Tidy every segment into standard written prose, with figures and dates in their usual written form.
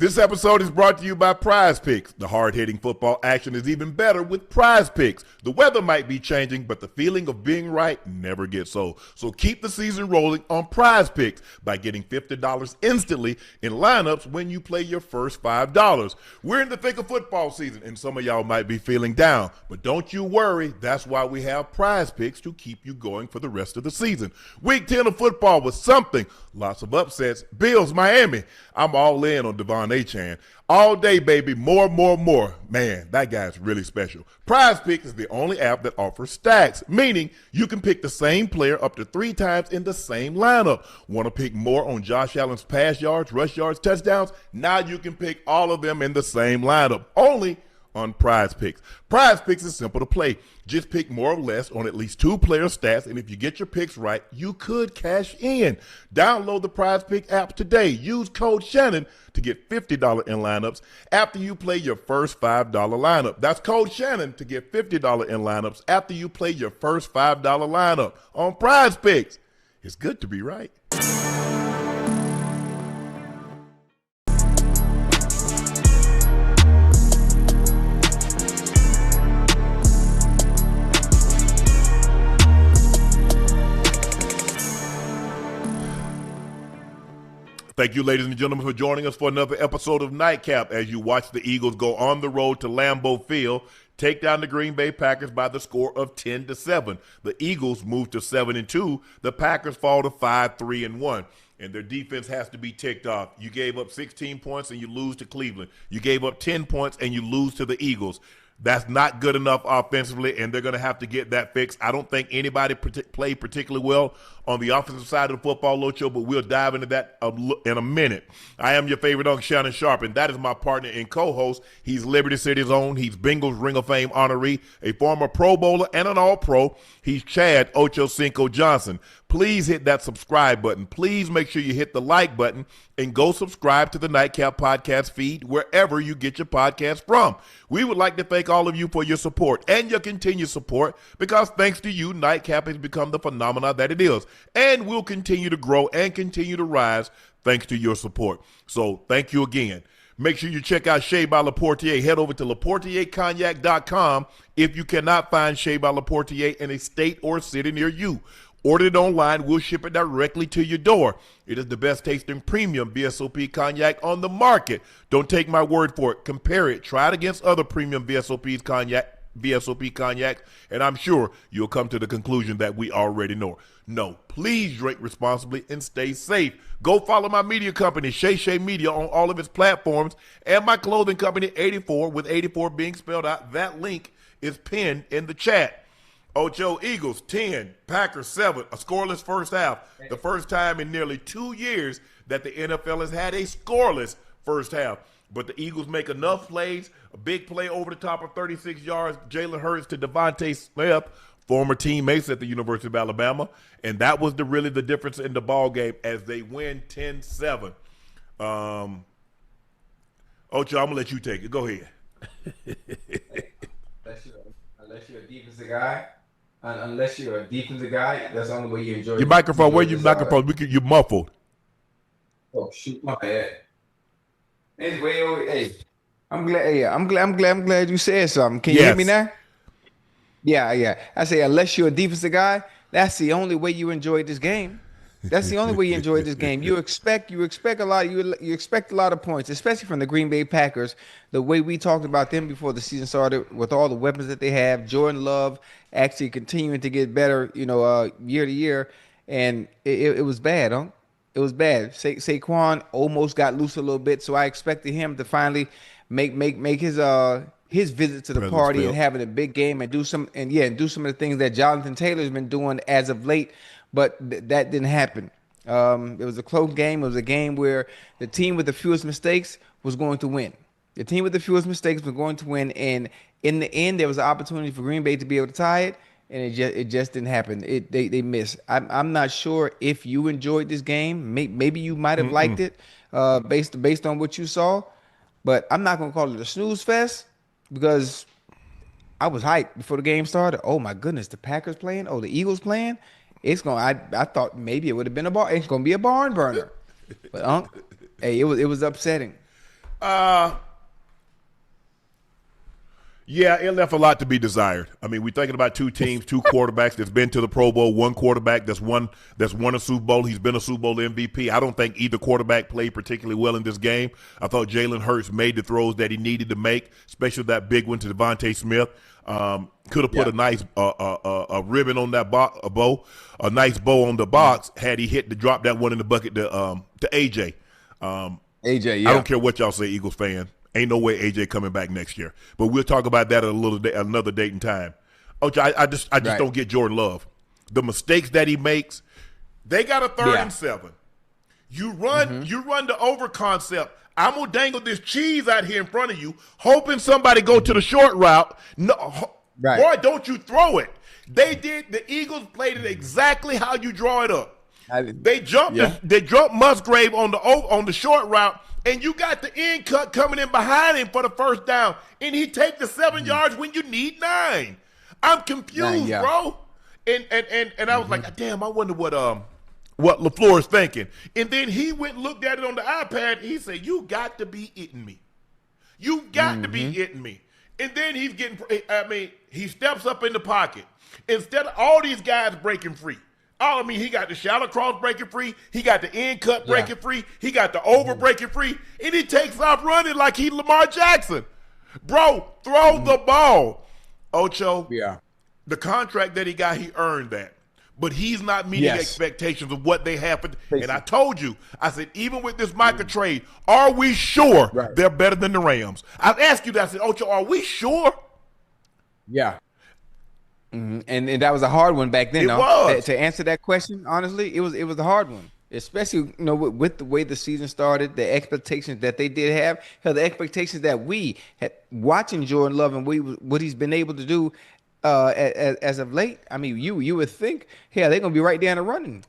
This episode is brought to you by Prize Picks. The hard-hitting football action is even better with Prize Picks. The weather might be changing, but the feeling of being right never gets old. So keep the season rolling on Prize Picks by getting $50 instantly in lineups when you play your first $5. We're in the thick of football season, and some of y'all might be feeling down. But don't you worry. That's why we have Prize Picks to keep you going for the rest of the season. Week 10 of football was something. Lots of upsets. Bills, Miami. I'm all in on Devon Achane. All day, baby. More. Man, that guy's really special. Prize Picks is the only app that offers stacks, meaning you can pick the same player up to 3 times in the same lineup. Want to pick more on Josh Allen's pass yards, rush yards, touchdowns? Now you can pick all of them in the same lineup. Only on Prize Picks. Prize Picks is simple to play. Just pick more or less on at least 2 player stats, and if you get your picks right, you could cash in. Download the Prize Pick app today. Use code Shannon to get $50 in lineups after you play your first $5 lineup. That's code Shannon to get $50 in lineups after you play your first $5 lineup on Prize Picks. It's good to be right. Thank you, ladies and gentlemen, for joining us for another episode of Nightcap as you watch the Eagles go on the road to Lambeau Field, take down the Green Bay Packers by the score of 10-7. The Eagles move to 7-2. The Packers fall to 5-3-1. And their defense has to be ticked off. You gave up 16 points and you lose to Cleveland. You gave up 10 points and you lose to the Eagles. That's not good enough offensively, and they're going to have to get that fixed. I don't think anybody played particularly well on the offensive side of the football, Ocho, but we'll dive into that in a minute. I am your favorite Unc, Shannon Sharpe, and that is my partner and co-host. He's Liberty City's own. He's Bengals Ring of Fame honoree, a former Pro Bowler and an All-Pro. He's Chad Ochocinco Johnson. Please hit that subscribe button. Please make sure you hit the like button and go subscribe to the Nightcap podcast feed wherever you get your podcast from. We would like to thank all of you for your support and your continued support because thanks to you, Nightcap has become the phenomenon that it is and will continue to grow and continue to rise thanks to your support. So thank you again. Make sure you check out Shea by Laportier. Head over to LaportierCognac.com if you cannot find Shea by Laportier in a state or city near you. Order it online. We'll ship it directly to your door. It is the best tasting premium VSOP cognac on the market. Don't take my word for it. Compare it. Try it against other premium VSOP cognac, and I'm sure you'll come to the conclusion that we already know. No, please drink responsibly and stay safe. Go follow my media company, Shay Media, on all of its platforms, and my clothing company, 84, with 84 being spelled out. That link is pinned in the chat. Ocho, Eagles 10, Packers 7, a scoreless first half. The first time in nearly 2 years that the NFL has had a scoreless first half. But the Eagles make enough plays, a big play over the top of 36 yards, Jalen Hurts to Devontae Smith, former teammates at the University of Alabama, and that was really the difference in the ball game as they win 10-7. Ocho, I'm going to let you take it. Go ahead. Unless you're a defensive guy. Unless you're a defensive guy, that's the only way you enjoy your microphone. Where your microphone? You're muffled. Oh shoot, my bad. It's way over. Hey, I'm glad. Hey, I'm glad you said something. Can you hear me now? Yeah. I say unless you're a defensive guy, that's the only way you enjoy this game. That's the only way you enjoy this game. You expect a lot. You expect a lot of points, especially from the Green Bay Packers. The way we talked about them before the season started, with all the weapons that they have, Jordan Love actually continuing to get better, year to year, and it was bad, huh? It was bad. Saquon almost got loose a little bit, so I expected him to finally make his visit to the party and having a big game and do some of the things that Jonathan Taylor's been doing as of late. But that didn't happen. It was a close game. It was a game where the team with the fewest mistakes was going to win. The team with the fewest mistakes was going to win. And in the end, there was an opportunity for Green Bay to be able to tie it, and it just didn't happen. They missed. I'm not sure if you enjoyed this game. Maybe you might have liked it based on what you saw. But I'm not going to call it a snooze fest because I was hyped before the game started. Oh, my goodness, the Packers playing? Oh, the Eagles playing? I thought maybe it would have been it's gonna be a barn burner, but hey, it was upsetting. Yeah, it left a lot to be desired. I mean, we're thinking about two teams, two quarterbacks that's been to the Pro Bowl, one quarterback that's won a Super Bowl. He's been a Super Bowl MVP. I don't think either quarterback played particularly well in this game. I thought Jalen Hurts made the throws that he needed to make, especially that big one to Devontae Smith. Could have put a nice a ribbon on that bow, a nice bow on the box had he hit to drop that one in the bucket to AJ. AJ, I don't care what y'all say, Eagles fan. Ain't no way AJ coming back next year. But we'll talk about that at another date and time. Ocho, I just don't get Jordan Love. The mistakes that he makes, they got a 3rd and 7. You run the over concept. I'm gonna dangle this cheese out here in front of you, hoping somebody go to the short route. No, boy, don't you throw it. They did. The Eagles played it exactly how you draw it up. They jumped. They jumped Musgrave on the short route. And you got the end cut coming in behind him for the first down, and he take the 7 yards when you need 9. I'm confused, bro. And I was like, damn, I wonder what LaFleur is thinking. And then he went and looked at it on the iPad. He said, "You got to be eating me. You got to be eating me." And then he's getting. I mean, he steps up in the pocket instead of all these guys breaking free. Oh, I mean, he got the shallow cross breaking free. He got the end cut breaking free. He got the over breaking free. And he takes off running like he Lamar Jackson. Bro, throw the ball. Ocho, the contract that he got, he earned that. But he's not meeting expectations of what they have. And I told you, I said, even with this Micah trade, are we sure they're better than the Rams? I asked you that. I said, Ocho, are we sure? Yeah. And that was a hard one back then. It was. To answer that question, honestly, it was a hard one, especially with the way the season started, the expectations that they did have, hell, the expectations that we had watching Jordan Love and what he's been able to do as of late. I mean, you would think, hell, they're gonna be right down the running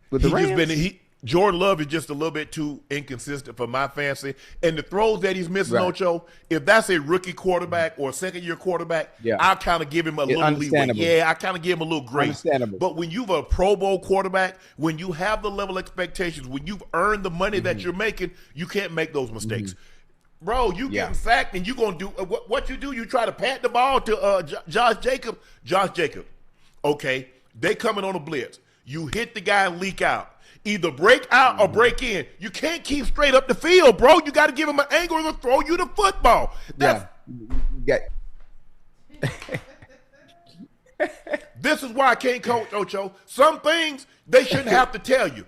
with the Rams. Jordan Love is just a little bit too inconsistent for my fancy. And the throws that he's missing, Ocho, if that's a rookie quarterback or a second-year quarterback, I'll kind of give him a little leeway. Yeah, I kind of give him a little grace. But when you've a Pro Bowl quarterback, when you have the level expectations, when you've earned the money that you're making, you can't make those mistakes. Bro, you getting sacked and you're going to do what you do. You try to pat the ball to Josh Jacobs. Okay, they coming on a blitz. You hit the guy and leak out. Either break out or break in. You can't keep straight up the field, bro. You got to give him an angle to throw you the football. This is why I can't coach, Ocho. Some things they shouldn't have to tell you.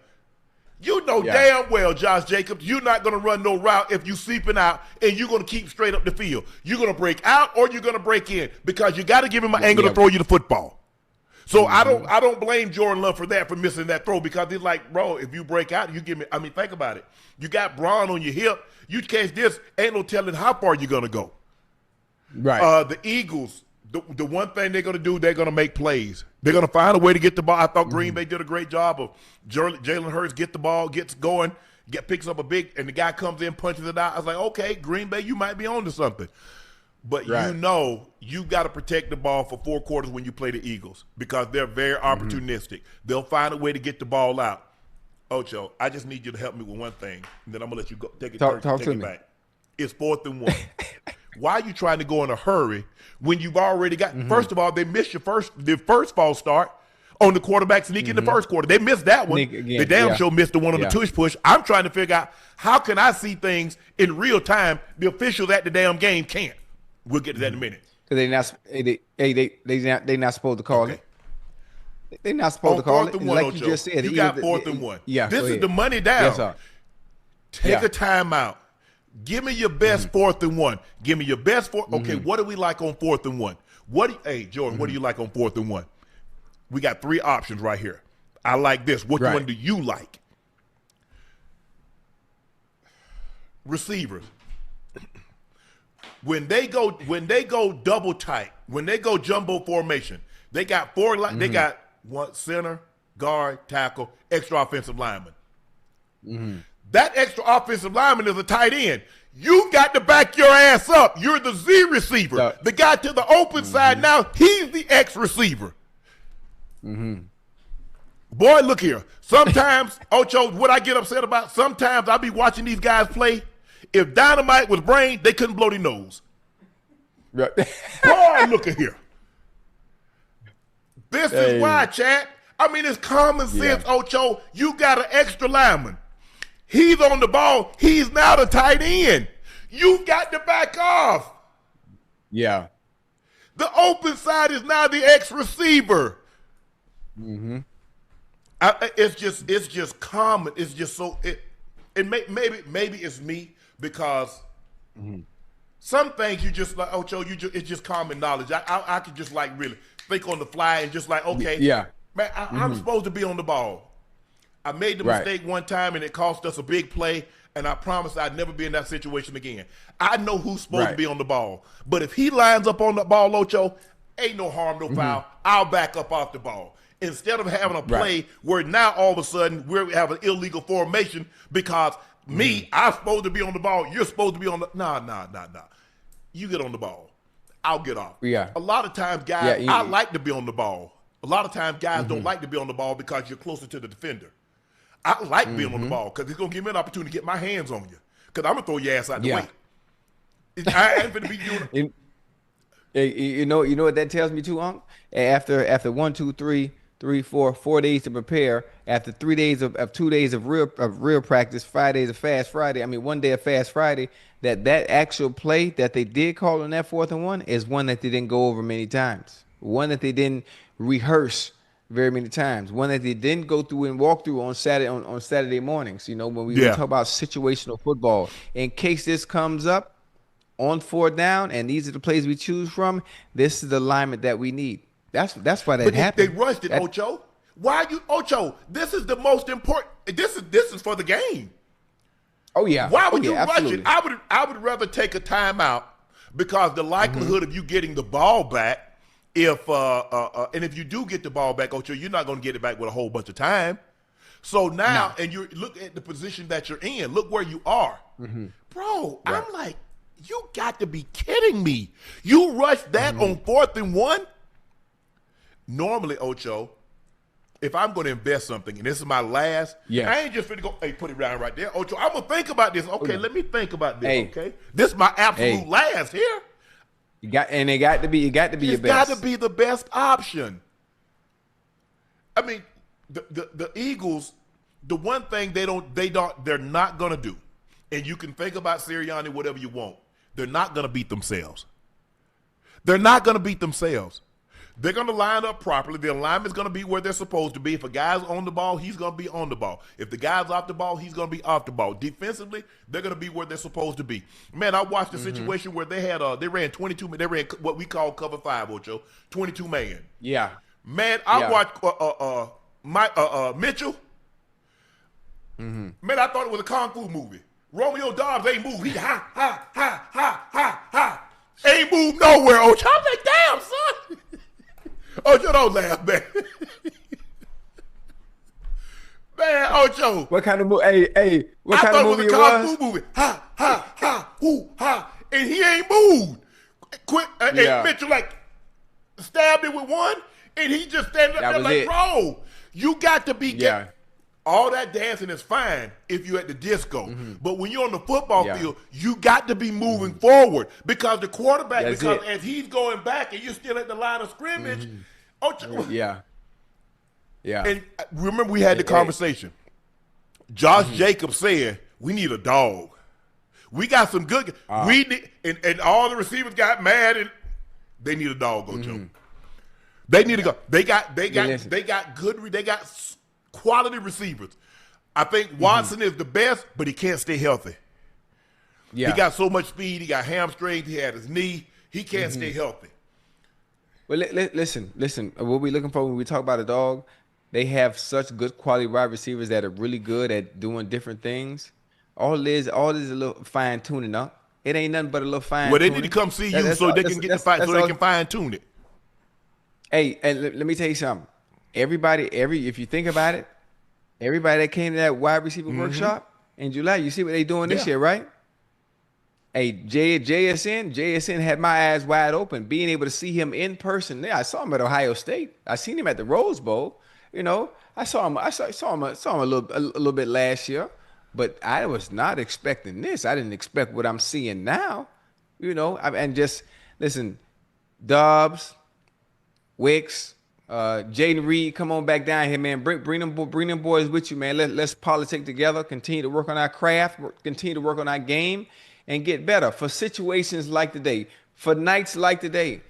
You know damn well, Josh Jacobs, you're not going to run no route if you sleeping out and you're going to keep straight up the field. You're going to break out or you're going to break in because you got to give him an angle to throw you the football. So I don't blame Jordan Love for missing that throw because he's like, bro, if you break out, you give me. I mean, think about it. You got Braun on your hip. You catch this, ain't no telling how far you're gonna go. Right. The Eagles, the one thing they're gonna do, they're gonna make plays. They're gonna find a way to get the ball. I thought Green Bay did a great job of Jalen Hurts get the ball, gets going, picks up a big, and the guy comes in, punches it out. I was like, okay, Green Bay, you might be on to something. But you got to protect the ball for 4 quarters when you play the Eagles because they're very opportunistic. They'll find a way to get the ball out. Ocho, I just need you to help me with one thing, and then I'm going to let you go. Take it back. It's 4th and 1. Why are you trying to go in a hurry when you've already got – first of all, they missed their first false start on the quarterback sneak in the first quarter. They missed that one. The damn show missed the one on the tush push. I'm trying to figure out how can I see things in real time the officials at the damn game can't. We'll get to that in a minute. Because they not supposed to call it. They're not supposed to call it. Like Ocho, you just said, you got 4th and 1. Yeah, this is the money down. Yes, sir. Take a timeout. Give me your best 4th and 1. Give me your best 4th. Okay, what do we like on 4th and 1? Hey, Jordan, what do you like on 4th and 1? We got 3 options right here. I like this. What one do you like? Receivers. When they go double tight, when they go jumbo formation, they got 4. They got one center, guard, tackle, extra offensive lineman. That extra offensive lineman is a tight end. You got to back your ass up. You're the Z receiver. The guy to the open side now, he's the X receiver. Boy, look here. Sometimes, Ocho, what I get upset about, sometimes I be watching these guys play, If Dynamite was brain, they couldn't blow their nose. Right. Boy, look at here. This is why, Chad. I mean, it's common sense, Ocho. You got an extra lineman. He's on the ball. He's now the tight end. You got to back off. Yeah. The open side is now the ex receiver. Mm-hmm. It's just common. It's just so maybe it's me because some things you just like Ocho. It's just common knowledge. I could just like really think on the fly and just like okay, man, I'm supposed to be on the ball. I made the mistake one time and it cost us a big play, and I promise I'd never be in that situation again. I know who's supposed to be on the ball, but if he lines up on the ball, Ocho, ain't no harm, no foul. I'll back up off the ball. Instead of having a play where now all of a sudden we have an illegal formation because I'm supposed to be on the ball, you're supposed to be on the nah. You get on the ball. I'll get off. Yeah. A lot of times, guys, I like to be on the ball. A lot of times, guys don't like to be on the ball because you're closer to the defender. I like being on the ball because it's going to give me an opportunity to get my hands on you because I'm going to throw your ass out the way. I ain't going to be doing it. You know what that tells me too, Unc? After 1, 2, 3, 4 days to prepare, after 3 days of 2 days of real practice, 5 days of fast Friday, 1 day of fast Friday, that actual play that they did call on that 4th and 1 is one that they didn't go over many times. One that they didn't rehearse very many times. One that they didn't go through and walk through on Saturday mornings. You know, when we talk about situational football. In case this comes up on 4th down and these are the plays we choose from, this is the alignment that we need. That's why that happened. They rushed it, Ocho. Why you Ocho? This is the most important. This is for the game. Oh yeah. Why would you rush it? I would rather take a timeout because the likelihood of you getting the ball back, if you do get the ball back, Ocho, you're not going to get it back with a whole bunch of time. So now, and you look at the position that you're in. Look where you are, bro. Right. I'm like, you got to be kidding me. You rushed that on 4th and 1. Normally, Ocho, if I'm going to invest something, and this is my last, I ain't just finna go, hey, put it right there. Ocho, I'm going to think about this. Okay, let me think about this, okay? This is my absolute last here. It got to be your best. It's got to be the best option. I mean, the Eagles, the one thing they're not going to do, and you can think about Sirianni whatever you want, they're not going to beat themselves. They're not going to beat themselves. They're going to line up properly. The alignment's going to be where they're supposed to be. If a guy's on the ball, he's going to be on the ball. If the guy's off the ball, he's going to be off the ball. Defensively, they're going to be where they're supposed to be. Man, I watched a situation where they ran 22. They ran what we call cover 5, Ocho, 22 man. Yeah. Man, I watched Mitchell. Man, I thought it was a kung fu movie. Romeo Dobbs ain't moved. He ain't moved nowhere, Ocho. I'm like, damn, son. Ocho, don't laugh, man. Man, Ocho. What kind of movie? Hey, what kind of movie it was? I thought it was a kung fu movie. Ha, hoo, ha. And he ain't moved. Quick, and Mitchell, like, stabbed it with one, and he just standing up there like, bro, you got to be all that dancing is fine if you're at the disco. But when you're on the football field, you got to be moving forward because the quarterback, as he's going back and you're still at the line of scrimmage. And remember we had the conversation. Josh Jacobs said, we need a dog. We got some good we need, and all the receivers got mad and they need a dog, Ocho. They need to go. They got quality receivers. I think Watson is the best, but he can't stay healthy. He got so much speed. He got hamstrings. He had his knee. He can't stay healthy. Well, listen. What we're looking for when we talk about a dog, they have such good quality wide receivers that are really good at doing different things. All it is a little fine tuning up. It ain't nothing but a little fine. Well, they need to come see you so they can get so they can fine tune it. Hey, and let me tell you something. If you think about it, everybody that came to that wide receiver workshop in July, you see what they doing this year, right? Hey, JSN had my eyes wide open, being able to see him in person. Yeah, I saw him at Ohio State. I seen him at the Rose Bowl. You know, I saw him a little bit last year. But I was not expecting this. I didn't expect what I'm seeing now. And just listen, Dobbs, Wicks, Jaden Reed, come on back down here, man. Bring them boys with you, man. Let's politic together. Continue to work on our craft. Continue to work on our game, and get better for situations like today, for nights like today,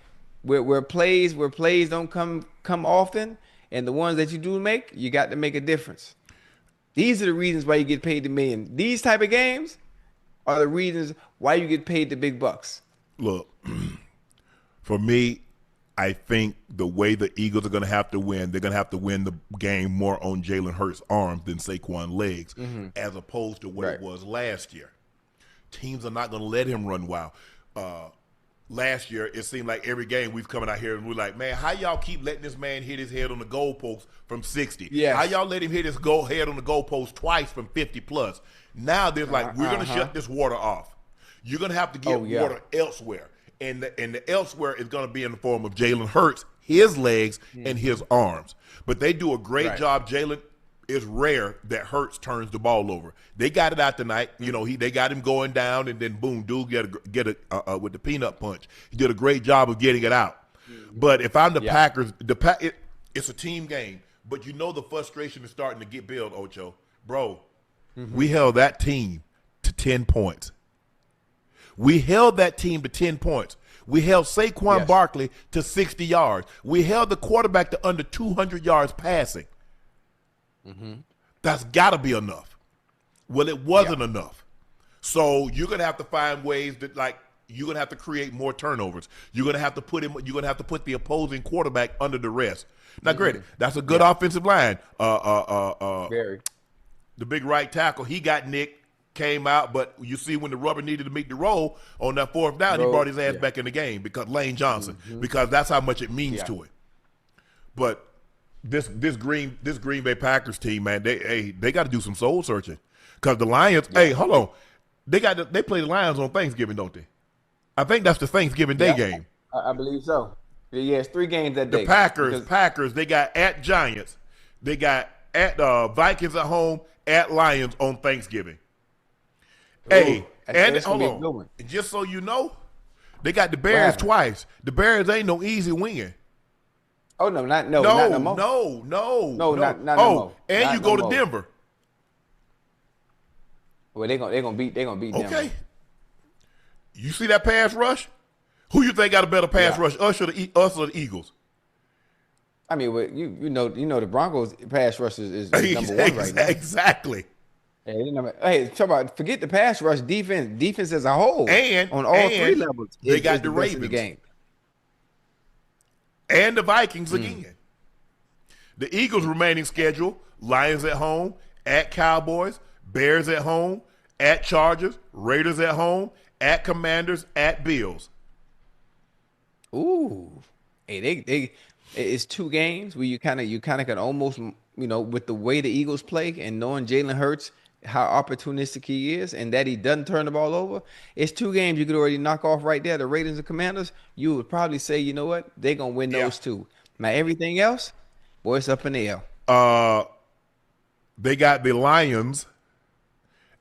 where plays don't come often, and the ones that you do make, you got to make a difference. These are the reasons why you get paid the million. These type of games are the reasons why you get paid the big bucks. Look, for me, I think the way the Eagles are going to have to win, they're going to have to win the game more on Jalen Hurts' arms than Saquon's legs, as opposed to what it was last year. Teams are not going to let him run wild. Last year, it seemed like every game we've coming out here and we're like, man, how y'all keep letting this man hit his head on the goalpost from 60? Yes. How y'all let him hit his head on the goalpost twice from 50 plus? Now they're like, we're going to shut this water off. You're going to have to get water elsewhere. And the elsewhere is going to be in the form of Jalen Hurts, his legs, and his arms. But they do a great job. Jalen, it's rare that Hurts turns the ball over. They got it out tonight. They got him going down, and then boom, dude get it with the peanut punch. He did a great job of getting it out. But if I'm the Packers, it's a team game. But the frustration is starting to get built, Ocho. Bro, we held that team to 10 points. We held that team to 10 points. We held Saquon Barkley to 60 yards. We held the quarterback to under 200 yards passing. That's got to be enough. Well, it wasn't enough. So you're going to have to find ways that, you're going to have to create more turnovers. You're going to have to put the opposing quarterback under duress. Now, granted, that's a good offensive line. Very. The big right tackle, he got nicked. Came out, but you see when the rubber needed to meet the roll on that fourth down, he brought his ass back in the game because Lane Johnson, because that's how much it means to it. But this Green Bay Packers team, man, they got to do some soul searching because the Lions. Hey, hold on, they play the Lions on Thanksgiving, don't they? I think that's the Thanksgiving Day game. I believe so. Yeah, it's 3 games that day. The Packers, they got at Giants, they got at Vikings at home, at Lions on Thanksgiving. Hey, and hold on. Just so you know, they got the Bears twice. The Bears ain't no easy win. Oh no, not no more. No, not no more. And not you go to Denver. Well, they're gonna beat Denver. Okay. You see that pass rush? Who you think got a better pass rush, us or the Eagles? I mean, well, you know the Broncos pass rush is number 1 right now. Exactly. Hey, talk about forget the pass rush defense as a whole, and on all 3 levels. They got the Ravens game, and the Vikings again. The Eagles' remaining schedule: Lions at home, at Cowboys, Bears at home, at Chargers, Raiders at home, at Commanders, at Bills. Ooh, hey, it's 2 games where you kind of can almost with the way the Eagles play and knowing Jalen Hurts, how opportunistic he is, and that he doesn't turn the ball over. It's 2 games you could already knock off right there. The Raiders and Commanders, you would probably say, you know what, they're gonna win those 2. Now everything else, boy, it's up in the air. They got the Lions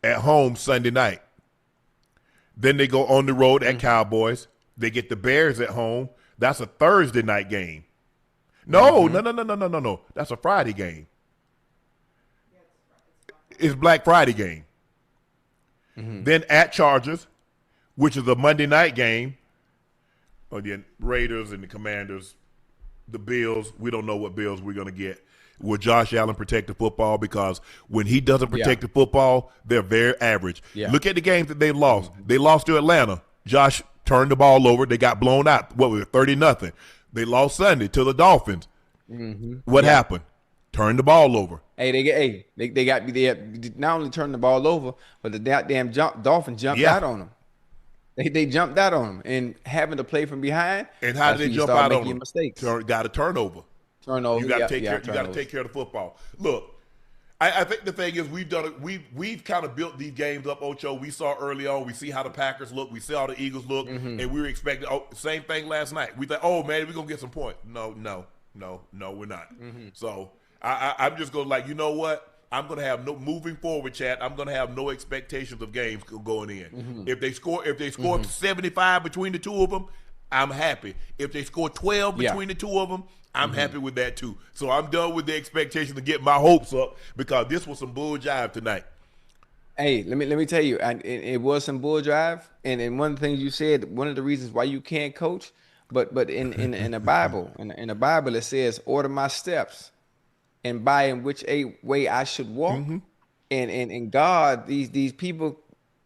at home Sunday night. Then they go on the road at Cowboys. They get the Bears at home. That's a Thursday night game. No. That's a Friday game. It's Black Friday game. Then at Chargers, which is a Monday night game. Again, Raiders and the Commanders, the Bills. We don't know what Bills we're going to get. Will Josh Allen protect the football? Because when he doesn't protect the football, they're very average. Look at the games that they lost. They lost to Atlanta. Josh turned the ball over. They got blown out. What was it, 30-0? They lost Sunday to the Dolphins. What happened? Turned the ball over. Hey, they not only turned the ball over, but the goddamn Dolphins jumped out on them. They jumped out on them, and having to play from behind. And how did they jump out on them? Mistakes. Got a turnover. Turnover. You got to take care of the football. Look, I think the thing is we've kind of built these games up, Ocho. We saw early on. We see how the Packers look. We see how the Eagles look, and we were expecting same thing last night. We thought, oh man, we're gonna get some points. No, we're not. So I'm just going you know what? I'm going to have no moving forward, Chad. I'm going to have no expectations of games going in. If they score 75 between the two of them, I'm happy. If they score 12 between the two of them, I'm happy with that too. So I'm done with the expectation to get my hopes up because this was some bull jive tonight. Hey, let me tell you, it was some bull drive, and one of the things you said, one of the reasons why you can't coach, but in the Bible, in the Bible it says, "Order my steps, and by in which a way I should walk." And God, these people,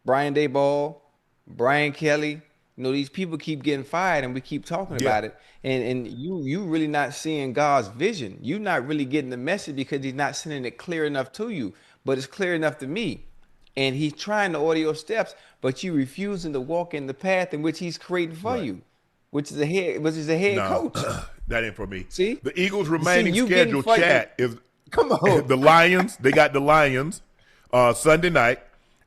Brian Daboll, Brian Kelly, these people keep getting fired, and we keep talking about it, and you really not seeing God's vision. You're not really getting the message because He's not sending it clear enough to you, but it's clear enough to me. And He's trying to order your steps, but you refusing to walk in the path in which He's creating for you, which is a head coach. That ain't for me. See, the Eagles' remaining schedule, Chat, is come on. The Lions. They got the Lions Sunday night,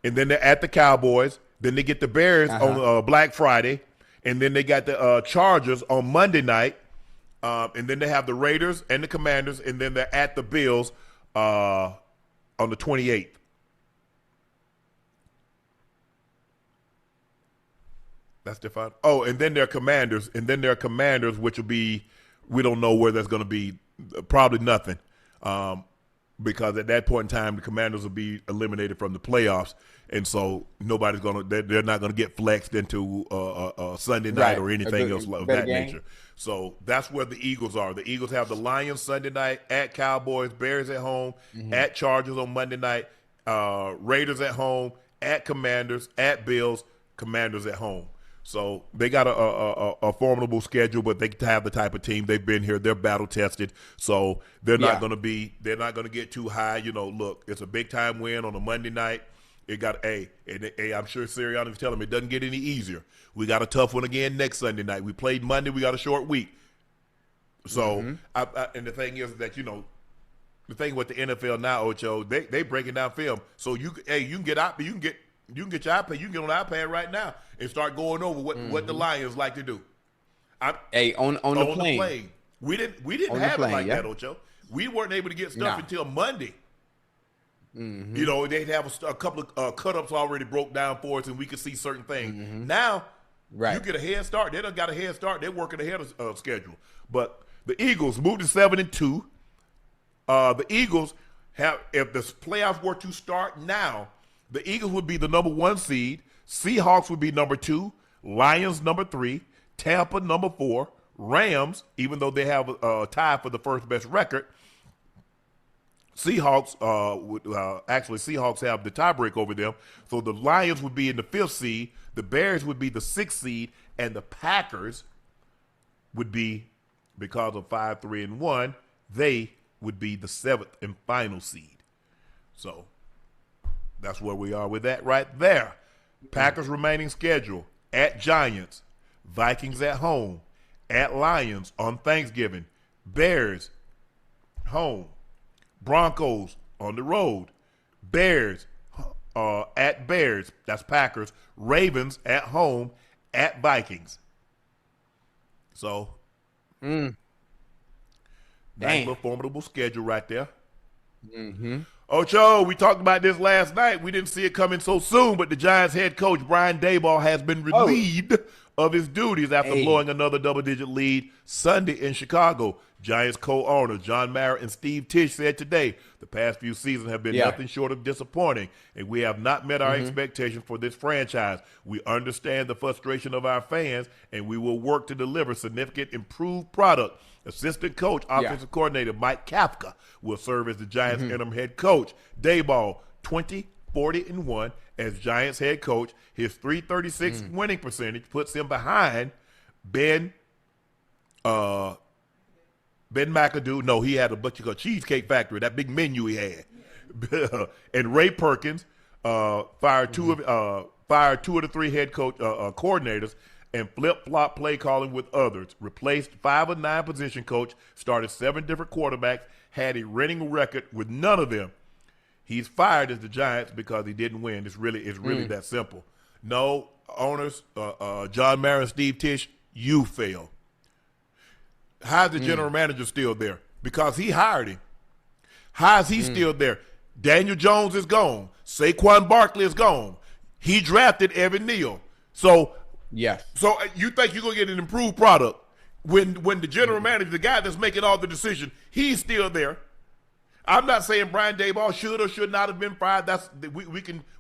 and then they're at the Cowboys. Then they get the Bears on Black Friday, and then they got the Chargers on Monday night, and then they have the Raiders and the Commanders, and then they're at the Bills on the 28th. That's the final. Oh, and then there are Commanders, which will be, we don't know where that's going to be, probably nothing, because at that point in time, the Commanders will be eliminated from the playoffs, and so nobody's going to, they're not going to get flexed into a Sunday night or anything else of that nature. So that's where the Eagles are. The Eagles have the Lions Sunday night, at Cowboys, Bears at home, at Chargers on Monday night, Raiders at home, at Commanders, at Bills, Commanders at home. So they got a formidable schedule, but they have the type of team. They've been here. They're battle tested. So they're not going to get too high. Look, it's a big time win on a Monday night. It got I'm sure Sirianni is telling me it doesn't get any easier. We got a tough one again next Sunday night. We played Monday. We got a short week. So and the thing is that the thing with the NFL now, Ocho, they breaking down film. So you can get out, you can get your iPad, you can get on the iPad right now and start going over what the Lions like to do. On the plane. We didn't have it like that, Ocho. We weren't able to get stuff until Monday. They'd have a couple of cut-ups already broke down for us, and we could see certain things. Now, you get a head start. They done got a head start. They're working ahead of schedule. But the Eagles moved to 7-2. The Eagles have, if the playoffs were to start now, the Eagles would be the number 1 seed. Seahawks would be number 2. Lions number 3. Tampa number 4. Rams, even though they have a tie for the first best record, Seahawks Seahawks have the tiebreak over them. So the Lions would be in the 5th seed. The Bears would be the 6th seed, and the Packers would be, because of 5-3-1, they would be the 7th and final seed. So that's where we are with that right there. Packers remaining schedule: at Giants, Vikings at home, at Lions on Thanksgiving, Bears home, Broncos on the road, Bears at Bears, that's Packers, Ravens at home, at Vikings. So, nice little formidable schedule right there. Ocho, we talked about this last night. We didn't see it coming so soon, but the Giants head coach, Brian Daboll, has been relieved of his duties after blowing another double-digit lead Sunday in Chicago. Giants co-owners John Mara and Steve Tisch said today, the past few seasons have been nothing short of disappointing, and we have not met our expectations for this franchise. We understand the frustration of our fans, and we will work to deliver significant improved product. Assistant coach, offensive coordinator Mike Kafka will serve as the Giants' interim head coach. Daboll, 20-40-1 as Giants head coach. His .336 winning percentage puts him behind Ben McAdoo. No, he had a Cheesecake Factory, that big menu he had. And Ray Perkins fired two of the 3 head coach coordinators and flip-flop play calling with others. Replaced 5 of 9 position coach, started 7 different quarterbacks, had a winning record with none of them. He's fired as the Giants because he didn't win. It's really that simple. No, owners, John Mara and Steve Tisch, you fail. How's the general manager still there? Because he hired him. How is he still there? Daniel Jones is gone. Saquon Barkley is gone. He drafted Evan Neal. So yes. So you think you're gonna get an improved product when the general manager, the guy that's making all the decision, he's still there. I'm not saying Brian Daboll should or should not have been fired.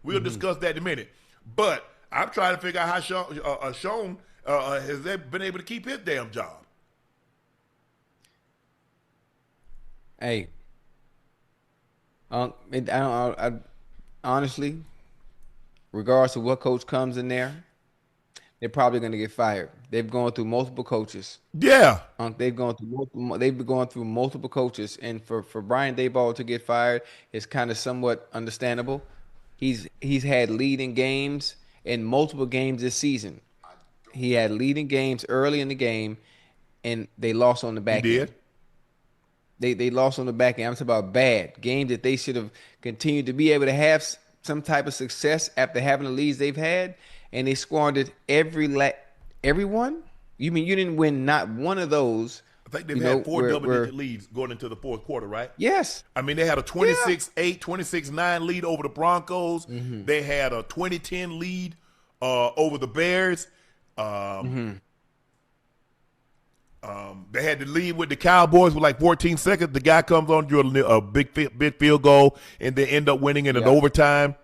We'll discuss that in a minute. But I'm trying to figure out how Sean has been able to keep his damn job. Hey, honestly, regardless of what coach comes in there, they're probably going to get fired. They've gone through multiple coaches. Yeah. They've been going through multiple coaches, and for Brian Daboll to get fired is kind of somewhat understandable. He's had leading games in multiple games this season. He had leading games early in the game, and they lost on the back end. They lost on the back end. I'm talking about bad games that they should have continued to be able to have some type of success after having the leads they've had, and they squandered everyone. You mean you didn't win not one of those? I think they've had 4 double-digit leads going into the fourth quarter, right? Yes. I mean, they had a 26-8, 26-9 lead over the Broncos. They had a 20-10 lead over the Bears. They had the lead with the Cowboys with like 14 seconds. The guy comes on, drew a big field goal, and they end up winning in an overtime.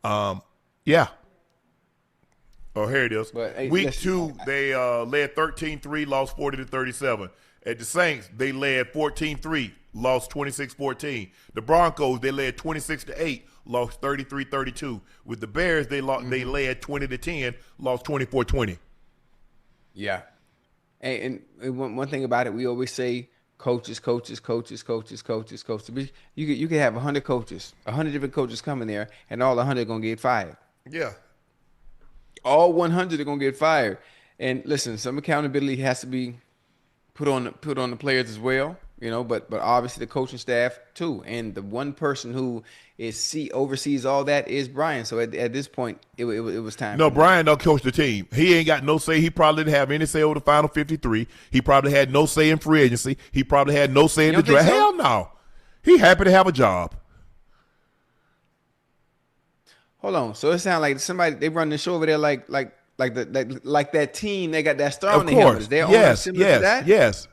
Yeah. Oh, here it is. But, hey, Week 2, they led 13-3, lost 40-37. At the Saints, they led 14-3, lost 26-14. The Broncos, they led 26-8, lost 33-32. With the Bears, they led 20-10, lost 24-20. Yeah. And one thing about it, we always say coaches. You can have 100 coaches, 100 different coaches coming there, and all 100 are going to get fired. Yeah. All 100 are going to get fired. And listen, some accountability has to be put on the players as well, but obviously the coaching staff too. And the one person who oversees all that is Brian. So at this point, it was time. No, Brian don't coach the team. He ain't got no say. He probably didn't have any say over the final 53. He probably had no say in free agency. He probably had no say in the draft. So? Hell no. He happy to have a job. Hold on. So it sounds like they run the show over there like that team. They got that star on their helmets. Yes.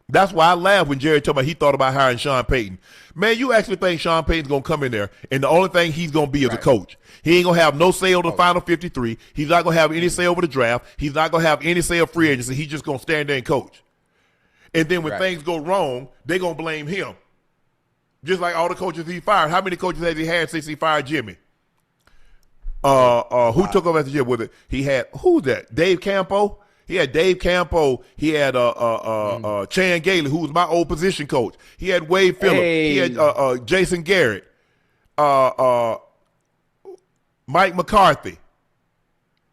That's why I laughed when Jerry told me he thought about hiring Sean Payton. Man, you actually think Sean Payton's going to come in there, and the only thing he's going to be is a coach. He ain't going to have no say over the final 53. He's not going to have any say over the draft. He's not going to have any say of free agency. He's just going to stand there and coach. And then when things go wrong, they're going to blame him. Just like all the coaches he fired. How many coaches has he had since he fired Jimmy? Who took over after Jimmy? Was it? He had, who was that? Dave Campo? He had Dave Campo. He had Chan Gailey, who was my old position coach. He had Wade Phillips. Hey. He had Jason Garrett. Mike McCarthy.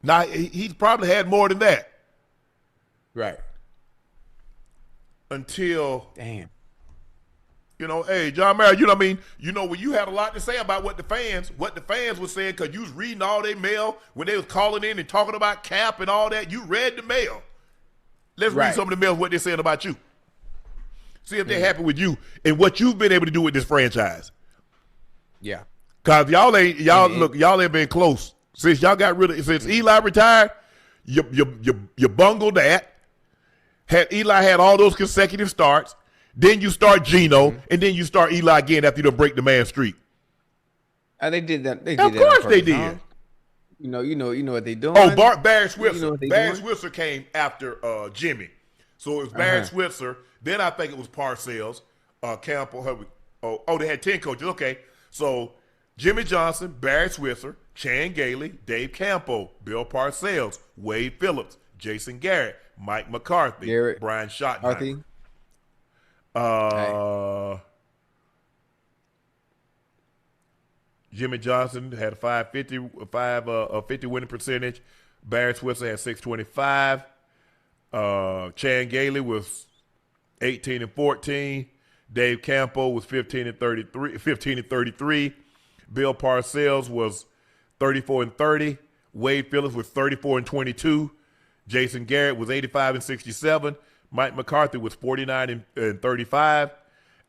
Now, he's probably had more than that. Right. Until. Damn. Hey, John Mayer, you know what I mean? When you had a lot to say about what the fans were saying, because you was reading all their mail when they was calling in and talking about Cap and all that. You read the mail. Let's read some of the mail, what they're saying about you. See if they're happy with you and what you've been able to do with this franchise. Yeah. Because y'all ain't been close. Since Eli retired, you bungled that. Eli had all those consecutive starts. Then you start Geno, and then you start Eli again after you don't break the man's streak. They did that. Of course they did. Huh? You know what they doing. Oh, Barry Switzer. You know Barry Switzer came after Jimmy. So it was Barry Switzer. Then I think it was Parcells, Campbell. They had 10 coaches. Okay. So Jimmy Johnson, Barry Switzer, Chan Gailey, Dave Campo, Bill Parcells, Wade Phillips, Jason Garrett, Mike McCarthy, Brian Schottenheimer. Jimmy Johnson had a 50 winning percentage. Barry Switzer had 625. Chan Gailey was 18-14. Dave Campo was 15-33. Bill Parcells was 34-30. Wade Phillips was 34-22. Jason Garrett was 85-67. Mike McCarthy was 49-35,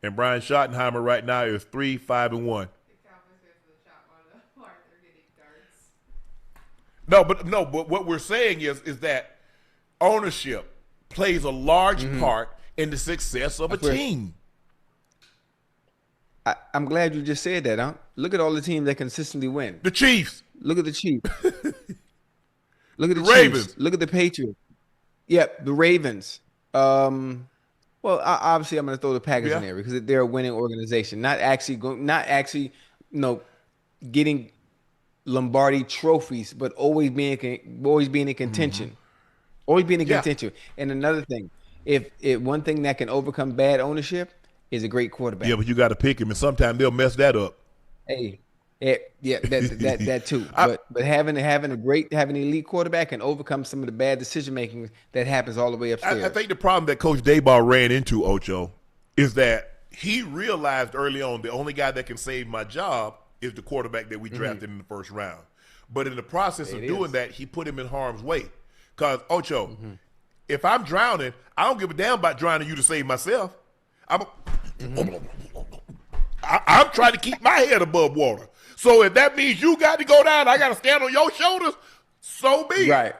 and Brian Schottenheimer right now is 3-5-1. But what we're saying is that ownership plays a large part in the success of a team. I'm glad you just said that, huh? Look at all the teams that consistently win. The Chiefs. Look at the Chiefs. Look at the Ravens. Chiefs. Look at the Patriots. Yep, the Ravens. Well, obviously, I'm going to throw the Packers in there because they're a winning organization. Not actually, getting Lombardi trophies, but always being in contention. Always being in contention. And another thing, if one thing that can overcome bad ownership is a great quarterback. Yeah, but you got to pick him, and sometimes they'll mess that up. Hey, that too. But having an elite quarterback can overcome some of the bad decision making that happens all the way upstairs. I think the problem that Coach Daboll ran into, Ocho, is that he realized early on the only guy that can save my job is the quarterback that we drafted in the first round. But in the process of doing that, he put him in harm's way. Because, Ocho, if I'm drowning, I don't give a damn about drowning you to save myself. I'm trying to keep my head above water. So if that means you got to go down, I got to stand on your shoulders, so be it. Right.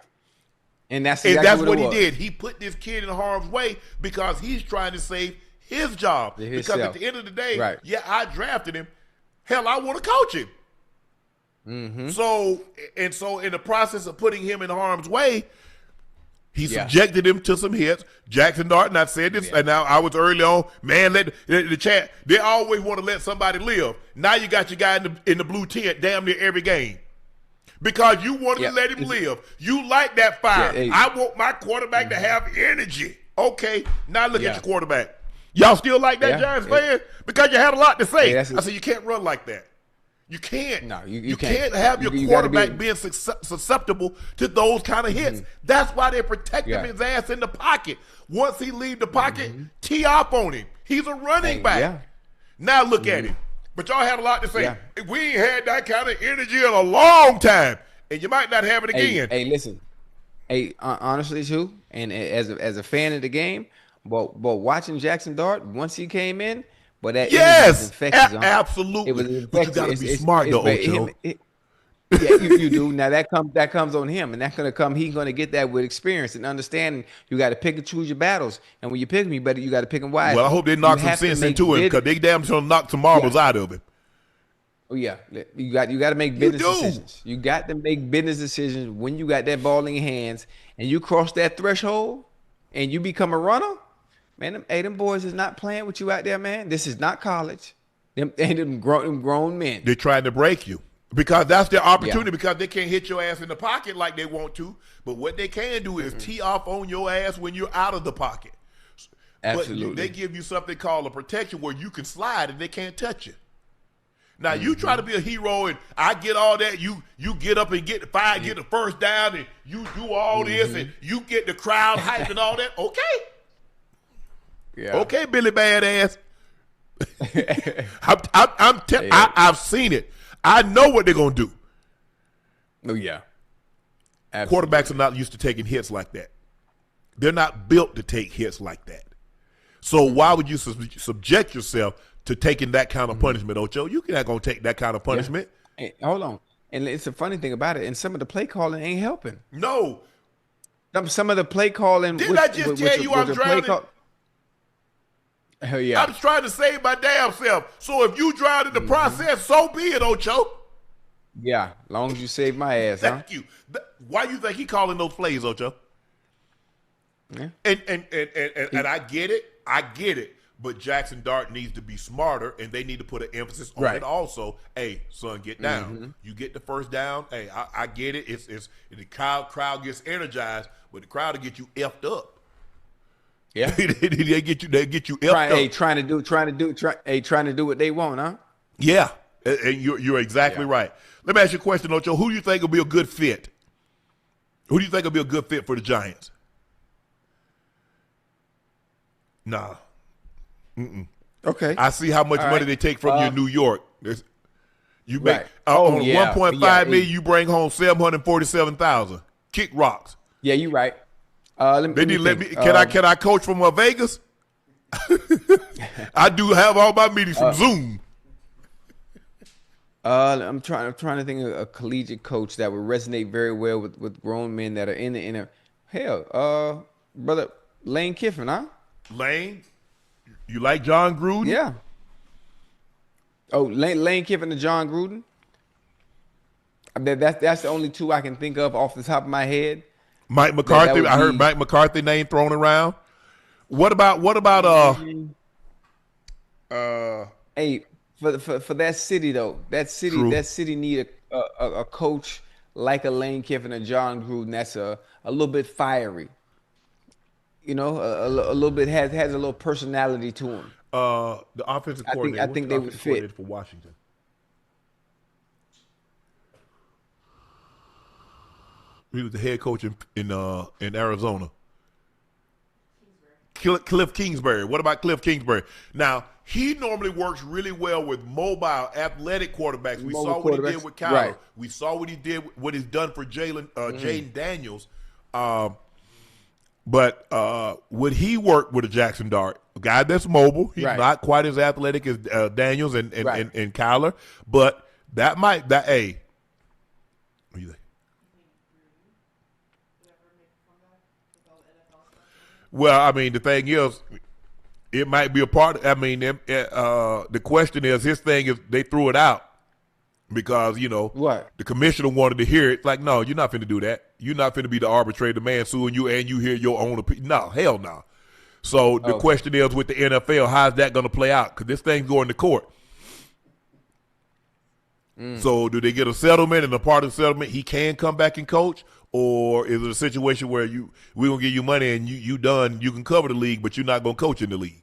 And that's what he did. He put this kid in harm's way because he's trying to save his job. Because at the end of the day, I drafted him. Hell, I want to coach him. So in the process of putting him in harm's way, he subjected him to some hits. Jackson Dart, and I said this, and now I was early on, man, let the chat, they always want to let somebody live. Now you got your guy in the blue tent damn near every game. Because you wanted to let him live. You like that fire. I want my quarterback to have energy. Okay, now look at your quarterback. Y'all still like that, Giants fans? Because you had a lot to say. I said, you can't run like that. You can't. No, you can't have your quarterback being susceptible to those kind of hits. That's why they protect him his ass in the pocket. Once he leave the pocket, tee off on him. He's a running back. Now look at him. But y'all had a lot to say. We ain't had that kind of energy in a long time, and you might not have it again. Hey, listen. Hey, honestly, too, and as a fan of the game, but watching Jackson Dart once he came in. But that was infectious, absolutely. It was infectious. But you gotta be smart though, Ocho. You do. Now that comes on him, and that's gonna come. He's gonna get that with experience and understanding. You got to pick and choose your battles, and when you pick me, you got to pick them wisely. Well, I hope they knock some sense into him because they damn sure knock some marbles out of him. Oh yeah, you got to make business decisions. You got to make business decisions when you got that ball in your hands and you cross that threshold and you become a runner. Man, them boys is not playing with you out there, man. This is not college. Them grown men. They're trying to break you because that's their opportunity because they can't hit your ass in the pocket like they want to. But what they can do is tee off on your ass when you're out of the pocket. Absolutely. But they give you something called a protection where you can slide and they can't touch you. Now, you try to be a hero and I get all that. You get up and get the first down and you do all this and you get the crowd hype and all that. Okay. Yeah. Okay, Billy Badass. I've seen it. I know what they're gonna do. Oh yeah. Absolutely. Quarterbacks are not used to taking hits like that. They're not built to take hits like that. So why would you subject yourself to taking that kind of punishment, Ocho? You're not gonna take that kind of punishment. Hey, hold on. And it's a funny thing about it. And some of the play calling ain't helping. No. Some of the play calling. Didn't I just tell you I'm drowning? Hell yeah. I'm trying to save my damn self. So if you drown in the process, so be it, Ocho. Yeah, long as you save my ass, Thank you. Why you think he calling those plays, Ocho? Yeah. And I get it. But Jackson Dart needs to be smarter, and they need to put an emphasis on it also. Hey, son, get down. You get the first down. Hey, I get it. It's the crowd gets energized, but the crowd will get you effed up. Yeah, they get you effed up. Hey, trying to do what they want, huh? Yeah, and you're exactly right. Let me ask you a question, Ocho. Who do you think will be a good fit? Who do you think will be a good fit for the Giants? Nah. Okay. I see how much money they take from you in New York. You make on 1.5 million, you bring home $747,000. Kick rocks. Yeah, you're right. Can I coach from Vegas? I do have all my meetings from Zoom. I'm trying to think of a collegiate coach that would resonate very well with grown men that are in the inner. Hell, brother Lane Kiffin, huh? Lane, you like John Gruden? Yeah. Oh, Lane Kiffin and John Gruden. I mean, that's the only two I can think of off the top of my head. Mike McCarthy. I heard Mike McCarthy name thrown around. What about Hey, for that city though, that city need a coach like a Lane Kiffin and John Gruden that's a little bit fiery. You know, a little bit has a little personality to him. The offensive coordinator. I think they would fit for Washington. He was the head coach in Arizona. Cliff Kingsbury. What about Cliff Kingsbury? Now, he normally works really well with mobile, athletic quarterbacks. We saw what he did with Kyler. Right. We saw what he did, what he's done for Jaden Daniels. But would he work with a Jackson Dart? A guy that's mobile. He's not quite as athletic as Daniels and Kyler. But that might, hey. What do you think? Well, I mean, the thing is, it might be a part. I mean, the question is, his thing is they threw it out because the commissioner wanted to hear it. It's like, no, you're not finna do that. You're not finna be the arbitrator, the man suing you, and you hear your own opinion. No, hell no. So the question is, with the NFL, how's that going to play out? Because this thing's going to court. So do they get a settlement, and a part of the settlement, he can come back and coach? Or is it a situation where we're gonna give you money and you done? You can cover the league, but you're not gonna coach in the league.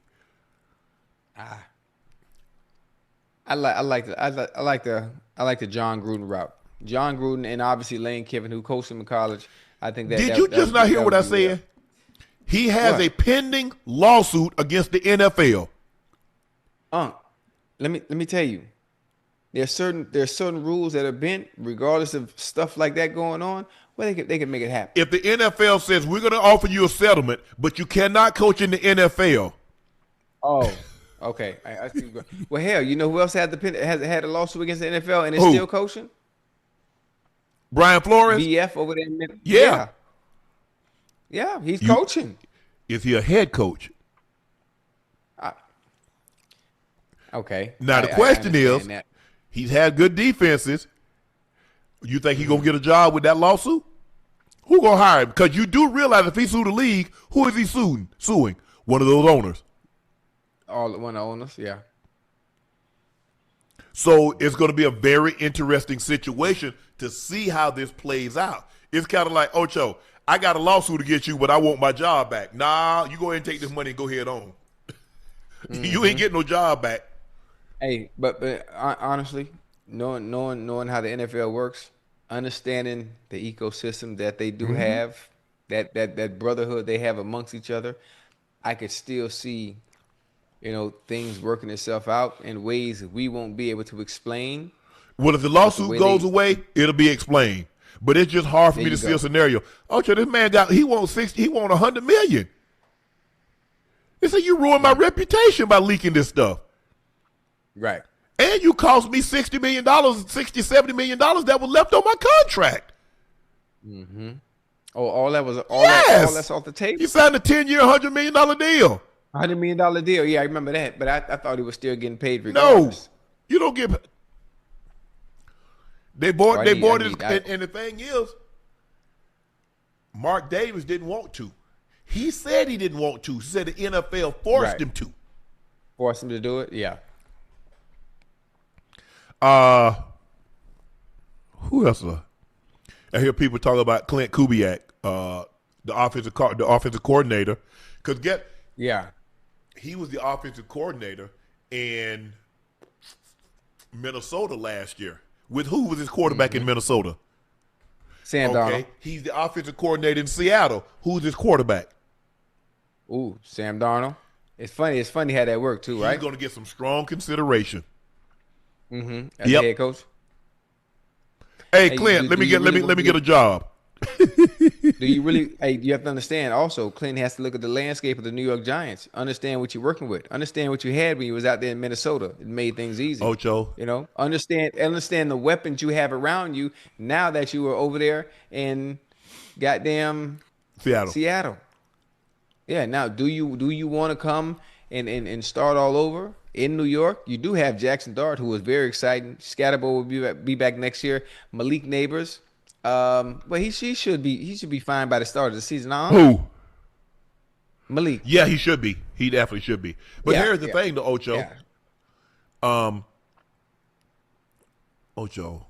I like the John Gruden route. John Gruden and obviously Lane Kiffin, who coached him in college. I think that. Did you just not hear what I said? He has a pending lawsuit against the NFL. Let me tell you. There's certain rules that are bent, regardless of stuff like that going on, where they can make it happen. If the NFL says we're going to offer you a settlement, but you cannot coach in the NFL. Oh, okay. I see. Well, hell, you know who else has had a lawsuit against the NFL and is still coaching? Brian Flores. BF over there. Yeah, he's coaching. Is he a head coach? Okay. Now the question is. That. He's had good defenses. You think he's going to get a job with that lawsuit? Who going to hire him? Because you do realize if he sued the league, who is he suing? One of those owners. One of the owners, yeah. So it's going to be a very interesting situation to see how this plays out. It's kind of like, Ocho, I got a lawsuit against you, but I want my job back. Nah, you go ahead and take this money and go ahead on. You ain't getting no job back. Hey, but honestly, knowing how the NFL works, understanding the ecosystem that they do have, that brotherhood they have amongst each other, I could still see, things working itself out in ways that we won't be able to explain. Well, if the lawsuit goes away, it'll be explained. But it's just hard for me to see a scenario. Ocho, this man he wants $100 million. They say you ruined my reputation by leaking this stuff. Right. And you cost me $60 million, $70 million that was left on my contract. Mm-hmm. Oh, all that's off the table? He signed a 10-year, $100 million deal. $100 million deal. Yeah, I remember that. But I thought he was still getting paid regardless. No, you don't get. They bought it, and the thing is, Mark Davis didn't want to. He said he didn't want to. He said the NFL forced him to. Forced him to do it? Yeah. Who else? I hear people talk about Clint Kubiak, the offensive coordinator, because he was the offensive coordinator in Minnesota last year. With who was his quarterback in Minnesota? Sam Darnold. He's the offensive coordinator in Seattle. Who's his quarterback? Ooh, Sam Darnold. It's funny how that worked too, right? He's going to get some strong consideration. Mm-hmm. As a head coach. Hey, Clint, let me get a job. Do you really? Hey, you have to understand. Also, Clinton has to look at the landscape of the New York Giants. Understand what you're working with. Understand what you had when you was out there in Minnesota. It made things easy. Ocho. You know, understand the weapons you have around you now that you are over there in goddamn Seattle. Yeah. Now, do you want to come and start all over in New York? You do have Jackson Dart, who was very exciting. Scatterbo will be back next year. Malik Neighbors. But he should be fine by the start of the season. Who? Malik. Yeah, he should be. He definitely should be. But here's the thing, to Ocho. Yeah. Ocho,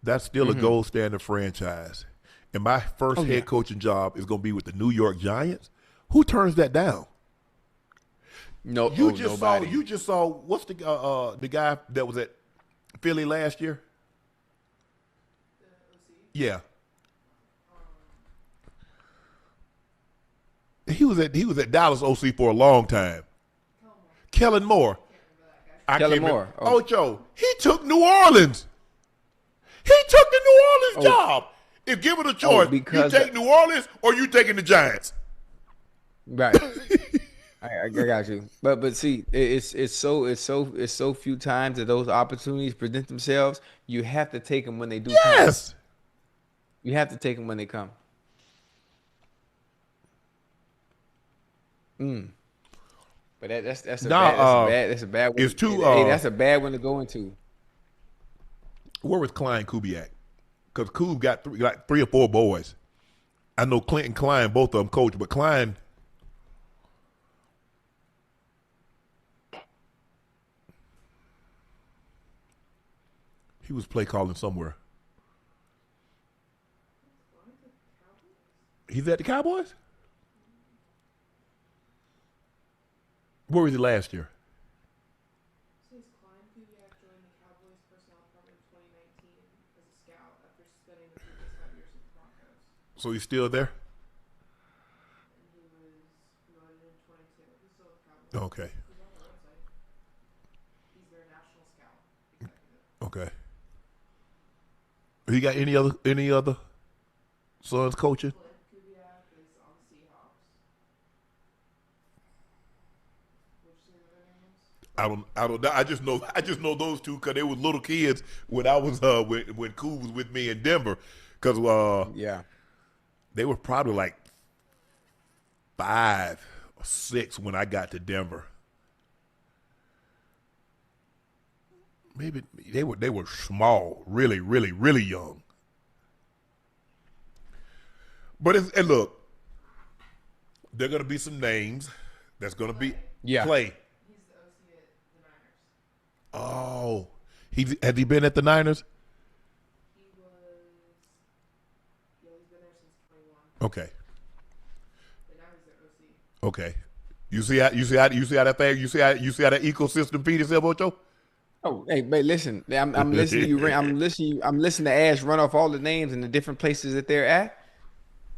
that's still a gold standard franchise. And my first head coaching job is going to be with the New York Giants. Who turns that down? No, nobody. You just saw what's the guy that was at Philly last year? Yeah. He was at Dallas OC for a long time. Kellen Moore. Kellen Moore. Oh, Joe, he took New Orleans. He took the New Orleans job. If given a choice, you take New Orleans or you taking the Giants. Right. I got you. But see, it's so few times that those opportunities present themselves. You have to take them when they do. Yes. Come. You have to take them when they come. But that's a bad one. It's too. That's a bad one to go into. Where was Klein Kubiak? Because Kub got three or four boys. I know Clinton Klein, both of them coach, but Klein. He was play calling somewhere. He's at the Cowboys? Where was he last year? Since Klein Kubiak joined the Cowboys personnel department in 2019 as a scout after spending the previous 5 years with the Broncos. So he's still there? And he was promoted in 22. He's still with the Cowboys. Okay. He's on their website. He's their national scout executive. Okay. You got any other sons coaching? Kubiak is on the Seahawks. Which team are their names? I don't know. I just know those two because they were little kids when I was when Cool was with me in Denver. Because they were probably like 5 or 6 when I got to Denver. Maybe they were small, really, really, really young. But and look, there are going to be some names that's going to be Clay. He's the OC at the Niners. Oh, has he been at the Niners? He was. Yeah, he's been there since 21. Okay. But now he's their OC. Okay. You see how that thing? You see how that ecosystem feeds itself, Ocho? Oh, hey, but listen, I'm listening to you. I'm listening to Ash run off all the names and the different places that they're at.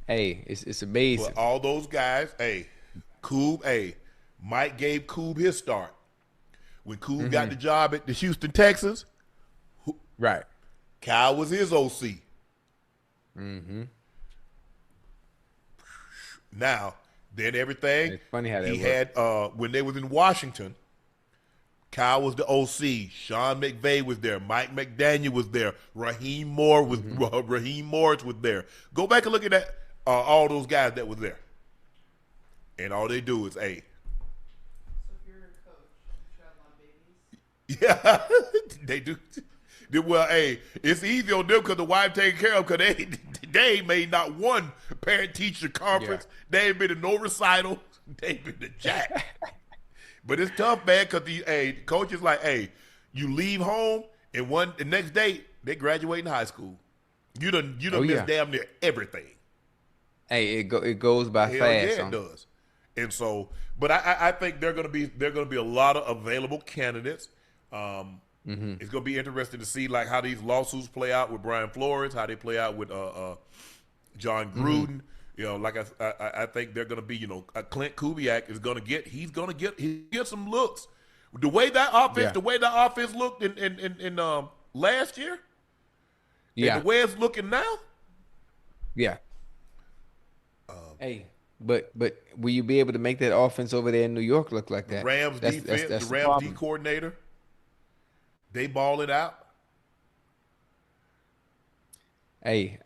Hey, it's amazing. Well, all those guys, Coob, Mike gave Coob his start. When Coob got the job at the Houston Texans, right, Kyle was his OC. Now, then everything it's funny how that he had when they was in Washington, Kyle was the OC. Sean McVay was there. Mike McDaniel was there. Raheem Morris was there. Go back and look at that. All those guys that was there, and all they do is, So if you're a coach, you should have a lot of babies. yeah, they do. Well, it's easy on them because the wife taking care of them because they ain't made not one parent-teacher conference. Yeah. They ain't been to no recital. They ain't been to jack. But it's tough, man, because the coach is like, you leave home and the next day they graduate in high school. You done missed damn near everything. Hey, it goes by Hell fast. Yeah, it does. And so, but I think there are gonna be a lot of available candidates. It's gonna be interesting to see like how these lawsuits play out with Brian Flores, how they play out with John Gruden. You know, like I think they're gonna be, Clint Kubiak is gonna get some looks. The way that offense looked in last year, and the way it's looking now. Yeah. Hey, but will you be able to make that offense over there in New York look like The that? Rams defense, That's the the Rams D problem. coordinator, they ball it out. Hey,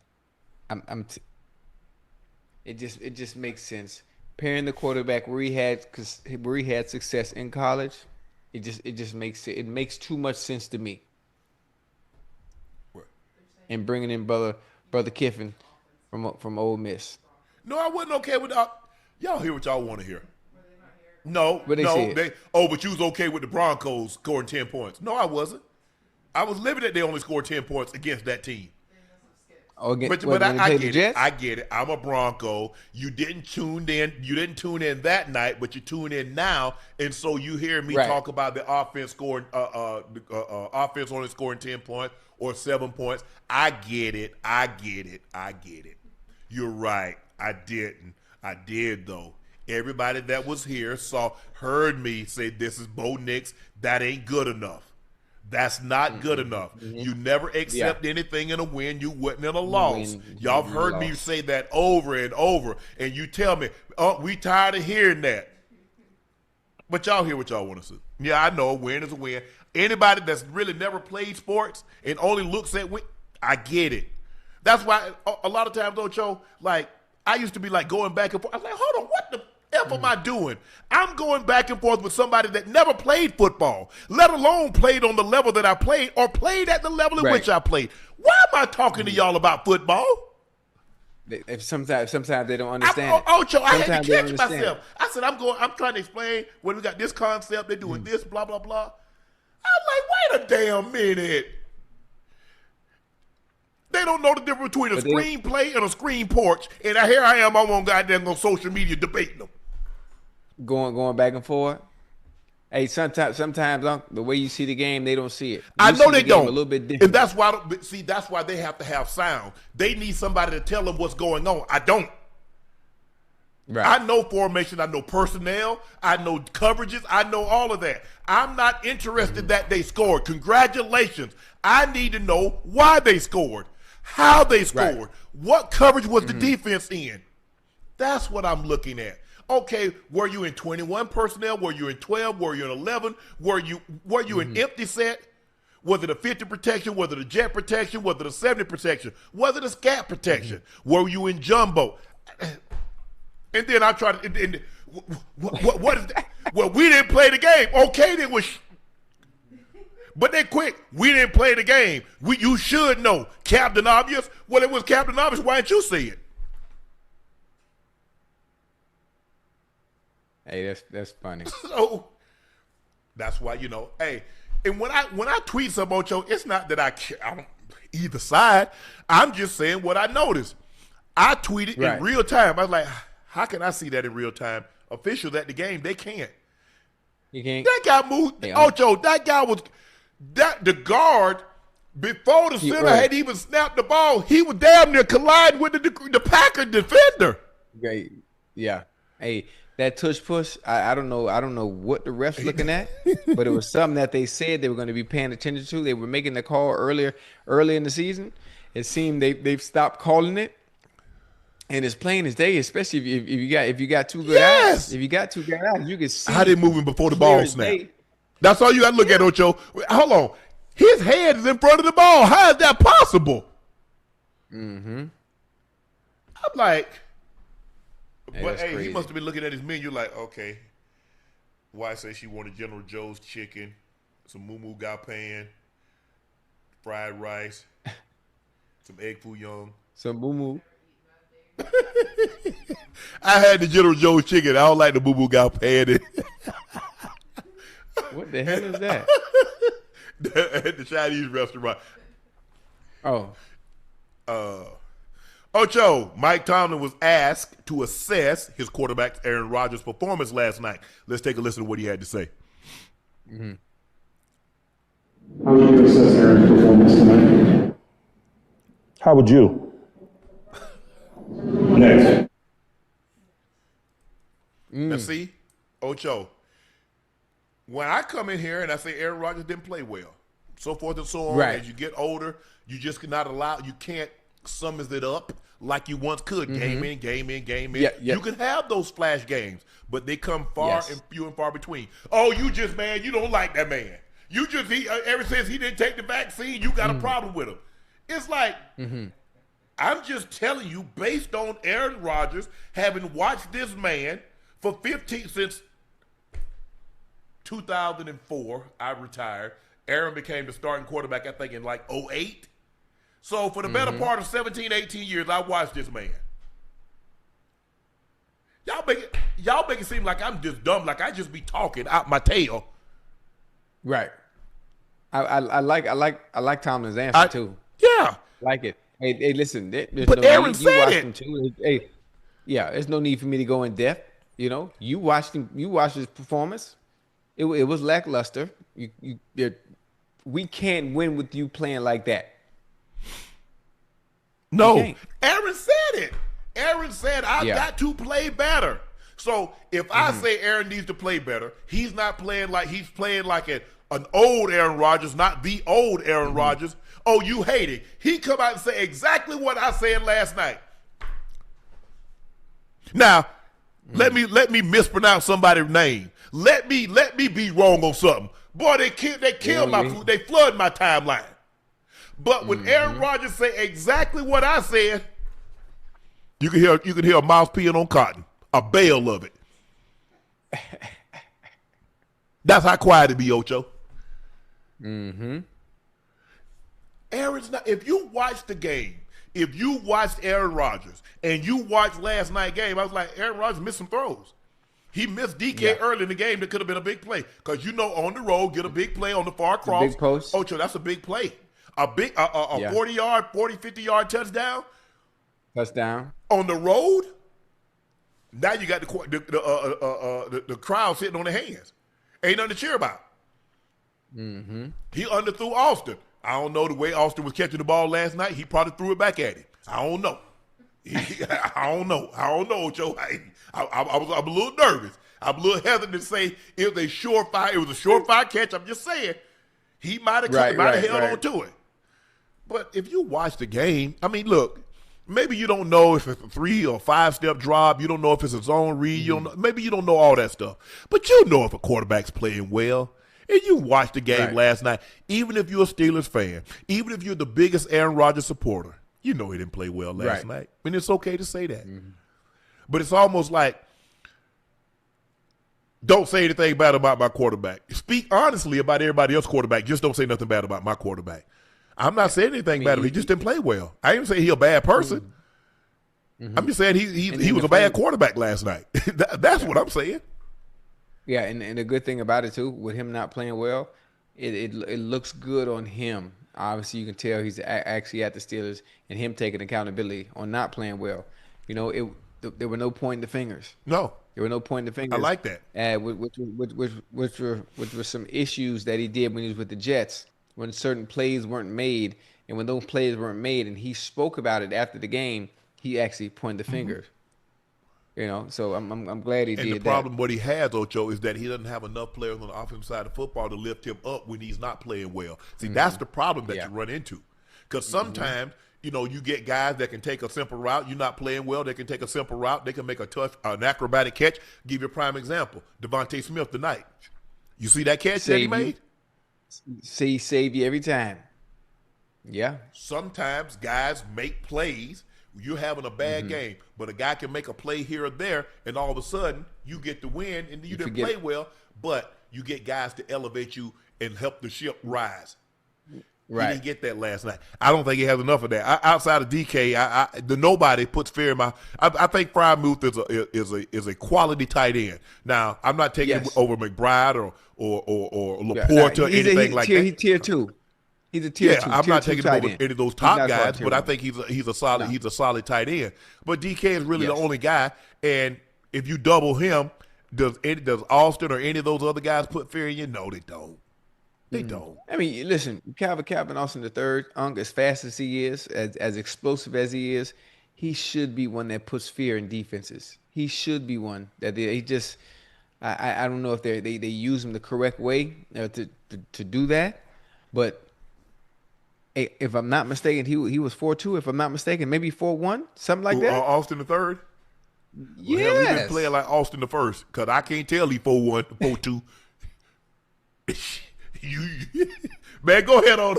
it just makes sense. Pairing the quarterback where he had success in college, it just makes too much sense to me. And bringing in brother Kiffin from Ole Miss. No, I wasn't okay with y'all hear what y'all want to hear. No, What they no, said? but you was okay with the Broncos scoring 10 points. No, I wasn't. I was living that they only scored 10 points against that team. Oh, again, But when they I played the get it. Jets? I get it. I'm a Bronco. You didn't tune in. You didn't tune in that night, but you tune in now, and so you hear me Right. talk about the offense scoring, offense only scoring 10 points or 7 points. I get it. I get it. I get it. You're right. I didn't. I did though. Everybody that was here heard me say this is Bo Nix. That ain't good enough. That's not good enough. You never accept anything in a win. You wasn't in a loss. Y'all have heard me say that over and over, and you tell me, "Oh, we tired of hearing that." But y'all hear what y'all want to see. Yeah, I know a win is a win. Anybody that's really never played sports and only looks at win, I get it. That's why a lot of times, Ocho, like I used to be like going back and forth. I was like, hold on, what the F am I doing? I'm going back and forth with somebody that never played football, let alone played on the level that I played or played at the level in which I played. Why am I talking to y'all about football? Sometimes they don't understand. Ocho, I had Sometimes to they catch don't understand. myself. I said, I'm trying to explain when we got this concept, they're doing this, blah, blah, blah. I'm like, wait a damn minute. They don't know the difference between a screenplay and a screen porch, and here I am, I'm on goddamn on social media debating them. Going back and forth. Hey, sometimes the way you see the game, they don't see it. I know they don't. A little bit different. And that's why they have to have sound. They need somebody to tell them what's going on. I don't. Right. I know formation. I know personnel. I know coverages. I know all of that. I'm not interested that they scored. Congratulations. I need to know why they scored, how they scored, what coverage was the defense in. That's what I'm looking at. Okay, were you in 21 personnel? Were you in 12? Were you in 11? Were you in empty set? Was it a 50 protection? Was it a jet protection? Was it a 70 protection? Was it a scat protection? Were you in jumbo? And then I tried to, and what is that? Well, we didn't play the game. Okay, then but they quick. We didn't play the game. You should know. Captain Obvious. Well, it was Captain Obvious. Why didn't you see it? Hey, that's funny. So that's why, hey, and when I tweet some Ocho, it's not that I don't either side. I'm just saying what I noticed. I tweeted in real time. I was like, how can I see that in real time? Officials at the game, they can't. You can't. That guy moved. Ocho, that guy was the guard before the center had even snapped the ball. He was damn near colliding with the Packer defender. Great. Yeah. Hey, that tush push, I don't know what the refs looking at, but it was something that they said they were going to be paying attention to. They were making the call early in the season. It seemed they've stopped calling it, and it's plain as day. Especially if you got two good eyes. If you got two good eyes, you can see how they moving before the ball snap. That's all you got to look at, Ocho. Hold on, his head is in front of the ball. How is that possible? I'm like. But hey, he must have been looking at his menu like, okay, wife says she wanted General Joe's chicken, some moo got pan, fried rice, some egg foo young. Some moo. I had the General Joe's chicken. I don't like the moo got pan. What the hell is that? At the Chinese restaurant. Oh. Ocho, Mike Tomlin was asked to assess his quarterback Aaron Rodgers' performance last night. Let's take a listen to what he had to say. How would you assess Aaron's performance tonight? How would you? Next. Now see, Ocho, when I come in here and I say Aaron Rodgers didn't play well, so forth and so on, as you get older, you just cannot allow, you can't summons it up like you once could. Game in, game in, game in. Yeah, yeah. You can have those flash games, but they come far Yes. and few and far between. Oh, you just, man, you don't like that man. You just, ever since he didn't take the vaccine, you got a problem with him. It's like, I'm just telling you, based on Aaron Rodgers, having watched this man for since 2004, I retired. Aaron became the starting quarterback, I think, in like 08. So for the better part of 17, 18 years, I watched this man. Y'all make it seem like I'm just dumb, like I just be talking out my tail. Right. I like Tomlin's answer too. Yeah. Like it. Hey, listen. But Aaron said it. Him too. Hey, yeah. There's no need for me to go in depth. You know, you watched him. You watched his performance. It was lackluster. We can't win with you playing like that. No, Aaron said it. Aaron said, I Yeah. got to play better. So if I say Aaron needs to play better, he's not playing like he's playing like an old Aaron Rodgers, not the old Aaron Rodgers. Oh, you hate it. He come out and say exactly what I said last night. Now, let me mispronounce somebody's name. Let me be wrong on something. Boy, they killed my food. They flood my timeline. But when Aaron Rodgers say exactly what I said, you can hear a mouse peeing on cotton, a bale of it. That's how quiet it be, Ocho. Aaron's not. If you watch the game, if you watched Aaron Rodgers and you watched last night's game, I was like, Aaron Rodgers missed some throws. He missed DK early in the game that could have been a big play. Because on the road, get a big play on the far cross. Big post. Ocho, that's a big play. A 40-yard, 50-yard touchdown. Touchdown. On the road, now you got the crowd sitting on their hands. Ain't nothing to cheer about. He underthrew Austin. I don't know the way Austin was catching the ball last night. He probably threw it back at him. I don't know. I don't know, Ocho. I'm a little nervous. I'm a little hesitant to say it was a surefire catch. I'm just saying he might have held on to it. But if you watch the game, I mean, look, maybe you don't know if it's a 3 or 5 step drop. You don't know if it's a zone read. You don't know, maybe you don't know all that stuff. But you know if a quarterback's playing well. And you watched the game last night, even if you're a Steelers fan, even if you're the biggest Aaron Rodgers supporter, you know he didn't play well last night. I mean, it's okay to say that. But it's almost like, don't say anything bad about my quarterback. Speak honestly about everybody else's quarterback. Just don't say nothing bad about my quarterback. I'm not saying anything bad. He just didn't play well. I didn't say he's a bad person. I'm just saying he was a bad quarterback last night. That's what I'm saying. Yeah, and the good thing about it too, with him not playing well, it looks good on him. Obviously, you can tell he's actually at the Steelers and him taking accountability on not playing well. You know, there were no pointing the fingers. No. There were no pointing the fingers. I like that. Which were some issues that he did when he was with the Jets, when certain plays weren't made, and when those plays weren't made, and he spoke about it after the game, he actually pointed the fingers. You know, so I'm glad he did that. And the problem what he has, Ocho, is that he doesn't have enough players on the offensive side of football to lift him up when he's not playing well. See, that's the problem that you run into. Because sometimes, you know, you get guys that can take a simple route. You're not playing well. They can take a simple route. They can make an acrobatic catch. Give you a prime example. Devontae Smith tonight. You see that catch that he made? See, save you every time. Yeah. Sometimes guys make plays. You're having a bad game, but a guy can make a play here or there, and all of a sudden you get the win, and you didn't play well, but you get guys to elevate you and help the ship rise. Right. He didn't get that last night. I don't think he has enough of that. Outside of DK, the nobody puts fear in my. I think Frymouth is a quality tight end. Now I'm not taking him over McBride or Laporte or anything like that. He's tier 2. He's a tier 2. I'm not taking him over any of those top guys, but I think he's a solid tight end. But DK is really the only guy, and if you double him, does Austin or any of those other guys put fear in you? No, they don't. They don't. I mean, listen, Calvin Austin III, Unc, as fast as he is, as explosive as he is, he should be one that puts fear in defenses. He should be one that they just. I don't know if they use him the correct way to do that, but If I'm not mistaken, he was 4-2. If I'm not mistaken, maybe 4-1, something like that. Austin the third. Yes. Well, hell, he been playing like Austin the first, cause I can't tell he 4-1, 4-2. You man, go ahead on.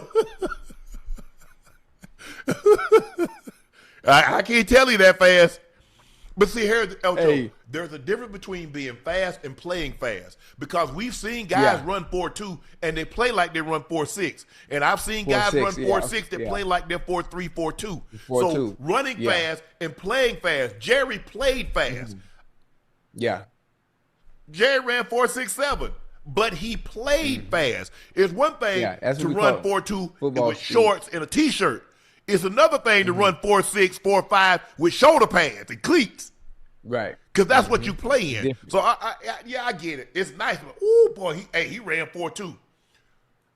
I can't tell you that fast. But see, here's Ocho, there's a difference between being fast and playing fast, because we've seen guys run 4-2 and they play like they run 4-6, and I've seen guys run 4-6 that play like they're 4-3, 4-2. So running fast and playing fast. Jerry played fast. Yeah. Jerry ran 4.67, but he played fast. It's one thing to run 4.2 with shorts and a t-shirt. It's another thing to run 4.6, 4.5 with shoulder pads and cleats. Right. Because that's what you play in. Different. So, I get it. It's nice. But, ooh, boy, he ran 4.2.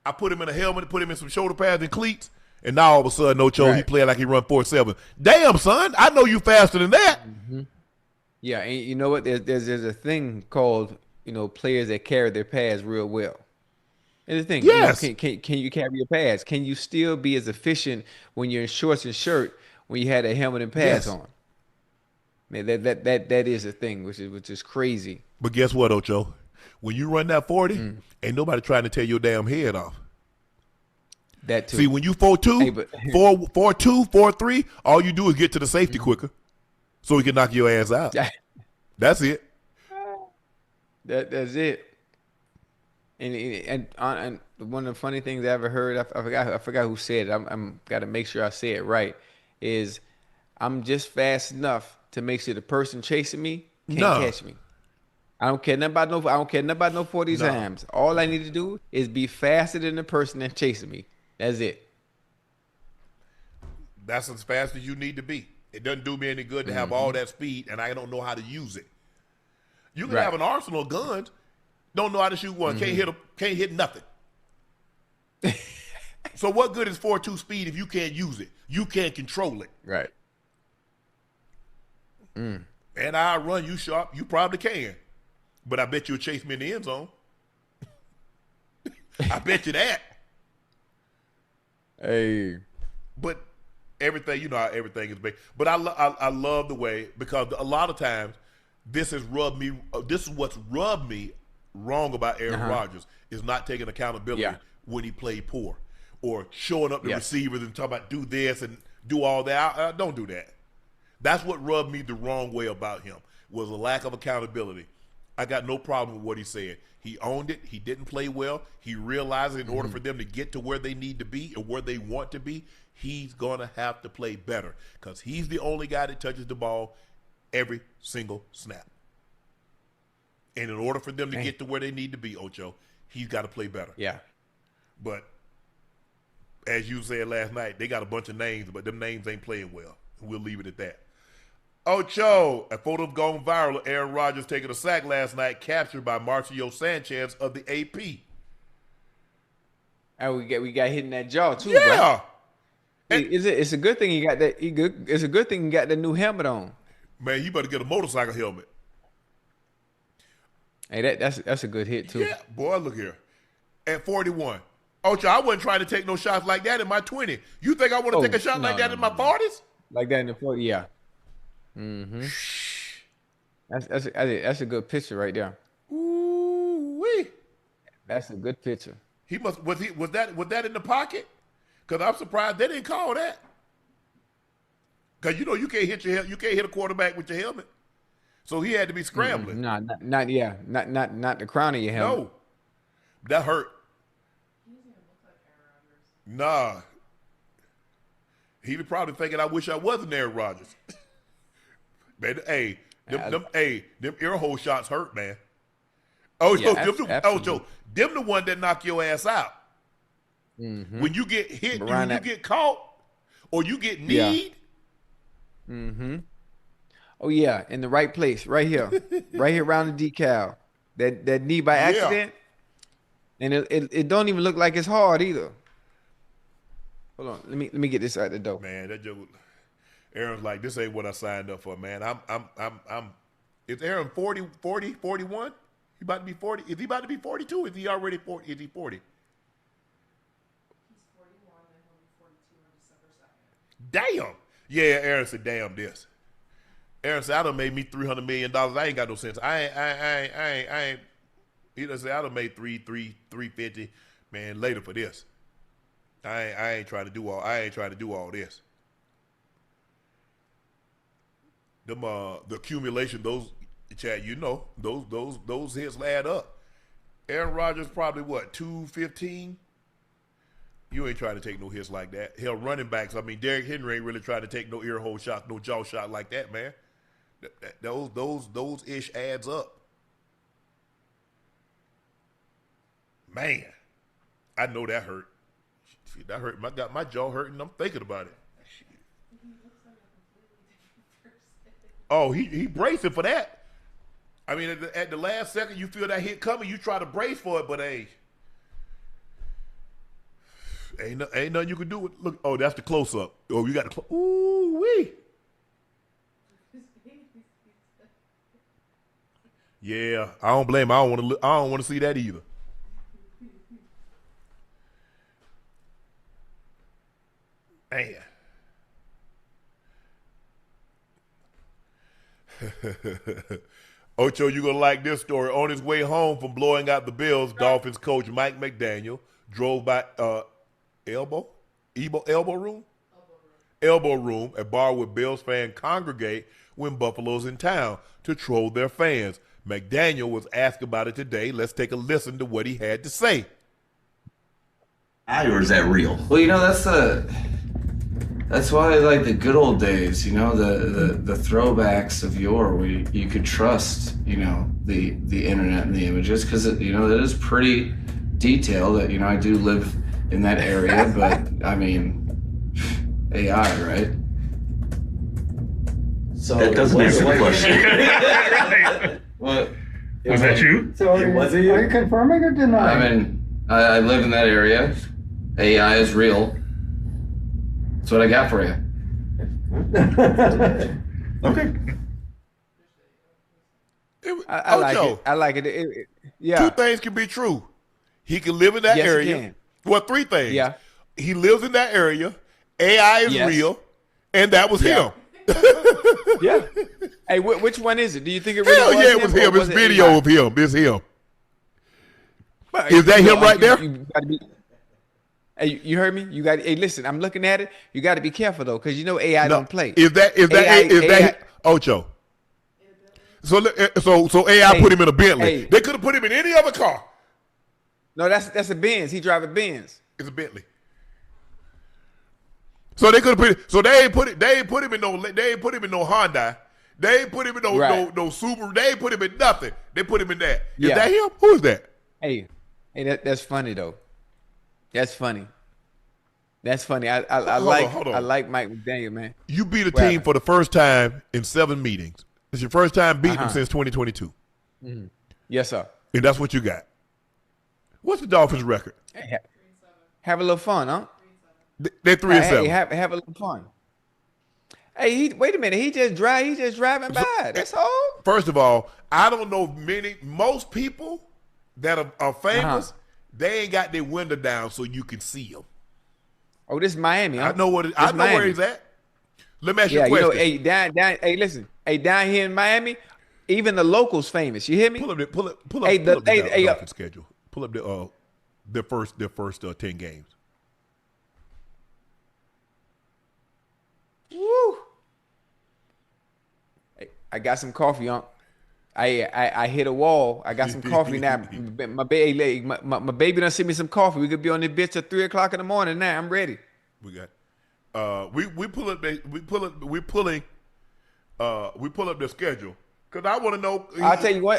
I put him in a helmet, put him in some shoulder pads and cleats, and now all of a sudden, Ocho, he playing like he run 4.7. Damn, son, I know you faster than that. Yeah, and you know what? There's a thing called, players that carry their pads real well. And the thing, yes. Can you carry your pads? Can you still be as efficient when you're in shorts and shirt when you had a helmet and pads on? Man, that is a thing, which is crazy. But guess what, Ocho? When you run that 40, ain't nobody trying to tear your damn head off. That too. See, when you 4.2, 4.2, 4.3, all you do is get to the safety quicker, so he can knock your ass out. That's it. That's it. And one of the funny things I ever heard, I forgot who said it. I'm got to make sure I say it right. Is I'm just fast enough to make sure the person chasing me can't catch me. I don't care nothing about no 40 times. All I need to do is be faster than the person that's chasing me. That's it. That's as fast as you need to be. It doesn't do me any good to have all that speed, and I don't know how to use it. You can have an arsenal of guns. Don't know how to shoot one. Can't hit nothing. So what good is 4.2 speed if you can't use it? You can't control it. Right. And I run you sharp. You probably can. But I bet you'll chase me in the end zone. I bet you that. Hey. But everything, you know how everything is made. But I love the way, because a lot of times this has rubbed me. This is what's rubbed me wrong about Aaron Rodgers, is not taking accountability when he played poor, or showing up the receivers and talking about do this and do all that. I don't do that. That's what rubbed me the wrong way about him, was a lack of accountability. I got no problem with what he said. He owned it. He didn't play well. He realized in order for them to get to where they need to be and where they want to be, he's going to have to play better, because he's the only guy that touches the ball every single snap. And in order for them to get to where they need to be, Ocho, he's got to play better. Yeah. But as you said last night, they got a bunch of names, but them names ain't playing well. We'll leave it at that. Ocho, a photo gone viral of Aaron Rodgers taking a sack last night, captured by Marcio Sanchez of the AP. And we got hit in that jaw too. Yeah. Bro. It's a good thing he got that. It's a good thing he got the new helmet on. Man, you better get a motorcycle helmet. Hey, that's a good hit too. Yeah, boy, look here. At 41. Ocho, I wasn't trying to take no shots like that in my 20. You think I want to take a shot like that in my 40s? Like that in the 40, yeah. Mm-hmm. That's a good picture right there. Ooh-wee. That's a good picture. Was that in the pocket? Because I'm surprised they didn't call that. Because you can't hit a quarterback with your helmet. So he had to be scrambling. Not the crown of your helmet. No, that hurt. He doesn't even look like Aaron Rodgers. Nah, he was probably thinking, "I wish I wasn't Aaron Rodgers." Man, them ear hole shots hurt, man. Ocho, them the one that knock your ass out. Mm-hmm. When you get hit, when you get caught, or you get kneed. Yeah. Mm-hmm. Oh yeah, in the right place, right here around the decal. That knee by accident, and it don't even look like it's hard either. Hold on, let me get this out the door. Man, that joke. Aaron's like, this ain't what I signed up for, man. I'm. Is Aaron 40, 41? He about to be 40. Is he about to be 42? Is he already 40? Is he 40? He's 41, then he'll be Damn. Yeah, Aaron said, damn this. Aaron said, I done made me $300 million. I ain't got no sense. I ain't. He done said, I done made 350, man, later for this. I ain't trying to do all this. Them the accumulation, those Chad, you know, those hits add up. Aaron Rodgers probably what, 215? You ain't trying to take no hits like that. Hell, running backs, I mean, Derrick Henry ain't really trying to take no ear hole shot, no jaw shot like that, man. Those ish adds up. Man, I know that hurt. That hurt. My jaw hurting. I'm thinking about it. Oh, he bracing for that. I mean, at the last second, you feel that hit coming, you try to brace for it, but hey, ain't nothing you can do with. Look, oh, that's the close up. Oh, you got the ooh wee. Yeah, I don't blame him. I don't want to see that either. Man. Ocho, you gonna like this story. On his way home from blowing out the Bills, Dolphins coach Mike McDaniel drove by Elbow Room, a bar where Bills fans congregate when Buffalo's in town to troll their fans. McDaniel was asked about it today. Let's take a listen to what he had to say. Or is that real? Well, you know, that's why I like the good old days, you know, the throwbacks of yore where you could trust, you know, the internet and the images, because, you know, it is pretty detailed. That, you know, I do live in that area, but I mean, AI, right? So that doesn't answer the question. What? Was that you? So are you confirming or denying? I mean, I live in that area. AI is real. That's what I got for you. Okay. I like it. I like it. Yeah. Two things can be true. He can live in that area. He can. Well, three things. Yeah. He lives in that area. AI is real, and that was him. Yeah. Hey, which one is it? Do you think it really Hell was yeah, it was him. It's video AI? of him. It's him. But, Is that him right there? Hey, you heard me? You got. Hey, listen. I'm looking at it. You got to be careful though, because you know AI don't play. Is that Ocho? So AI put him in a Bentley. Hey. They could have put him in any other car. No, that's a Benz. He drive a Benz. It's a Bentley. So they could have put. So they ain't put it. They ain't put him in no. They ain't put him in no Honda. They ain't put him in no Subaru. They ain't put him in nothing. They put him in that. Is that him? Who is that? Hey, that's funny though. That's funny. That's funny. I like Mike McDaniel, man. You beat a team for the first time in 7 meetings. It's your first time beating them since 2022. Mm-hmm. Yes, sir. And that's what you got. What's the Dolphins' record? Hey, have a little fun, huh? They're 3-7. Hey, have a little fun. Hey, wait a minute. He just driving by. That's all. First of all, I don't know most people that are famous. They ain't got their window down so you can see them. Oh, this is Miami. Huh? I know where he's at. Let me ask you a question. You know, hey, listen. Hey, down here in Miami, even the locals famous. You hear me? Pull up the Dolphins schedule. Pull up their first 10 games. Woo! Hey, I got some coffee, Unc. I hit a wall. I got some coffee now. My baby done sent me some coffee. We could be on this bitch at 3:00 in the morning now. I'm ready. We got we pull up the schedule because I want to know. I'll tell you one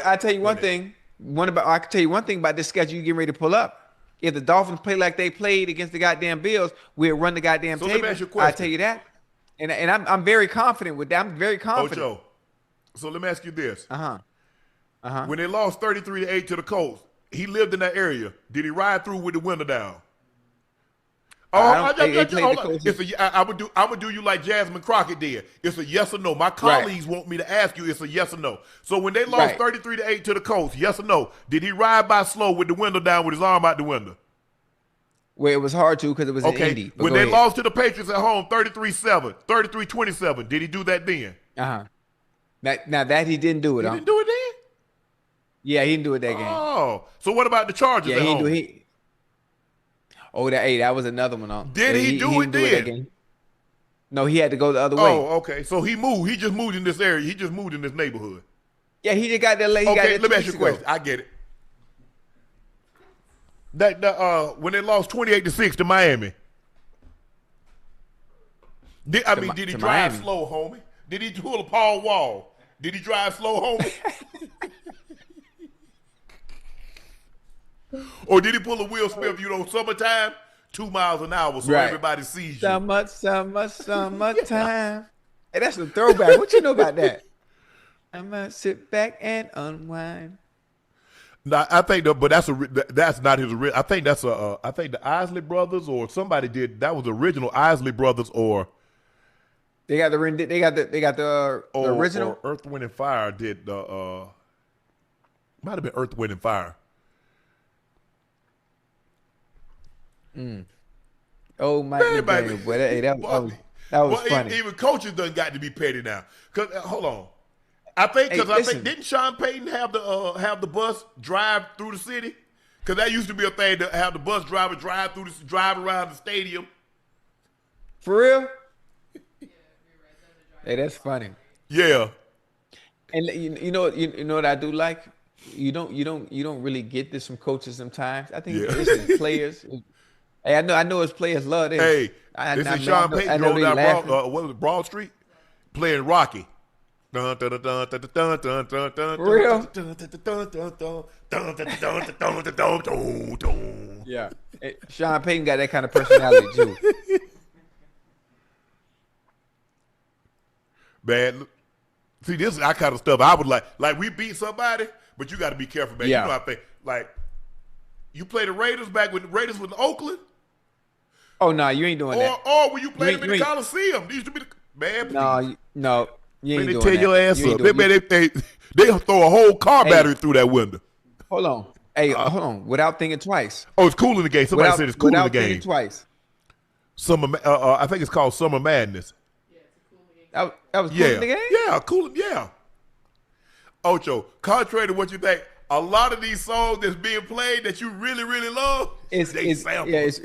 thing. I can tell you one thing about this schedule you getting ready to pull up. If the Dolphins play like they played against the goddamn Bills, we'll run the goddamn table. Let me ask you a question. I tell you that, and I'm very confident with that. I'm very confident. Ocho, so let me ask you this. When they lost 33-8 to the Colts, he lived in that area. Did he ride through with the window down? I'm gonna do you like Jasmine Crockett did. It's a yes or no. My colleagues want me to ask you. It's a yes or no. So when they lost 33-8 to the Colts, yes or no? Did he ride by slow with the window down with his arm out the window? Well, it was hard to because it was in Okay, Indy. But when go they ahead. lost to the Patriots at home, 33-7, 33-27, did he do that then? Now that he didn't do it. He didn't do it then? Yeah, he didn't do it that game. Oh, so what about the Chargers Yeah, at he home? didn't do it. Oh, that was another one. Did he do it didn't do then? that game. No, he had to go the other way. Oh, okay. So he moved. He just moved in this area. He just moved in this neighborhood. Yeah, he just got there late. Okay, let me ask you a question. I get it. When they lost 28-6 to Miami. Did he drive Miami. slow, homie? Did he pull a Paul Wall? Did he drive slow, homie? Or did he pull a Will Smith, summertime? 2 miles an hour so Right. everybody sees you. Summertime. Hey, that's a throwback. What you know about that? I'm gonna sit back and unwind. No, I think but that's not his original. I think I think the Isley Brothers or somebody did that was the original Isley Brothers or They got the original. or Earth, Wind and Fire did the might have been Earth, Wind and Fire. Oh my Everybody- God, boy, that was funny. Even coaches done got to be petty now. Cause hold on, I think listen. didn't Sean Payton have the bus drive through the city? Cause that used to be a thing to have the bus driver drive around the stadium. For real? Hey, that's funny. Yeah. And you know what I do like? You don't really get this from coaches sometimes. I think it's players. Hey, I know his players love this. Hey, they say Sean Payton drove down what was it, Broad Street playing Rocky. For real? Yeah. Hey, Sean Payton got that kind of personality too. Man, see, this is that kind of stuff I would like. Like, we beat somebody, but you got to be careful, man. Yeah. You know how I think. Like, you play the Raiders back when the Raiders was in Oakland, Oh no, you ain't doing that. or when you played them in you the ain't- Coliseum. These used to be the man. No, you ain't They doing tear that. your ass You ain't up. doing- They'll throw a whole car Hey. battery through that window. Hold on. Hey, hold on. Without thinking twice. Oh, it's cool in the game. Somebody said it's cool in the without thinking game. twice. I think it's called Summer Madness. That was cool Yeah, in the game? yeah, cool. Yeah. Ocho, contrary to what you think, a lot of these songs that's being played that you really, really love, they samples. Yeah, it's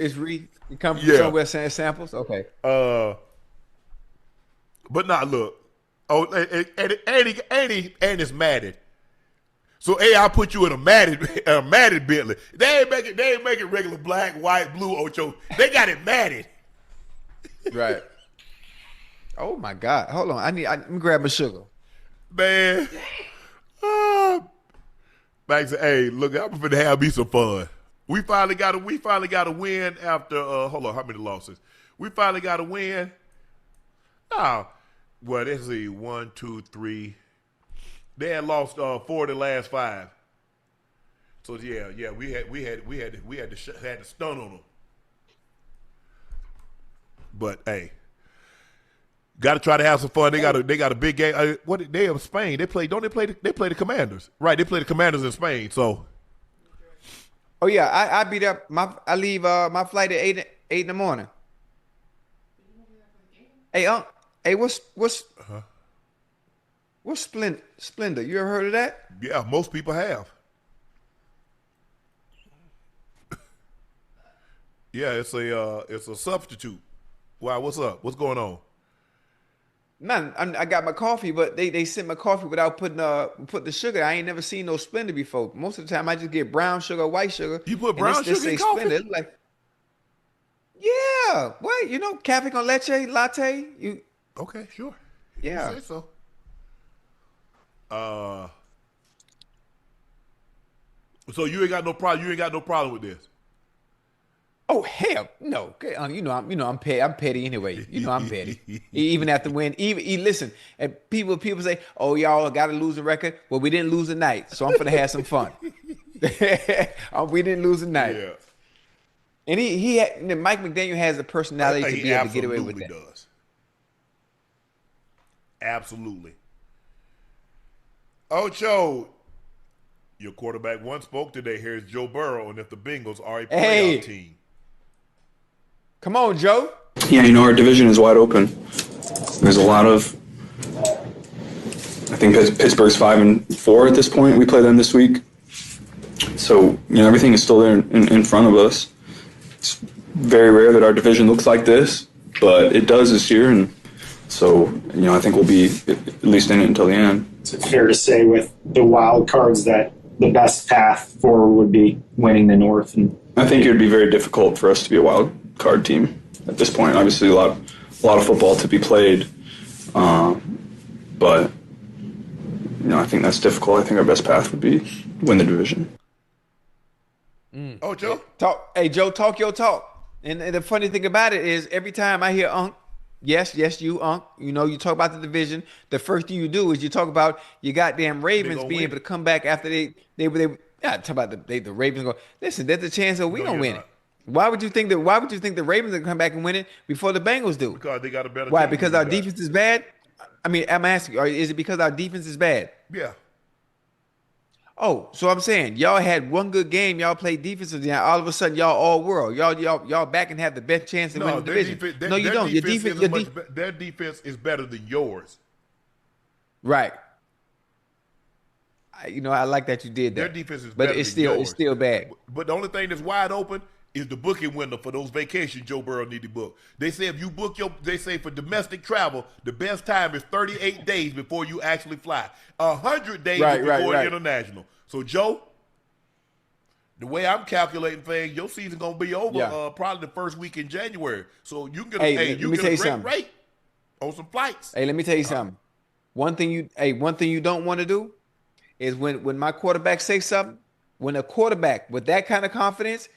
it comes from Yeah. somewhere saying samples. Okay. But nah, look. Oh, and it's matted. So I put you in a matted Bentley. They ain't making regular black, white, blue Ocho. They got it matted. Right. Oh my God. Hold on. Let me grab my sugar. Man. Max said, hey, look, I'm finna have me some fun. We finally got a win after hold on, how many losses? We finally got a win. Oh, well, let's see, 1, 2, 3. They had lost 4 of the last 5. So yeah, we had to stun on them. But hey, got to try to have some fun. They got a big game. They have Spain. They play the Commanders. Right, they play the Commanders in Spain. So Oh yeah, I beat up I leave my flight at 8 in the morning. Hey, what's Splendor? You ever heard of that? yeah, most people have. Yeah, it's a substitute. Wow, what's up? What's going on? Man, I got my coffee, but they sent my coffee without putting the sugar. I ain't never seen no Splendor before. Most of the time, I just get brown sugar, white sugar. You put and brown this sugar in say coffee? Splendor. It's like, yeah, what cafe con leche latte? Okay, sure. Yeah. You say so. So you ain't got no problem. You ain't got no problem with this. Oh hell no! I'm petty. I'm petty anyway. I'm petty. Even after win. Listen. And people say, "Oh, y'all got to lose a record." Well, we didn't lose a night, so I'm gonna have some fun. We didn't lose a night. Yeah. And Mike McDaniel has the personality to be able to get away with that. Does. Absolutely. Ocho, your quarterback once spoke today. Here's Joe Burrow, and if the Bengals are a playoff team. Come on, Joe. Yeah, our division is wide open. There's a lot of. I think Pittsburgh's 5-4 at this point. We play them this week, so everything is still there in front of us. It's very rare that our division looks like this, but it does this year, and so I think we'll be at least in it until the end. Is it fair to say with the wild cards that the best path forward would be winning the North? And I think it would be very difficult for us to be a wild card team at this point. Obviously, a lot of football to be played, but I think that's difficult. I think our best path would be win the division. Oh, Joe? Hey, Joe, talk your talk. And the funny thing about it is every time I hear Unc, yes, you, Unc, you talk about the division, the first thing you do is you talk about your goddamn Ravens being able to come back after they talk about the Ravens go, listen, there's a chance that we don't win it. Why would you think the Ravens are gonna come back and win it before the Bengals do? Because they got a better Why? team Because our defense is bad? I mean, I'm asking you, is it because our defense is bad? Yeah. Oh, so I'm saying y'all had one good game, y'all played defensive, now all of a sudden y'all all world. Y'all back and have the best chance to win the division. No, you don't. Your their defense is better than yours. Right. I like that you did that. Their defense is but better it's than yours. It's still bad. But the only thing that's wide open is the booking window for those vacations Joe Burrow need to book. They say if you book they say for domestic travel, the best time is 38 days before you actually fly. 100 days before international. So Joe, the way I'm calculating things, your season gonna be over probably the first week in January. So you can get a great rate on some flights. Hey, let me tell you something. One thing you don't want to do is when my quarterback says something, when a quarterback with that kind of confidence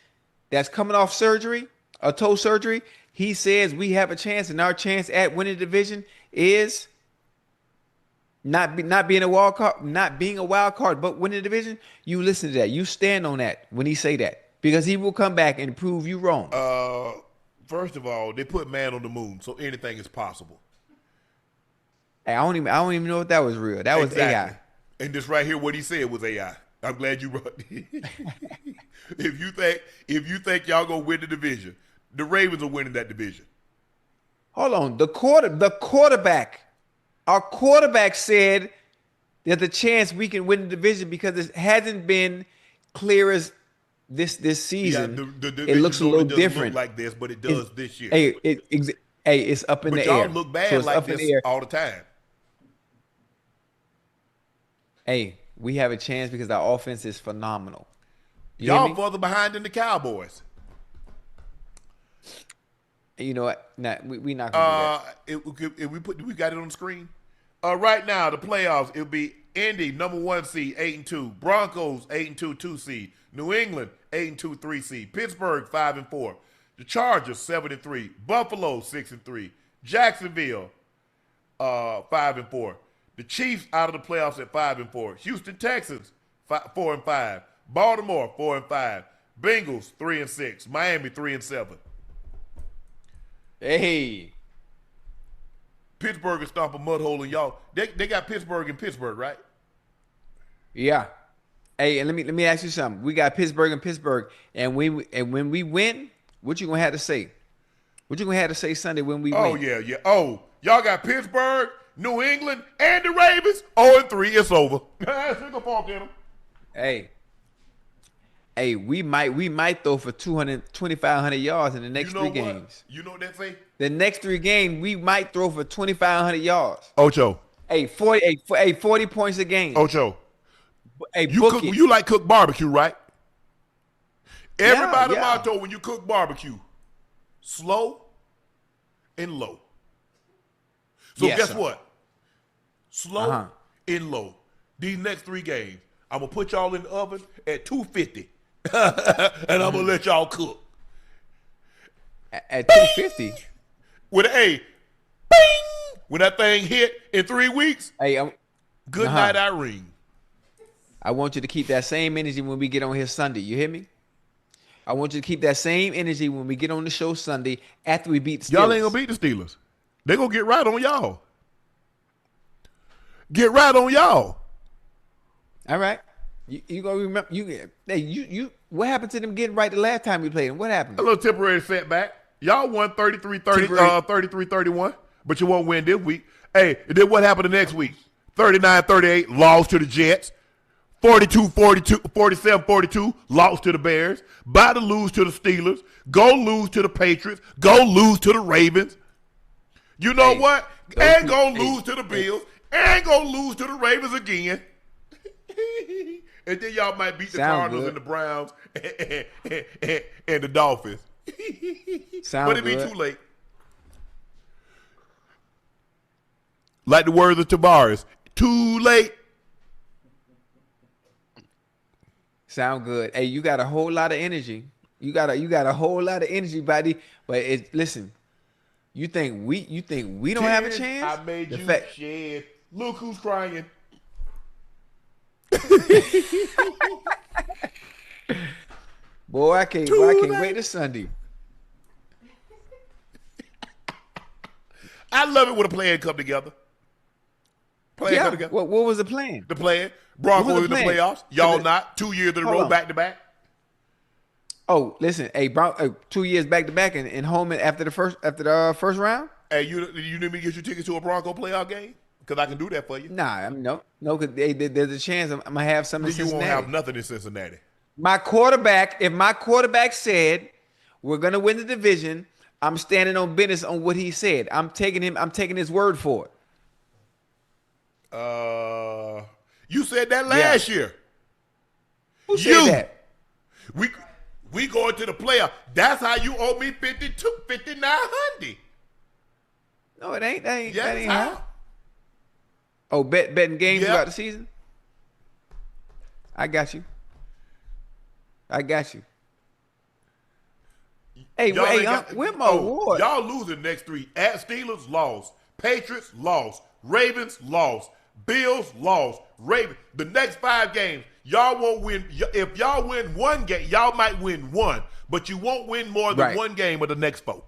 that's coming off surgery, a toe surgery, he says we have a chance, and our chance at winning the division is not being a wild card, but winning the division. You listen to that. You stand on that when he say that, because he will come back and prove you wrong. First of all, they put man on the moon, so anything is possible. Hey, I don't even know if that was real. That was AI. And this right here, what he said was AI. I'm glad you brought it. If you think y'all gonna win the division, the Ravens are winning that division. Hold on. The quarterback, our quarterback said there's a chance we can win the division because it hasn't been clear as this season. Yeah, the it looks a little look different like this, but it does this year. Hey, it's up in the air. But y'all look bad like this all the time. Hey, we have a chance because our offense is phenomenal. Y'all further behind than the Cowboys. You know what? Nah, we not gonna do that. We got it on the screen. Right now, the playoffs, it'll be Indy, number 1 seed, 8-2. Broncos, 8-2, 2 seed. New England, 8-2, 3 seed. Pittsburgh, 5-4. The Chargers, 7-3. Buffalo, 6-3. Jacksonville, 5-4. The Chiefs out of the playoffs at 5-4. Houston Texans, 4-5. Baltimore, 4-5. Bengals, 3-6. Miami, 3-7. Hey. Pittsburgh is stomp a mud hole in y'all. They got Pittsburgh in Pittsburgh, right? Yeah. Hey, and let me ask you something. We got Pittsburgh and Pittsburgh, and when we win, what you gonna have to say? What you gonna have to say Sunday when we win? Oh yeah. Oh, y'all got Pittsburgh, New England, and the Ravens. 0-3. It's over. Stick a fork in them. Hey, we might throw for 2,500 yards in the next 3 games. You know what that say? The next 3 games, we might throw for 2,500 yards. Ocho. Hey, 40 points a game. Ocho. Hey, you like cook barbecue, right? Everybody yeah. motto when you cook barbecue, slow and low. So guess what? Slow and low. These next 3 games, I'm going to put y'all in the oven at 250. And I'm going to let y'all cook. At 250? With an A. Bing! When that thing hit in 3 weeks, good night, Irene. I want you to keep that same energy when we get on here Sunday. You hear me? I want you to keep that same energy when we get on the show Sunday after we beat the Steelers. Y'all ain't going to beat the Steelers. They're going to get right on y'all. Get right on y'all. All right. You gonna remember you what happened to them getting right the last time we played them? What happened? A little temporary setback. Y'all won 33-31, but you won't win this week. Hey, and then what happened the next week? 39-38, lost to the Jets. 47-42, lost to the Bears. About to lose to the Steelers. Go lose to the Patriots. Go lose to the Ravens. You know what? And go lose to the Bills. And go lose to the Ravens again. And then y'all might beat the Cardinals and the Browns and the Dolphins. But it'd be too late. Like the words of Tavares, too late. Sound good. Hey, you got a whole lot of energy. You got a whole lot of energy, buddy. But listen, you think we don't have a chance? I made you shed. Look who's crying. Boy, I can't wait till Sunday. I love it when a plan come together. Come together. What was the plan? The plan. Broncos in the playoffs. Y'all not. 2 years in a row back to back. Oh, listen, 2 years back to back and home after the first round. Hey, you need me to get you tickets to a Bronco playoff game? Because I can do that for you. Nah, no, because there's a chance I'm gonna have some in Cincinnati. You won't have nothing in Cincinnati. If my quarterback said we're gonna win the division, I'm standing on business on what he said. I'm taking his word for it. You said that last year. Who said that? We going to the playoff. That's how you owe me $5,900. No, it ain't. That Yes, ain't how? how. Oh, betting games throughout the season. I got you. Hey, where my award? Y'all losing next 3. At Steelers, lost. Patriots, lost. Ravens, lost. Bills, lost. Ravens. The next 5 games, y'all won't win. If y'all win 1 game, y'all might win 1, but you won't win more than 1 game of the next 4.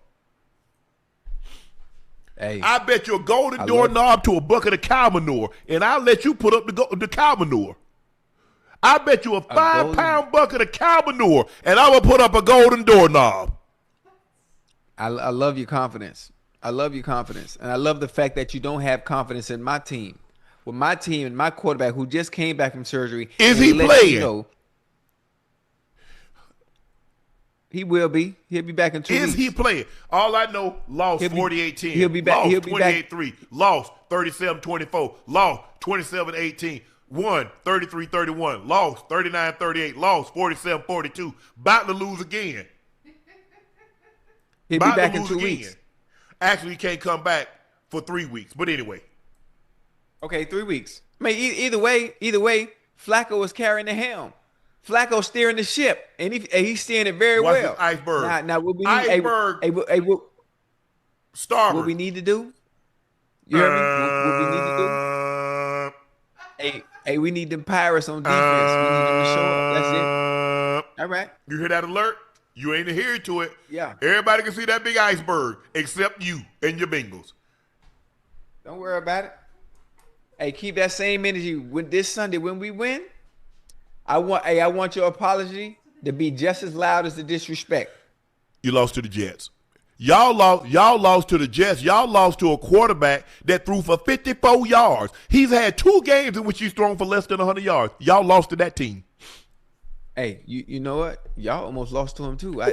Hey, I bet you a golden doorknob to a bucket of cow manure, and I'll let you put up the cow manure. I bet you a 5-pound bucket of cow manure, and I will put up a golden doorknob. I love your confidence. And I love the fact that you don't have confidence in my team. With my team and my quarterback who just came back from surgery. Is he playing? He will be. He'll be back in 2 weeks. Is he playing? All I know, lost 48-10. He'll be back. Lost 28-3. Lost 37-24. Lost 27-18. Won 33-31. Lost 39-38. Lost 47-42. About to lose again. He'll be back in 2 weeks. Actually, he can't come back for 3 weeks. But anyway. Okay, 3 weeks. I mean, either way, Flacco is carrying the helm. Flacco's steering the ship, and he's steering it very Watch well. this iceberg. Now what we need, iceberg. Starboard. What we need to do? You hear me? What we need to do? Hey, we need them pirates on defense. We need them to show up. That's it. All right. You hear that alert? You ain't adhere to it. Yeah. Everybody can see that big iceberg except you and your Bengals. Don't worry about it. Hey, keep that same energy this Sunday when we win. I want your apology to be just as loud as the disrespect. You lost to the Jets. Y'all lost to the Jets. Y'all lost to a quarterback that threw for 54 yards. He's had 2 games in which he's thrown for less than 100 yards. Y'all lost to that team. Hey, you know what? Y'all almost lost to him too. Whoa.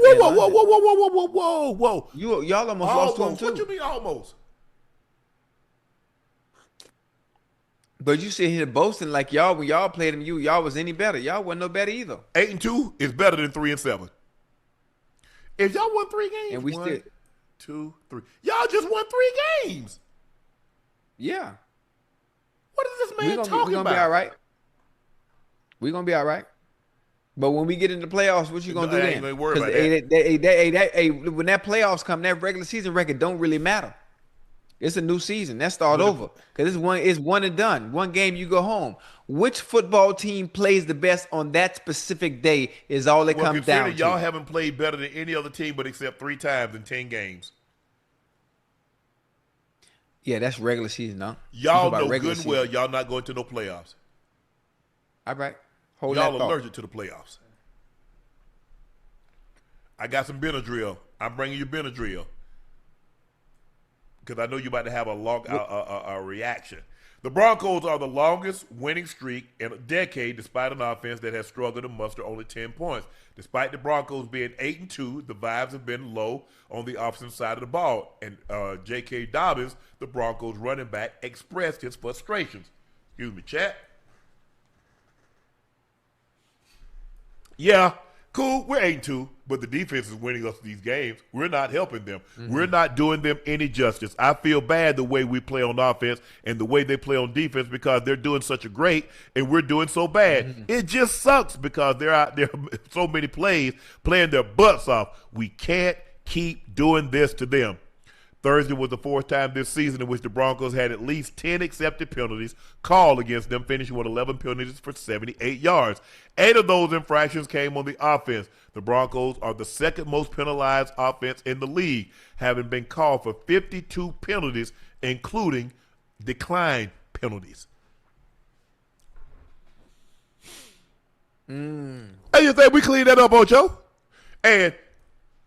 Y'all almost lost to him too. What you mean almost? But you sit here boasting like y'all when y'all played him, y'all was any better. Y'all wasn't no better either. 8-2 is better than 3-7. If y'all won 3 games, and we 1, 2, 3. Y'all just won 3 games. Yeah. What is this man talking about? We're gonna be all right. We're gonna be all right. But when we get into the playoffs, what you gonna do then? I ain't gonna worry about that. When that playoffs come, that regular season record don't really matter. It's a new season. That start over because it's one and done. 1 game, you go home. Which football team plays the best on that specific day is all it comes down to. Y'all haven't played better than any other team but except 3 times in 10 games. Yeah, that's regular season, huh? Y'all know good and well y'all not going to no playoffs. All right. Hold y'all that thought. Allergic to the playoffs. I got some Benadryl. I'm bringing you Benadryl because I know you're about to have a reaction. The Broncos are the longest winning streak in a decade, despite an offense that has struggled to muster only 10 points. Despite the Broncos being 8-2, the vibes have been low on the offensive side of the ball. And J.K. Dobbins, the Broncos running back, expressed his frustrations. Excuse me, chat. Yeah, cool, we're 8-2, but the defense is winning us these games. We're not helping them. Mm-hmm. We're not doing them any justice. I feel bad the way we play on offense and the way they play on defense because they're doing such a great and we're doing so bad. Mm-hmm. It just sucks because they're out there so many plays playing their butts off. We can't keep doing this to them. Thursday was the fourth time this season in which the Broncos had at least 10 accepted penalties called against them, finishing with 11 penalties for 78 yards. 8 of those infractions came on the offense. The Broncos are the second most penalized offense in the league, having been called for 52 penalties, including decline penalties. Hey, you think we clean that up, Ocho? And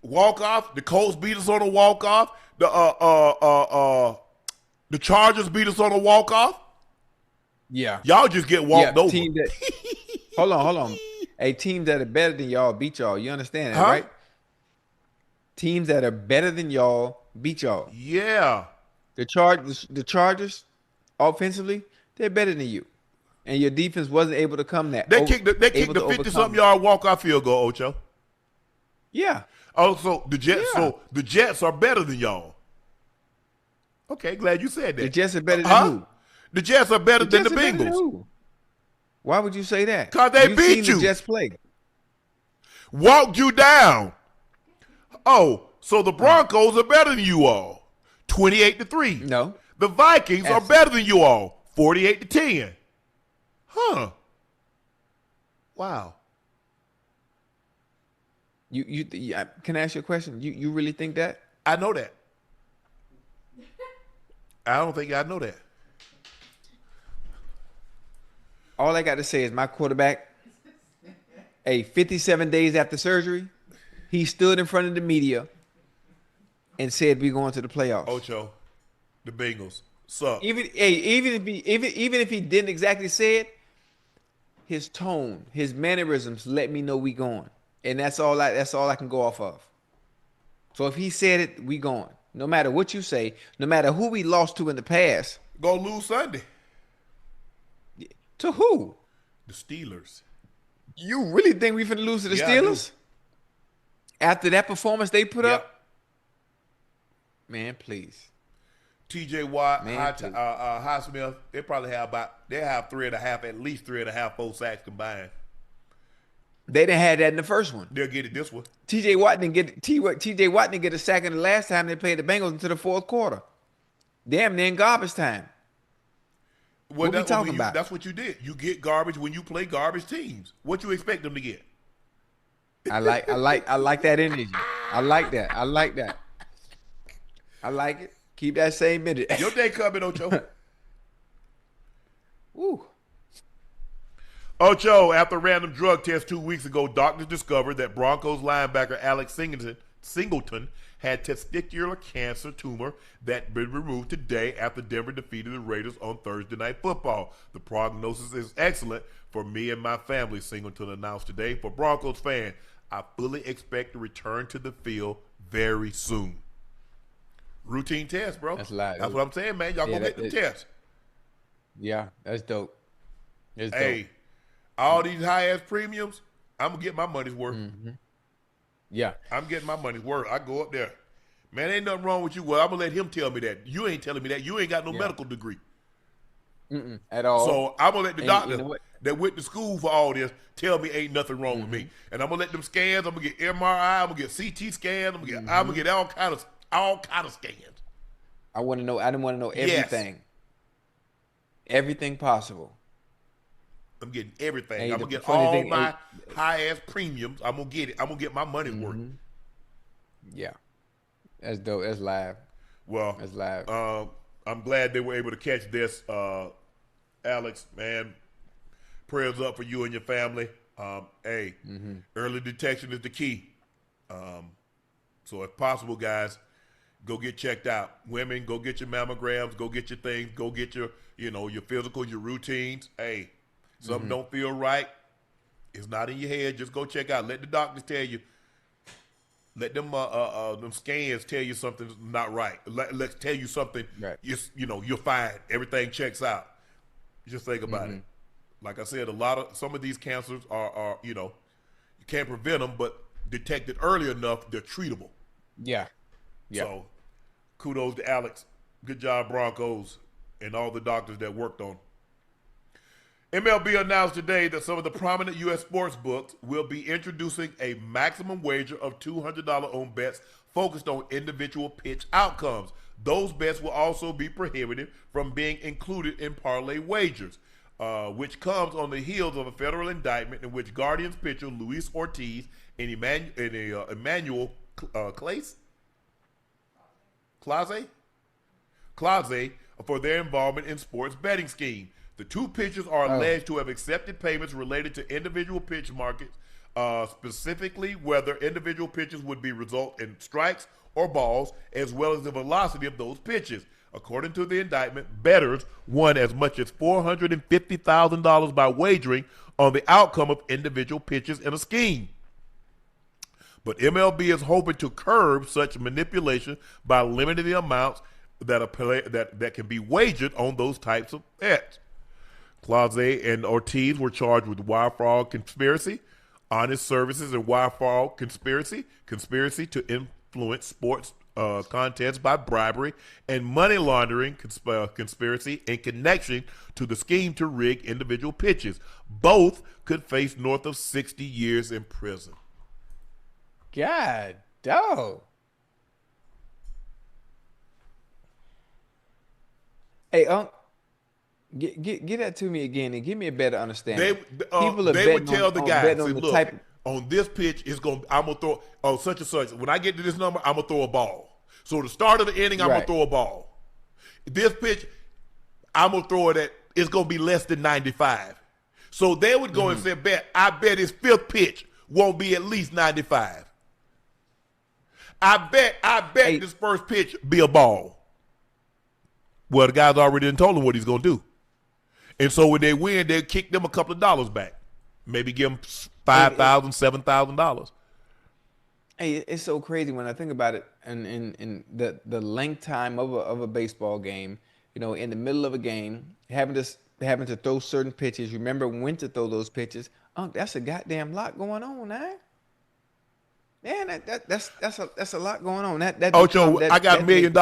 walk-off, the Colts beat us on a walk-off. The Chargers beat us on a walk-off. Yeah. Y'all just get walked over. Hold on. A team that are better than y'all beat y'all. You understand that, right? Teams that are better than y'all beat y'all. Yeah. The Chargers, offensively, they're better than you. And your defense wasn't able to come that. They kicked the 50-something yard walk-off field goal, Ocho. Yeah. Also, the Jets. Yeah. So the Jets are better than y'all. Okay, glad you said that. The Jets are better than who? The Jets are better than the Bengals. Why would you say that? Because they beat you. The Jets play. Walked you down. Oh, so the Broncos are better than you all. 28-3. No. The Vikings are better than you all. 48-10. Huh. Wow. You can I ask you a question? You really think that? I know that. I don't think I know that. All I got to say is my quarterback, 57 days after surgery, he stood in front of the media and said we're going to the playoffs. Ocho, the Bengals suck. Even if he didn't exactly say it, his tone, his mannerisms let me know we going. And that's all I can go off of. So if he said it, we going. No matter what you say, no matter who we lost to in the past. Go lose Sunday. To who? The Steelers. You really think we finna lose to the Steelers? After that performance they put up? Man, please. TJ Watt, Highsmith, they probably have at least 3.5 full sacks combined. They didn't have that in the first one. They'll get it this one. TJ Watt didn't get a sack in the last time they played the Bengals into the fourth quarter. Damn, near in garbage time. What we talking about? That's what you did. You get garbage when you play garbage teams. What you expect them to get? I like that energy. I like that. I like it. Keep that same energy. Your day coming, Ocho. Woo. Ocho, after a random drug test 2 weeks ago, doctors discovered that Broncos linebacker Alex Singleton had testicular cancer tumor that been removed today after Denver defeated the Raiders on Thursday Night Football. The prognosis is excellent for me and my family, Singleton announced today. For Broncos fans, I fully expect to return to the field very soon. Routine test, bro. That's what I'm saying, man. Y'all gonna get the test. Yeah, that's dope. Hey, all these high-ass premiums, I'm going to get my money's worth. Mm-hmm. Yeah. I'm getting my money's worth. I go up there. Man, ain't nothing wrong with you. Well, I'm going to let him tell me that. You ain't telling me that. You ain't got no medical degree. At all. So I'm going to let the doctor that went to school for all this tell me ain't nothing wrong with me. And I'm going to let them scans. I'm going to get MRI. I'm going to get CT scans. I'm going to get all kind of scans. I want to know. I didn't want to know everything. Yes. Everything possible. I'm getting everything. I'm going to get all my high-ass premiums. I'm going to get it. I'm going to get my money's worth. Yeah. That's dope. That's live. Well, that's live. I'm glad they were able to catch this. Alex, man, prayers up for you and your family. Early detection is the key. So if possible, guys, go get checked out. Women, go get your mammograms, go get your things, go get your, your physical, your routines. Hey, something don't feel right. It's not in your head. Just go check out. Let the doctors tell you. Let them scans tell you something's not right. Let's tell you something. Right. You're fine. Everything checks out. Just think about it. Like I said, some of these cancers are you can't prevent them, but detected early enough, they're treatable. Yeah. So, kudos to Alex. Good job, Broncos, and all the doctors that worked on. MLB announced today that some of the prominent U.S. sports books will be introducing a maximum wager of $200 on bets focused on individual pitch outcomes. Those bets will also be prohibited from being included in parlay wagers, which comes on the heels of a federal indictment in which Guardians pitcher Luis Ortiz and Emmanuel Clase for their involvement in sports betting scheme. The two pitchers are alleged to have accepted payments related to individual pitch markets, specifically whether individual pitches would result in strikes or balls, as well as the velocity of those pitches. According to the indictment, bettors won as much as $450,000 by wagering on the outcome of individual pitches in a scheme. But MLB is hoping to curb such manipulation by limiting the amounts that can be wagered on those types of bets. Clase and Ortiz were charged with wire fraud conspiracy, honest services and wire fraud conspiracy to influence sports contests by bribery, and money laundering conspiracy in connection to the scheme to rig individual pitches. Both could face north of 60 years in prison. God, dog. Hey, get that to me again and give me a better understanding. They would tell the guy, say, look, on this pitch, I'm gonna throw such and such. When I get to this number, I'm gonna throw a ball. So the start of the inning, I'm gonna throw a ball. This pitch, I'm gonna throw it at. It's gonna be less than 95. So they would go and say, I bet his fifth pitch won't be at least 95. I bet this first pitch be a ball. Well, the guy's already done told him what he's gonna do. And so when they win, they kick them a couple of dollars back. Maybe give them $5,000, $7,000. Hey, it's so crazy when I think about it, and the length time of a baseball game. In the middle of a game, having to throw certain pitches. Remember when to throw those pitches. That's a goddamn lot going on, man. Man, that's a lot going on. Ocho, I got $1 million.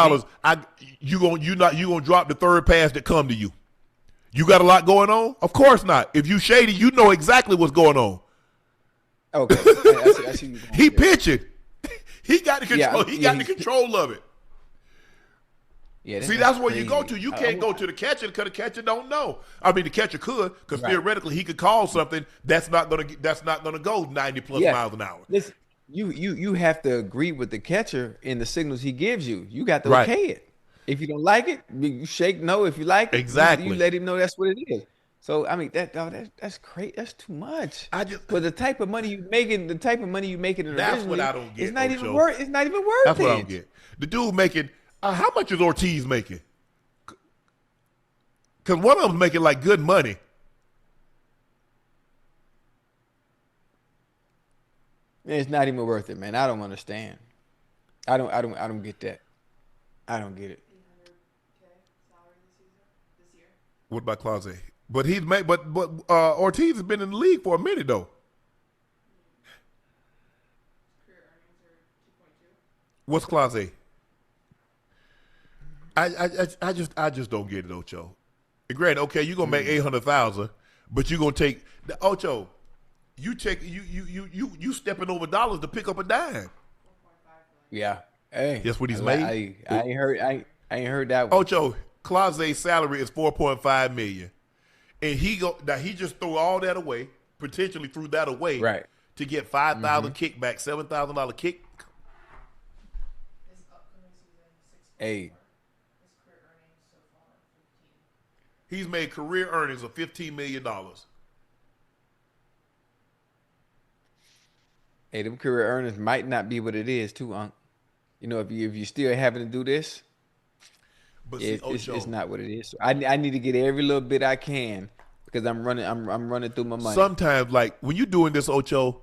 You gonna drop the third pass that come to you? You got a lot going on? Of course not. If you shady, you know exactly what's going on. Okay. I see he pitching. He got the control. He got the control of it. Yeah. See, that's where you go to. You can't go to the catcher because the catcher don't know. I mean, the catcher could, because theoretically he could call something that's not gonna go 90 plus miles an hour. Listen, you have to agree with the catcher in the signals he gives you. You got to okay it. If you don't like it, you shake no. If you like it, you let him know that's what it is. So I mean that's crazy. That's too much. But the type of money you making, that's what I don't get. It's not even worth. It's not even worth that's it. What I don't get. The dude making how much is Ortiz making? Because one of them's making like good money. It's not even worth it, man. I don't understand. I don't get that. I don't get it. What about Clase? But he's made. But Ortiz has been in the league for a minute though. What's Clase? I just don't get it, Ocho. And granted, okay, you're gonna make 800,000, but you're gonna take Ocho. You stepping over dollars to pick up a dime. Yeah. Hey. That's what he's made. I ain't heard that one. Ocho, Clase's salary is $4.5 million. And he just threw all that away, potentially threw that away to get 5,000 kickback, $7,000 kick. Hey. He's made career earnings of $15 million. Hey, them career earnings might not be what it is, too, Unc. You know, if you still having to do this, But it's not what it is. So I need to get every little bit I can because I'm running through my money. Sometimes, like when you're doing this, Ocho,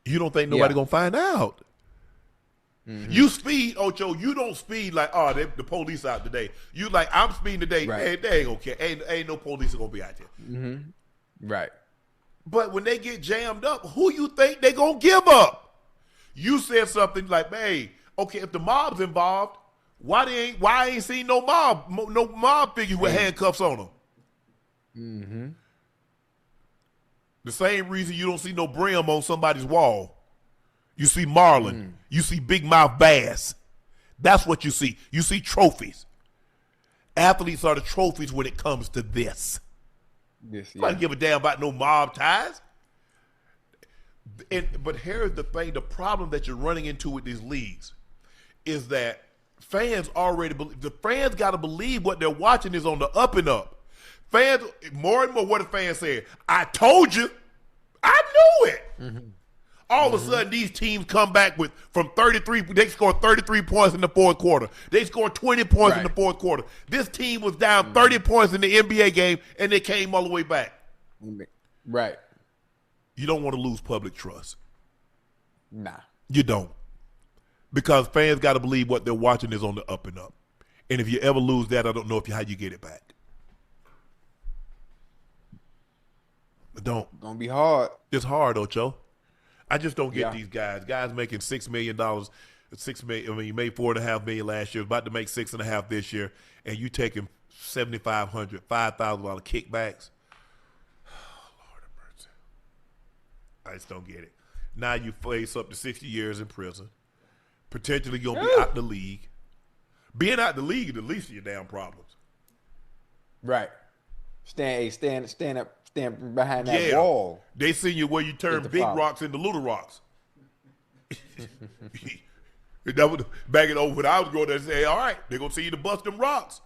you don't think nobody gonna find out. Mm-hmm. You speed, Ocho. You don't speed like, oh, the police out today. You like, I'm speeding today. Right. Hey, they ain't gonna care. Ain't no police gonna be out there. Mm-hmm. Right. But when they get jammed up, who you think they gonna give up? You said something like, hey, okay, if the mob's involved, why I ain't seen no mob figures with handcuffs on them? Mm-hmm. The same reason you don't see no brim on somebody's wall. You see marlin. You see big mouth bass. That's what you see. You see trophies. Athletes are the trophies when it comes to this. Yes, I don't give a damn about no mob ties. But here's the thing: the problem that you're running into with these leagues is that fans already believe. The fans got to believe what they're watching is on the up and up. Fans more and more. What the fans say? I told you. I knew it. Mm-hmm. All of a sudden, these teams come back from 33. They scored 33 points in the fourth quarter. They scored 20 points in the fourth quarter. This team was down 30 points in the NBA game, and they came all the way back. Right. You don't want to lose public trust. Nah. You don't. Because fans got to believe what they're watching is on the up and up. And if you ever lose that, I don't know how you get it back. But don't. Gonna be hard. It's hard, Ocho. I just don't get these guys. Guys making $6 million, $6 million. I mean, you made $4.5 million last year. About to make $6.5 million this year, and you taking $7,500, $5,000 kickbacks. Oh, Lord have mercy. I just don't get it. Now you face up to 60 years in prison. Potentially gonna be out the league. Being out the league is the least of your damn problems. Right. Stand behind that wall. They seen you where you turn big rocks into little rocks. That was back it over when I was going there and say, all right, they're gonna see you to bust them rocks.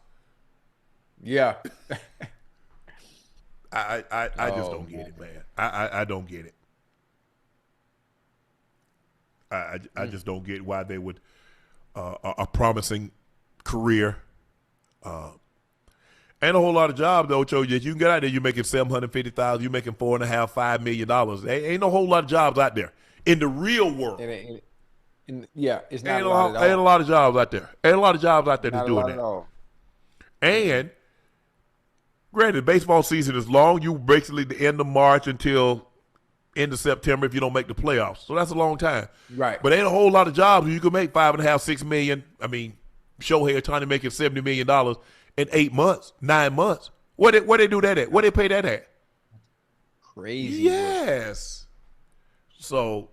Yeah. I just don't get it, man. I don't get it. I just don't get why they would a promising career. Ain't a whole lot of jobs though, Ocho. You can get out there. You're making $750,000. You're making $4.5 million, $5 million. Ain't no whole lot of jobs out there in the real world. It's not ain't a lot of jobs out there. Ain't a lot of jobs out there that's doing that. At all. And granted, baseball season is long. You basically the end of March until end of September if you don't make the playoffs. So that's a long time. Right. But ain't a whole lot of jobs where you can make $5.5, $6 million. I mean, Shohei Ohtani making $70 million in 8 months, 9 months. What they do that at? What they pay that at? Crazy. Yes. So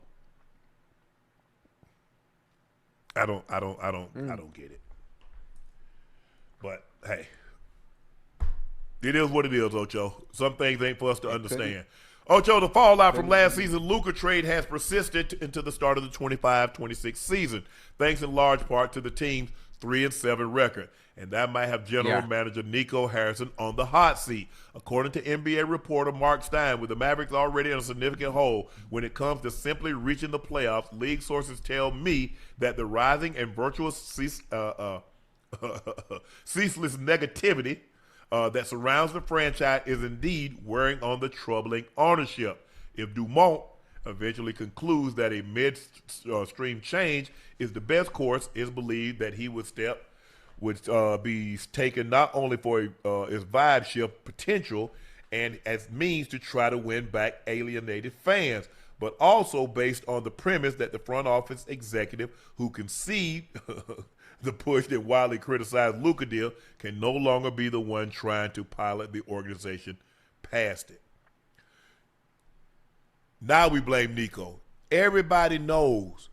I don't get it. But hey, it is what it is, Ocho. Some things ain't for us to understand. Ocho, the fallout from last season's Luka trade has persisted into the start of the 25-26 season, thanks in large part to the team's 3-7 record. And that might have general manager Nico Harrison on the hot seat. According to NBA reporter Mark Stein, with the Mavericks already in a significant hole when it comes to simply reaching the playoffs, league sources tell me that the rising and virtuous ceaseless negativity that surrounds the franchise is indeed wearing on the troubling ownership. If Dumont eventually concludes that a midstream change is the best course, it's believed that he would be taken not only for his vibe shift potential and as means to try to win back alienated fans, but also based on the premise that the front office executive who conceived the push that widely criticized Luka deal can no longer be the one trying to pilot the organization past it. Now we blame Nico. Everybody knows.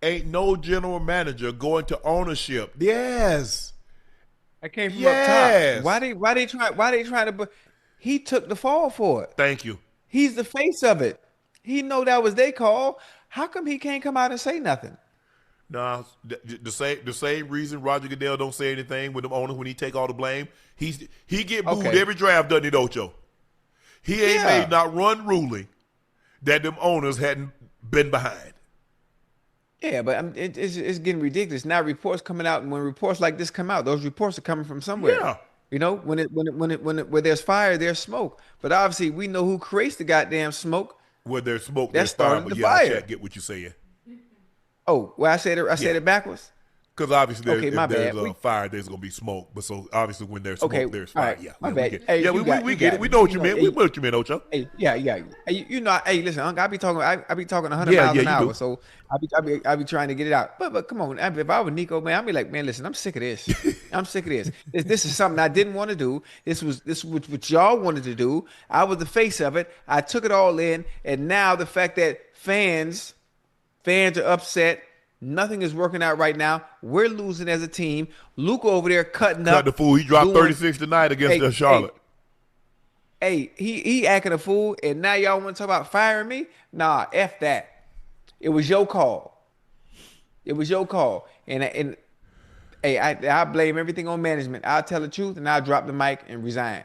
Ain't no general manager going to ownership. Yes. I came from up top. Why they trying to he took the fall for it. Thank you. He's the face of it. He know that was their call. How come he can't come out and say nothing? Nah, the same reason Roger Goodell don't say anything with them owners when he take all the blame. He get booed every draft, doesn't he, Ocho? He ain't made not one ruling that them owners hadn't been behind. Yeah, but it's getting ridiculous now. Reports coming out, and when reports like this come out, those reports are coming from somewhere. Yeah. You know, where there's fire, there's smoke. But obviously, we know who creates the goddamn smoke. Where there's smoke, That's there's fire. starting But the yeah, I fire. get what you're saying. Oh, well, I said it backwards. Because obviously, Okay, my if there's bad. fire, there's gonna be smoke. But so obviously, when there's smoke, Okay, there's all fire. right, Yeah, my we bad. get it. Hey, Yeah, you we get it. We know what you meant. We know what you meant, Ocho. Hey, yeah. Hey, you know, hey, listen, Unc, I be talking 100 Yeah, miles yeah, an you hour, do. so I be trying to get it out. But come on, if I was Nico, man, I'd be like, man, listen, I'm sick of this. I'm sick of this. This is something I didn't want to do. This was what y'all wanted to do. I was the face of it. I took it all in, and now the fact that fans are upset. Nothing is working out right now. We're losing as a team. Luke over there cutting up. Cut the fool. He dropped doing- 36 tonight against Charlotte. Hey, he acting a fool, and now y'all want to talk about firing me? Nah, F that. It was your call. It was your call. And hey, I blame everything on management. I'll tell the truth, and I'll drop the mic and resign.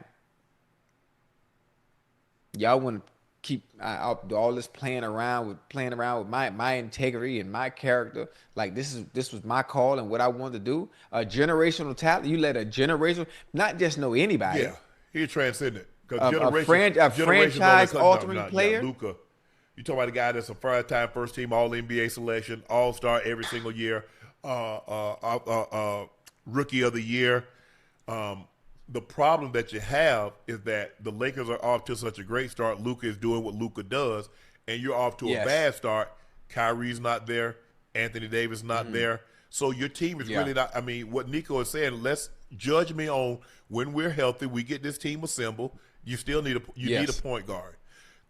Y'all want to keep all this playing around with my integrity and my character. Like this was my call and what I wanted to do. A generational talent. You let a generational, not just know anybody. Yeah, he's transcendent. A franchise-altering player. Luka, you talk about a guy that's a five-time first-team All-NBA selection, All-Star every single year, Rookie of the Year. The problem that you have is that the Lakers are off to such a great start. Luka is doing what Luka does, and you're off to a bad start. Kyrie's not there. Anthony Davis not there. So your team is really not. I mean, what Nico is saying, let's judge me on when we're healthy. We get this team assembled. You still need need a point guard.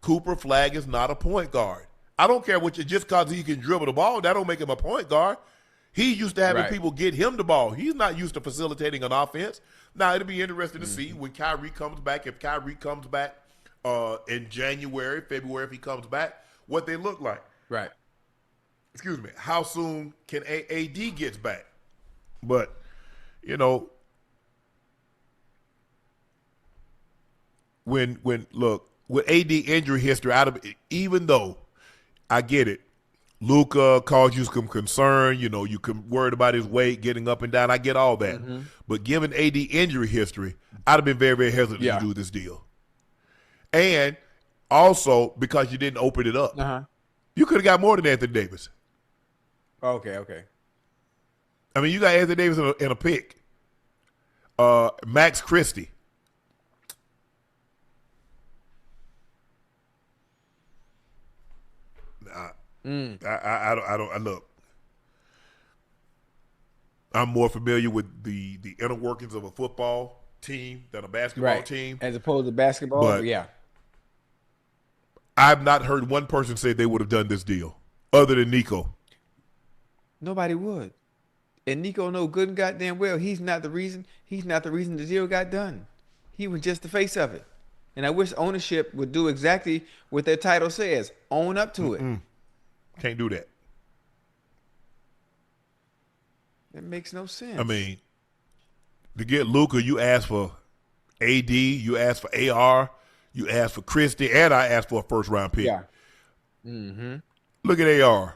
Cooper Flag is not a point guard. I don't care what just because he can dribble the ball, that don't make him a point guard. He used to having people get him the ball. He's not used to facilitating an offense. Now, it'll be interesting to see when Kyrie comes back, if Kyrie comes back in January, February, if he comes back, what they look like. Right. Excuse me. How soon can AD gets back? But, you know, when look, with AD injury history, even though I get it, Luka caused you some concern. You know, you can worried about his weight getting up and down. I get all that. But given AD injury history, I'd have been very, very hesitant to do this deal. And also because you didn't open it up. You could have got more than Anthony Davis. Okay. I mean, you got Anthony Davis in a pick. Max Christie. I don't look. I'm more familiar with the inner workings of a football team than a basketball team. As opposed to basketball, But I've not heard one person say they would have done this deal other than Nico. Nobody would. And Nico know good and goddamn well he's not the reason the deal got done. He was just the face of it. And I wish ownership would do exactly what their title says. Own up to it. Can't do that. That makes no sense. I mean, to get Luka, you ask for AD, you ask for AR, you ask for Christie, and I asked for a first-round pick. Yeah. Look at AR.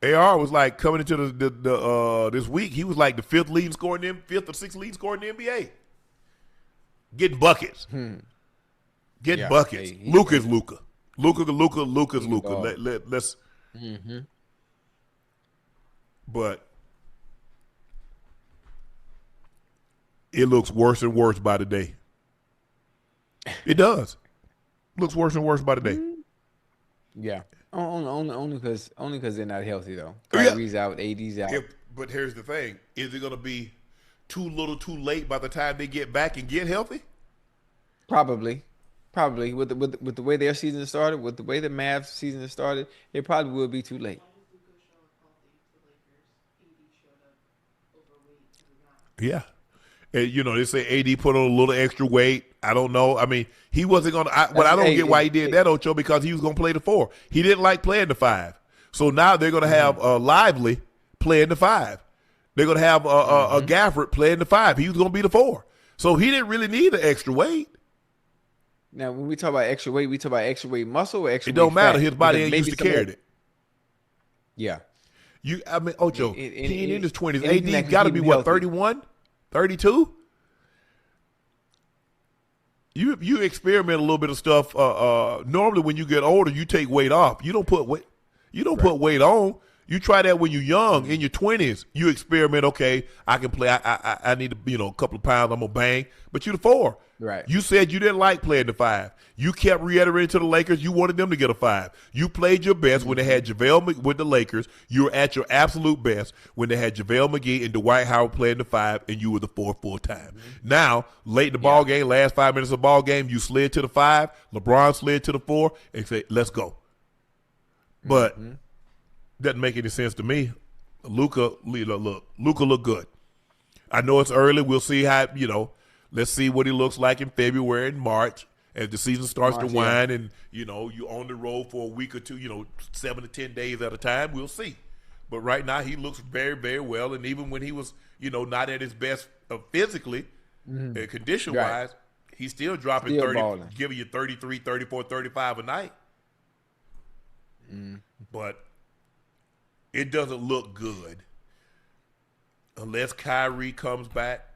AR was like coming into the this week. He was like the fifth or sixth leading scorer in the NBA. Getting buckets. Getting buckets. Hey, Luka's Luka. Luka's Luka. Let's. But it looks worse and worse by the day. It does. Looks worse and worse by the day. Yeah. Only because they're not healthy though. Kyrie's out, AD's out. But here's the thing: is it going to be too little, too late by the time they get back and get healthy? Probably with the way their season started, with the way the Mavs season started, it probably will be too late. Yeah. And, you know, they say AD put on a little extra weight. I don't know. I mean, he wasn't going to – but I don't get why he did that, Ocho, because he was going to play the 4. He didn't like playing the 5. So now they're going to have Lively playing the 5. They're going to have a Gafford playing the 5. He was going to be the 4. So he didn't really need the extra weight. Now, when we talk about extra weight, we talk about extra weight muscle or extra weight It don't matter. fat? His body Because ain't used to carrying it. Yeah. I mean, Ocho, he ain't in his 20s. anything that AD can got to keep be, him what, healthy. 31, 32? You experiment a little bit of stuff. Normally, when you get older, you take weight off. You don't put weight. You don't put weight on. You try that when you're young. In your 20s, you experiment. Okay, I can play. I need a couple of pounds. I'm gonna bang. But you the 4. Right. You said you didn't like playing the 5. You kept reiterating to the Lakers you wanted them to get a 5. You played your best when they had JaVale with the Lakers. You were at your absolute best when they had JaVale McGee and Dwight Howard playing the 5, and you were the 4 full time. Now, late in the ball game, last 5 minutes of the ball game, you slid to the 5. LeBron slid to the 4 and said, "Let's go." But doesn't make any sense to me. Luka look good. I know it's early. We'll see how Let's see what he looks like in February and March as the season starts to wind, and you on the road for a week or two, 7 to 10 days at a time. We'll see. But right now he looks very, very well, and even when he was, not at his best physically, condition-wise, he's still dropping 30, balling. giving you 33, 34, 35 a night. But it doesn't look good unless Kyrie comes back.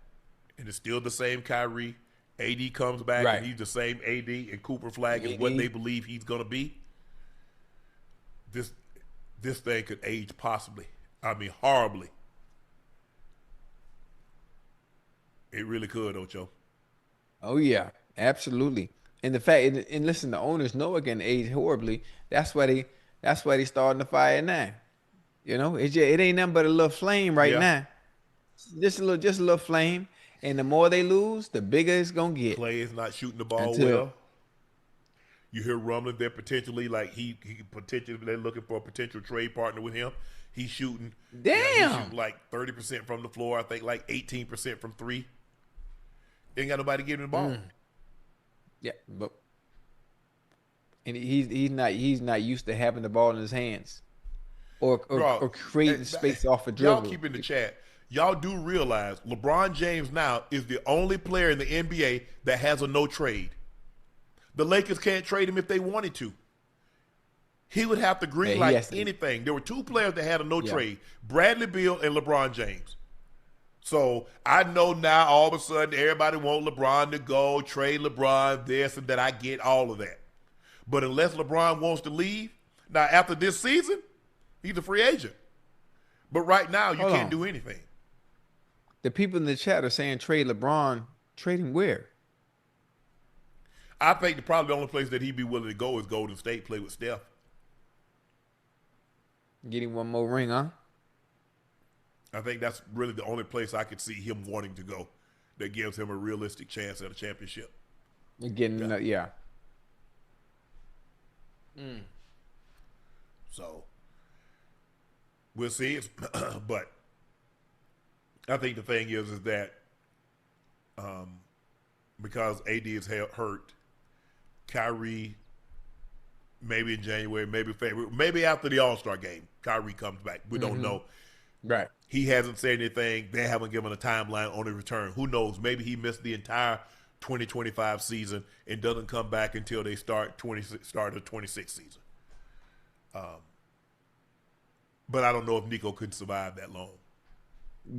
And it's still the same Kyrie. AD comes back, and he's the same AD, and Cooper Flag is what they believe he's going to be. This thing could age possibly. I mean, horribly. It really could, Ocho. Oh yeah, absolutely. And the fact, and listen, the owners know it can age horribly. That's why they starting the fire now. It ain't nothing but a little flame right now. Just a little flame. And the more they lose, the bigger it's gonna get. Clay is not shooting the ball well. You hear rumbling they're potentially they're looking for a potential trade partner with him. He's shooting. Damn. He's shooting like 30% from the floor. I think like 18% from 3. Ain't got nobody giving him the ball. Yeah, but he's not used to having the ball in his hands, or creating space off a dribble. Y'all keep in the chat. Y'all do realize LeBron James now is the only player in the NBA that has a no trade. The Lakers can't trade him if they wanted to. He would have to green light anything. There were 2 players that had a no trade, Bradley Beal and LeBron James. So I know now all of a sudden everybody want LeBron to go, trade LeBron, this and that. I get all of that. But unless LeBron wants to leave, now after this season, he's a free agent. But right now you can't do anything. The people in the chat are saying trade LeBron. Trading where? I think probably the only place that he'd be willing to go is Golden State, play with Steph. Getting one more ring, huh? I think that's really the only place I could see him wanting to go that gives him a realistic chance at a championship. So we'll see. But I think the thing is that because AD is hurt, Kyrie, maybe in January, maybe February, maybe after the All-Star game, Kyrie comes back. We don't know. Right. He hasn't said anything. They haven't given a timeline on his return. Who knows? Maybe he missed the entire 2025 season and doesn't come back until they start the 26th season. But I don't know if Nico could survive that long.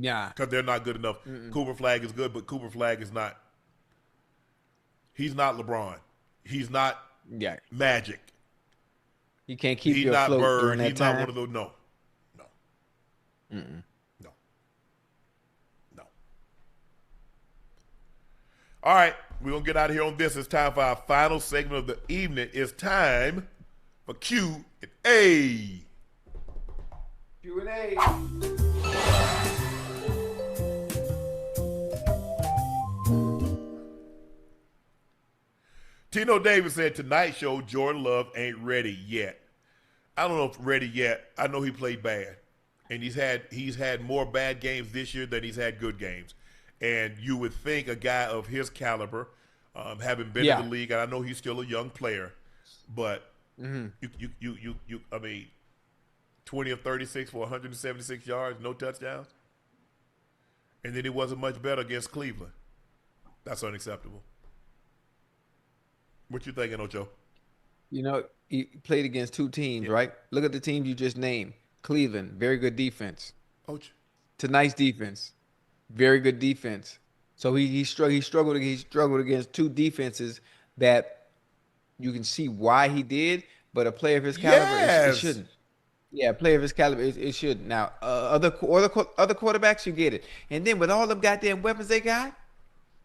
Yeah. Because they're not good enough. Cooper Flag is good, but Cooper Flag is not. He's not LeBron. He's not Magic. He can't keep He's you not afloat Bird. during that He's time. not one of those. No. All right, we're going to get out of here on this. It's time for our final segment of the evening. It's time for Q&A. Q&A. Tino Davis said, tonight's show, Jordan Love ain't ready yet. I don't know if ready yet. I know he played bad. And he's had more bad games this year than he's had good games. And you would think a guy of his caliber, having been in the league, and I know he's still a young player, but I mean, 20 of 36 for 176 yards, no touchdowns. And then he wasn't much better against Cleveland. That's unacceptable. What you thinking, Ocho? He played against 2 teams, right? Look at the teams you just named. Cleveland, very good defense. Ocho. Tonight's defense, very good defense. So he struggled against two defenses that you can see why he did, but a player of his caliber, it shouldn't. Yeah, a player of his caliber, it shouldn't. Now, other quarterbacks, you get it. And then with all them goddamn weapons they got,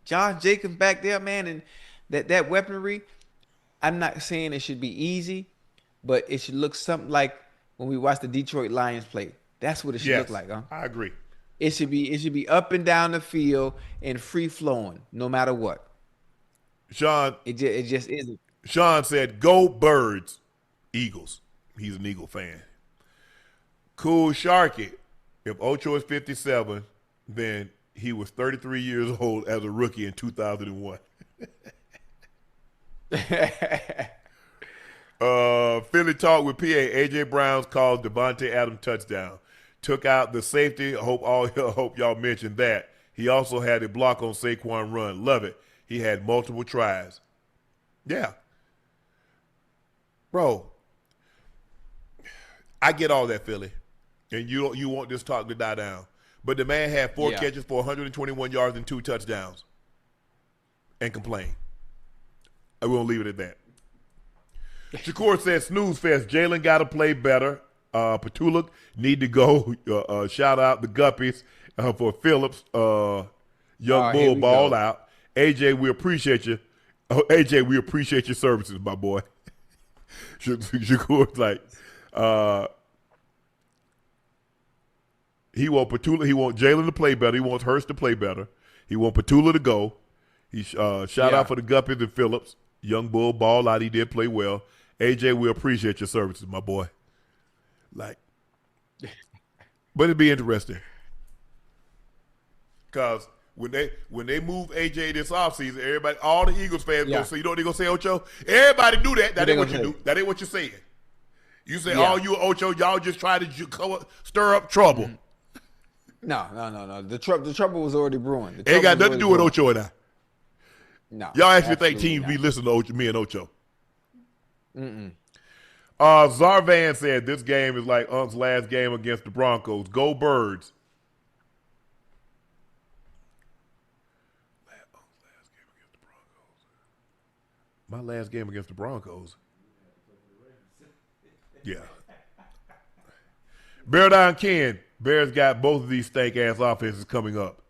Josh Jacobs back there, man, and that weaponry, I'm not saying it should be easy, but it should look something like when we watch the Detroit Lions play. That's what it should look like, huh? I agree. It should be up and down the field and free flowing, no matter what. Sean, it just isn't. Sean said, "Go Birds, Eagles." He's an Eagle fan. Cool Sharky. If Ocho is 57, then he was 33 years old as a rookie in 2001. Philly Talk with PA. A.J. Brown's called Devontae Adams touchdown. Took out the safety. Hope y'all mentioned that. He also had a block on Saquon run. Love it. He had multiple tries. Yeah. Bro, I get all that, Philly. And you want this talk to die down. But the man had 4 catches for 121 yards and 2 touchdowns. And complained. I won't leave it at that. Shakur says, snooze fest. Jalen got to play better. Petula need to go. Shout out the Guppies for Phillips. Young Bull ball out. AJ, we appreciate you. AJ, we appreciate your services, my boy. Shakur's like, he want Petula. He want Jalen to play better. He wants Hurts to play better. He want Petula to go. He shout out for the Guppies and Phillips. Young Bull ball out. He did play well. AJ, we appreciate your services, my boy. Like, but it'd be interesting because when they move AJ this offseason, everybody, all the Eagles fans gonna say, you know what they gonna say, Ocho? Everybody knew that. That ain't what you do. That ain't what you're saying. You say, you Ocho, y'all just try to stir up trouble. No. The trouble was already brewing. Ain't got nothing to do with Ocho and I. No. Y'all actually think teams be listening to Ocho, me and Ocho. Zarvan said this game is like Unc's last game against the Broncos. Go Birds. My last game against the Broncos. Yeah. Bear down Ken. Bears got both of these stank ass offenses coming up.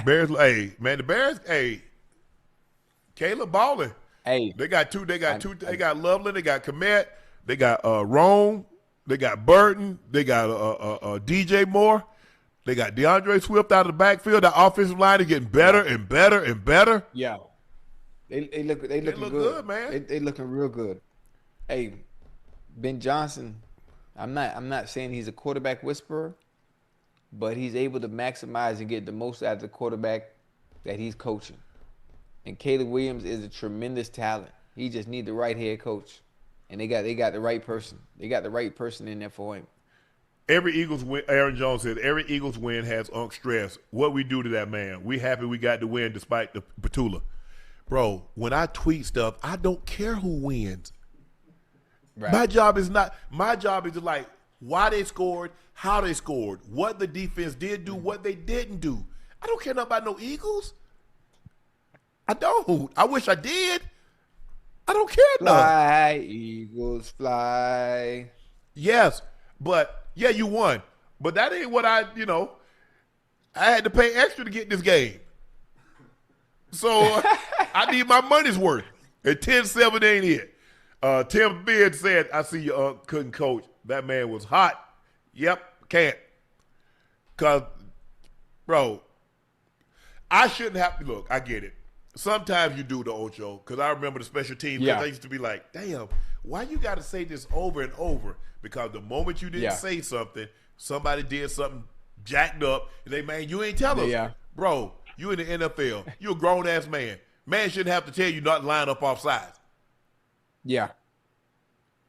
Bears, hey, man, the Bears, hey, Caleb balling. Hey, they got two. They got Loveland. They got Komet. They got Rome. They got Burton. They got DJ Moore. They got DeAndre Swift out of the backfield. The offensive line is getting better and better and better. Yeah, they look good, man. They looking real good. Hey, Ben Johnson. I'm not saying he's a quarterback whisperer, but he's able to maximize and get the most out of the quarterback that he's coaching. And Caleb Williams is a tremendous talent. He just need the right head coach. And they got the right person. They got the right person in there for him. Every Eagles win, Aaron Jones said, every Eagles win has Unc stress. What we do to that man? We happy we got the win despite the Petula. Bro, when I tweet stuff, I don't care who wins. Right. My job is to like why they scored, how they scored, what the defense did do, what they didn't do. I don't care nothing about no Eagles. I don't. I wish I did. I don't care enough. Fly, Eagles, fly. Yes, but yeah, you won. But that ain't what I had to pay extra to get this game. So I need my money's worth. And 10-7 ain't it. Tim Beard said, I see you couldn't coach. That man was hot. Yep, can't. Because, bro, I shouldn't have to. Look, I get it. Sometimes you do the Ocho, because I remember the special teams. I used to be like, damn, why you got to say this over and over? Because the moment you didn't say something, somebody did something jacked up, and they, man, you ain't tell us. Yeah. Bro, you in the NFL. You a grown-ass man. Man shouldn't have to tell you not to line up off sides. Yeah.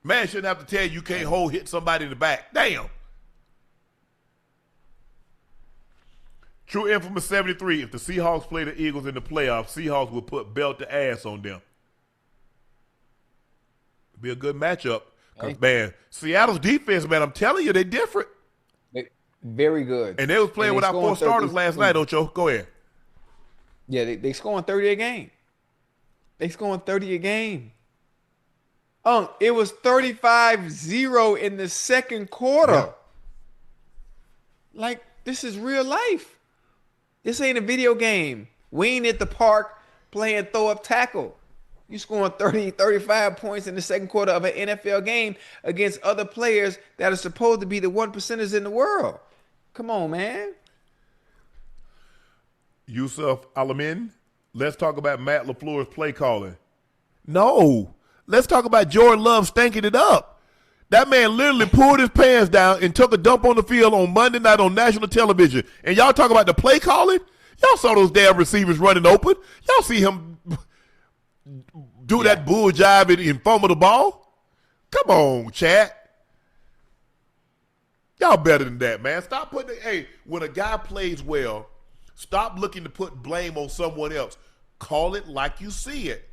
Man shouldn't have to tell you can't hit somebody in the back. Damn. True Infamous 73, if the Seahawks play the Eagles in the playoffs, Seahawks will put belt to ass on them. Be a good matchup. Because, man, Seattle's defense, man, I'm telling you, they're different. Very good. And they was playing without 4 starters last night, Ocho. Go ahead. Yeah, they scoring 30 a game. They scoring 30 a game. It was 35-0 in the second quarter. Yeah. Like, this is real life. This ain't a video game. We ain't at the park playing throw-up tackle. You scoring 30, 35 points in the second quarter of an NFL game against other players that are supposed to be the 1%ers in the world. Come on, man. Yusuf Alamin, let's talk about Matt LaFleur's play calling. No. Let's talk about Jordan Love stinking it up. That man literally pulled his pants down and took a dump on the field on Monday night on national television. And y'all talk about the play calling? Y'all saw those damn receivers running open. Y'all see him do that bull jive and fumble the ball? Come on, Chad. Y'all better than that, man. Stop putting when a guy plays well, stop looking to put blame on someone else. Call it like you see it.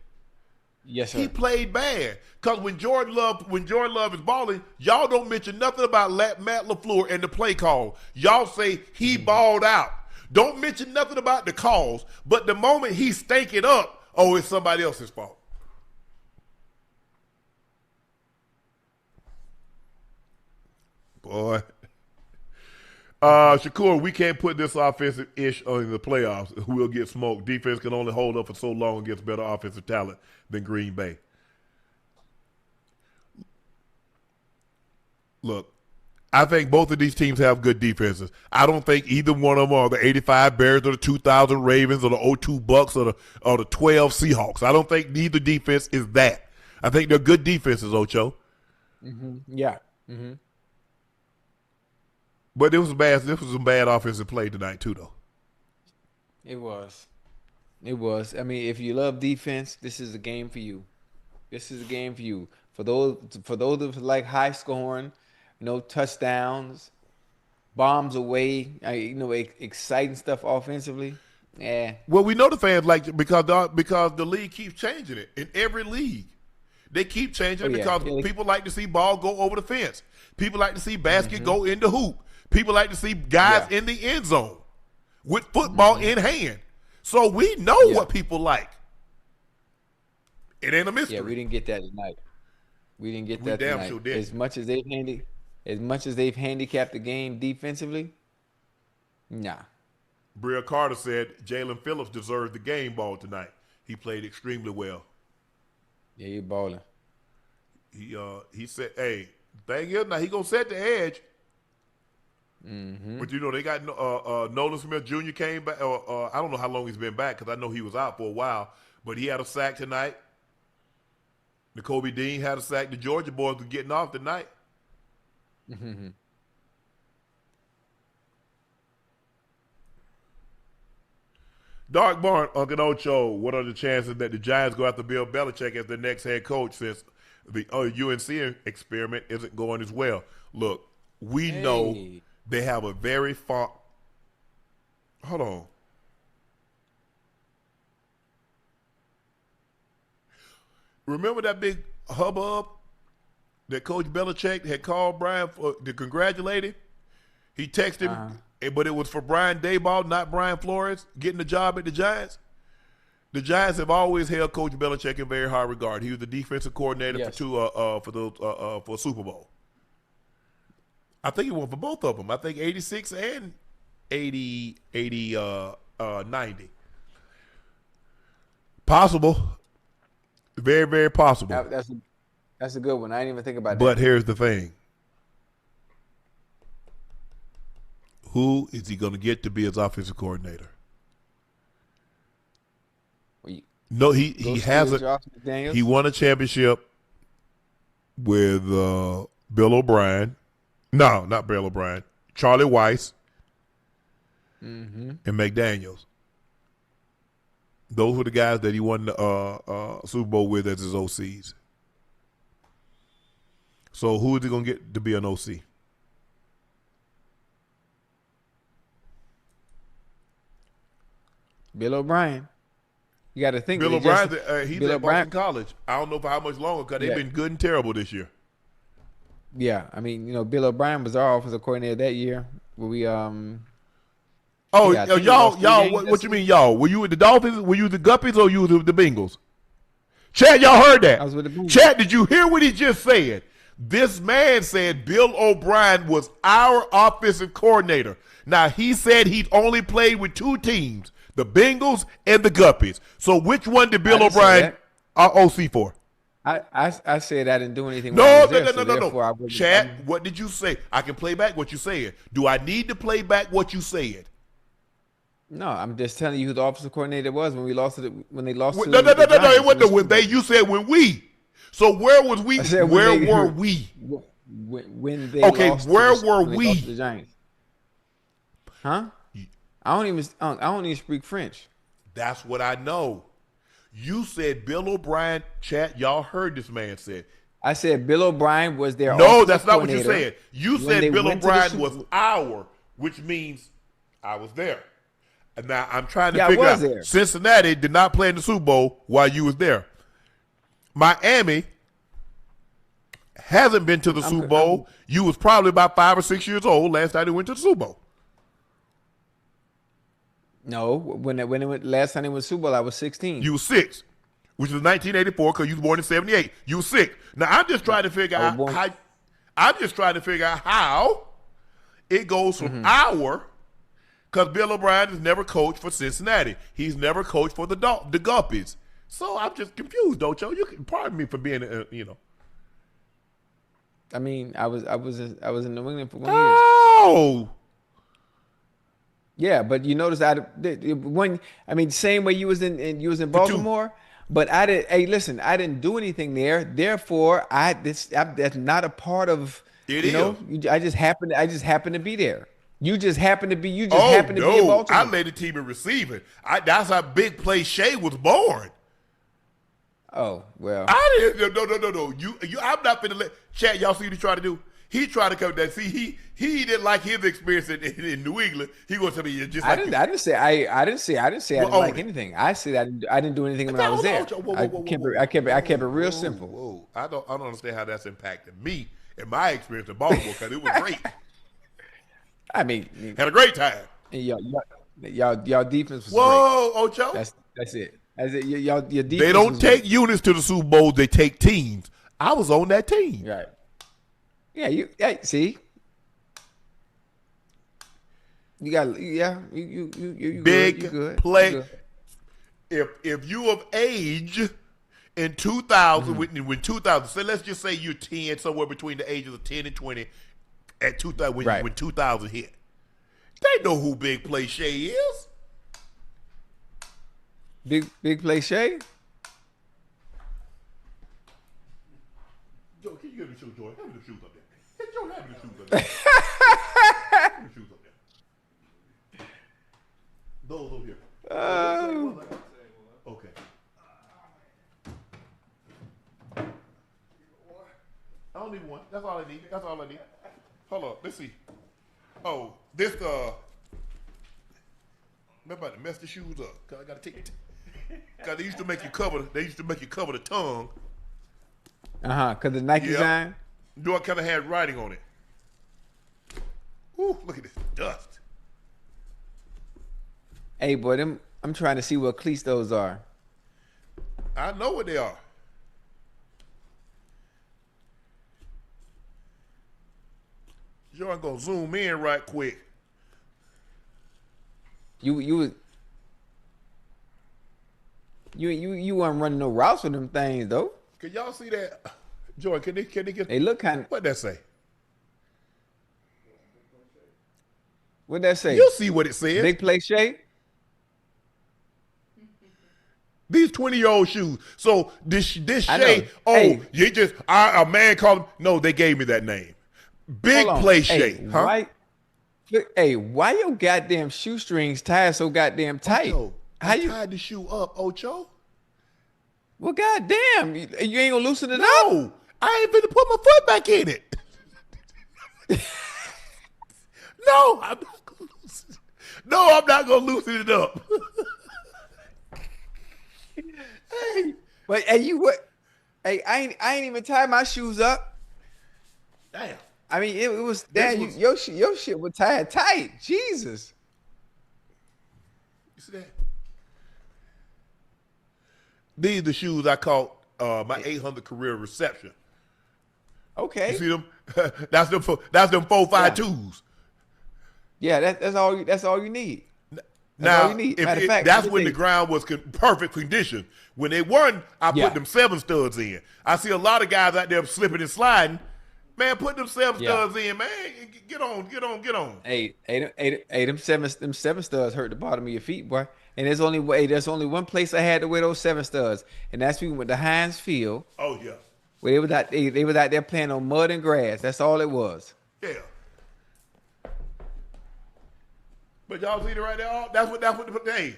Yes, sir. He played bad. Because when Jordan Love is balling, y'all don't mention nothing about Matt LaFleur and the play call. Y'all say he balled out. Don't mention nothing about the calls. But the moment he stank it up, it's somebody else's fault. Boy. Shakur, we can't put this offensive ish on the playoffs. We'll get smoked. Defense can only hold up for so long against better offensive talent than Green Bay. Look, I think both of these teams have good defenses. I don't think either one of them are the 85 Bears or the 2000 Ravens or the 02 Bucks or the 12 Seahawks. I don't think neither defense is that. I think they're good defenses, Ocho. Mm-hmm. Yeah. Mm-hmm. But this was some bad offensive play tonight too, though. It was. I mean, if you love defense, this is a game for you. This is a game for you. For those of like high scoring, touchdowns, bombs away, exciting stuff offensively. Yeah. Well, we know the fans like it because the league keeps changing it in every league. They keep changing it because people like to see ball go over the fence. People like to see basket go in the hoop. People like to see guys in the end zone with football in hand. So we know what people like. It ain't a mystery. Yeah, we didn't get that tonight. We didn't get that damn tonight. sure did. As much as they've handicapped the game defensively, nah. Bria Carter said Jalen Phillips deserved the game ball tonight. He played extremely well. Yeah, he balling. He said, "Hey, thing is now he gonna set the edge." Mm-hmm. But they got Nolan Smith Jr. came back. I don't know how long he's been back because I know he was out for a while. But he had a sack tonight. N'Kobe Dean had a sack. The Georgia boys were getting off tonight. Mm-hmm. Dark Barn, Unc and Ocho, what are the chances that the Giants go after Bill Belichick as their next head coach since the UNC experiment isn't going as well? Look, we know they have a very hold on. Remember that big hubbub that Coach Belichick had called Brian to congratulate him? He texted him, but it was for Brian Daboll, not Brian Flores, getting the job at the Giants. The Giants have always held Coach Belichick in very high regard. He was the defensive coordinator for Super Bowl. I think he won for both of them. I think 86 and 90. Possible. Very, very possible. That's a good one. I didn't even think about that. But here's the thing. Who is he going to get to be his offensive coordinator? No, he hasn't. He won a championship with Bill O'Brien. No, not Bill O'Brien. Charlie Weiss and McDaniels. Those were the guys that he won the Super Bowl with as his OCs. So who is he going to get to be an OC? Bill O'Brien. You got to think. Bill O'Brien, he's Bill at Boston College. I don't know for how much longer because they've been good and terrible this year. Yeah, I mean, Bill O'Brien was our offensive coordinator that year. Where we y'all, what you mean, y'all? Were you with the Dolphins? Were you the Guppies or you with the Bengals? Chad, y'all heard that? I was with the Bengals. Chad, did you hear what he just said? This man said Bill O'Brien was our offensive coordinator. Now, he said he'd only played with 2 teams, the Bengals and the Guppies. So which one did Bill O'Brien OC for? I said I didn't do anything. No. Chad, what did you say? I can play back what you said. Do I need to play back what you said? No, I'm just telling you who the offensive coordinator was when they lost. No. It wasn't when they. You said when we. So where was we? Where were we? When they okay, lost where to were when we? They lost to the Giants. Huh? I don't even speak French. That's what I know. You said Bill O'Brien. Chat, y'all heard this man said. I said Bill O'Brien was their. No, that's not what you said. You said Bill O'Brien was Bowl. which means I was there. And now I'm trying to figure out. There. Cincinnati did not play in the Super Bowl while you was there. Miami hasn't been to the Super Bowl. You was probably about 5 or 6 years old last time they went to the Super Bowl. No, when it went last time they went to the Super Bowl, I was 16. You was 6, which was 1984 because you was born in 78. You was 6. Now I'm just trying to figure out how. I'm just trying to figure out how it goes from our. Because Bill O'Brien has never coached for Cincinnati. He's never coached for the Guppies. So I'm just confused, Ocho. You can pardon me for being, I mean, I was in New England for 1 year. Oh. Yeah, but you notice same way you was in Baltimore, but I did. Hey, listen, I didn't do anything there. Therefore, that's not a part of. I just happened to be there. You just happened to be. You just happened to be in Baltimore. I led the team in receiving. That's how Big Play Shea was born. Oh well. I didn't. No. I'm not finna let Chad. Y'all see what he tried to do? He tried to come down. See, he didn't like his experience in New England. He was to be just. I didn't say I didn't like anything. I said I didn't do anything when I was there. I kept it real simple. Whoa. I don't understand how that's impacted me in my experience in Baltimore because it was great. I mean, had a great time. Y'all defense was great. Ocho. That's it. Your defense. They don't take units to the Super Bowl. They take teams. I was on that team. Right. Yeah. See. You got. Yeah. You big good. You good. play. You good. If you of age in 2000 when 2000, so let's just say you're 10, somewhere between the ages of 10 and 20. At 2000, when 2000 hit, they know who Big Play Shea is. Big Play Shea. Joe, can you give me the shoes, Joy? Have the shoes up there. Hey, Joe, have the shoes up there. Have the shoes up there. Those over here. Okay. I don't need one. That's all I need. Hold on, let's see. Oh, this I'm about to mess the shoes up. Cause I gotta take it. Cause they used to make you cover. They used to make you cover the tongue. Cause the Nike design. Do I kind of had writing on it? Ooh, look at this dust. Hey, boy, I'm trying to see what cleats those are. I know what they are. I'm gonna zoom in right quick. You weren't running no routes with them things though. Can y'all see that? Joy, can they get? They look kind of. What'd that say? What'd that say? You'll see what it says. Big Play Shea. These 20-year-old shoes. So this Shea. You just a man called him. No, they gave me that name. Big Play Shea, huh? Why your goddamn shoestrings tied so goddamn tight? Ocho, how you tied the shoe up, Ocho? Well, goddamn, you ain't gonna loosen it up? No, I ain't finna put my foot back in it. No, I'm not gonna loosen it. No, I'm not gonna loosen it up. Hey, but hey, you what? Hey, I ain't even tied my shoes up. Damn. I mean, it was damn. Your shit was tied tight. Jesus. You see that? These are the shoes I caught my 800 career reception. Okay. You see them? That's them 4.52s. Yeah, that's all you need. Now, all you need. Matter of fact, that's when the ground was perfect condition. When they won, I put them 7 studs in. I see a lot of guys out there slipping and sliding. Man, put them 7 studs in, man. Get on. Hey, them seven studs hurt the bottom of your feet, boy. And there's only one place I had to wear those 7 studs, and that's when we went to Heinz Field. Oh yeah. Where they was out there playing on mud and grass. That's all it was. Yeah. But y'all see it right there? That's what hey.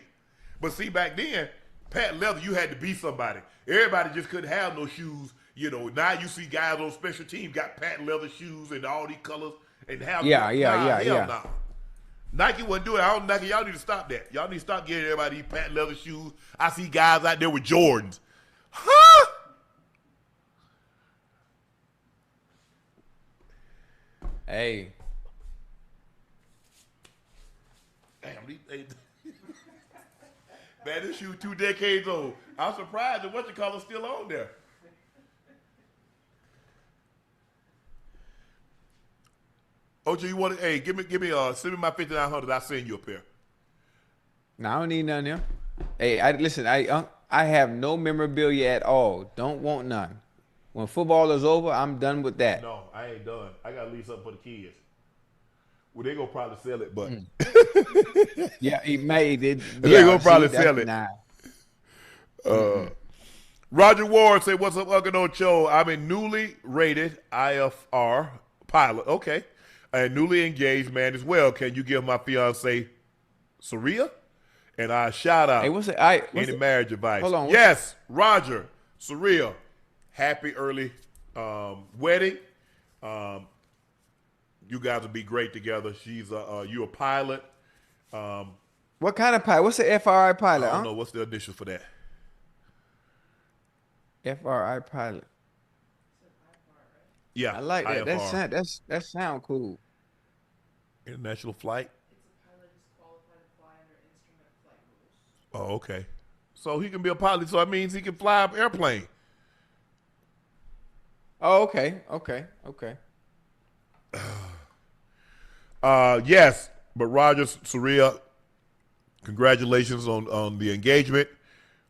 But see, back then, patent leather, you had to be somebody. Everybody just couldn't have no shoes. You know, now you see guys on special teams got patent leather shoes and all these colors and have nah. Nike wasn't doing it. I don't Nike, y'all need to stop that. Y'all need to stop getting everybody these patent leather shoes. I see guys out there with Jordans. Huh? Hey. Damn, man, this shoe 2 decades old. I'm surprised that what's still on there. Ocho, you want to? Hey, give me, send me my 5,900. I'll send you a pair. No, I don't need none here. Hey, listen. I have no memorabilia at all. Don't want none. When football is over, I'm done with that. No, I ain't done. I got to leave something for the kids. Well, they gonna probably sell it, but yeah, he made it. They gonna probably sell it. Roger Ward said, "What's up, Unc and Ocho? I'm a newly rated IFR pilot. Okay, and newly engaged man as well. Can you give my fiance Saria and I shout out any marriage advice? Hold on. Yes, Roger, Saria, happy early wedding. You guys will be great together. She's you a pilot. What kind of pilot? What's the FRI pilot? I don't know. What's the initials for that? FRI pilot. Yeah, I like that. IFR. That sound cool. International flight. It's a pilot who's qualified to fly under instrument flight rules. Oh, okay. So he can be a pilot. So that means he can fly an airplane. Oh, okay. Yes, but Roger, Saria, congratulations on the engagement.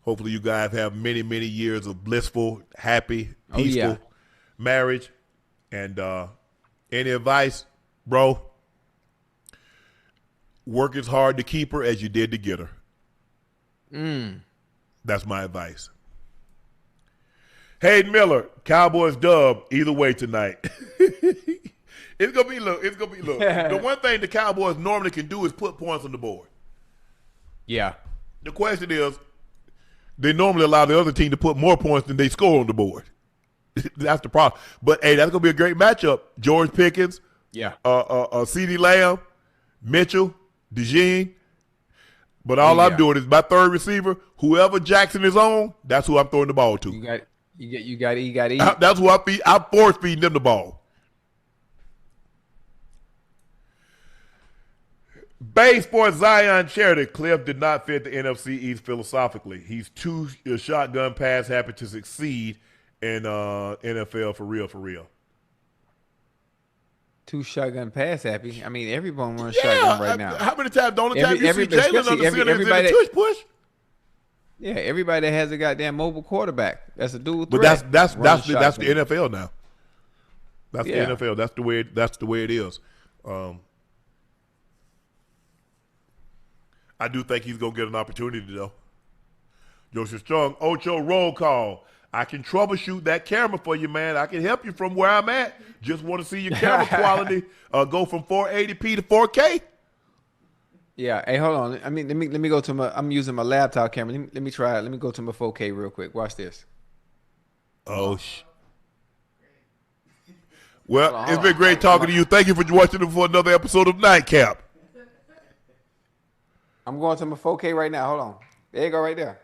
Hopefully you guys have many, many years of blissful, happy, peaceful marriage. And any advice, bro? Work as hard to keep her as you did to get her. That's my advice. Hayden Miller, Cowboys dub either way tonight. It's gonna be look. The one thing the Cowboys normally can do is put points on the board. Yeah. The question is, they normally allow the other team to put more points than they score on the board. That's the problem. But hey, that's gonna be a great matchup. George Pickens, CeeDee Lamb, Mitchell, DeJean. But all I'm doing is my third receiver, whoever Jackson is on, that's who I'm throwing the ball to. You got to eat. That's who I'm force feeding them the ball. Base for Zion Charity. Cliff did not fit the NFC East philosophically. He's too shotgun pass happy to succeed in NFL for real. Too shotgun pass happy. I mean, everyone runs shotgun right now. How many times? The only time you see Jalen on the center is in the tush push. Yeah, everybody that has a goddamn mobile quarterback. That's a dual threat. But that's the NFL now. That's the NFL. That's the way it is. I do think he's gonna get an opportunity though. Joseph Strong, Ocho roll call. I can troubleshoot that camera for you, man. I can help you from where I'm at. Just want to see your camera quality go from 480p to 4K. Yeah. Hey, hold on. I mean, let me go to my. I'm using my laptop camera. Let me try it. Let me go to my 4K real quick. Watch this. Oh Well, it's been great talking to you. Thank you for watching for another episode of Nightcap. I'm going to my 4K right now. Hold on. There you go, right there.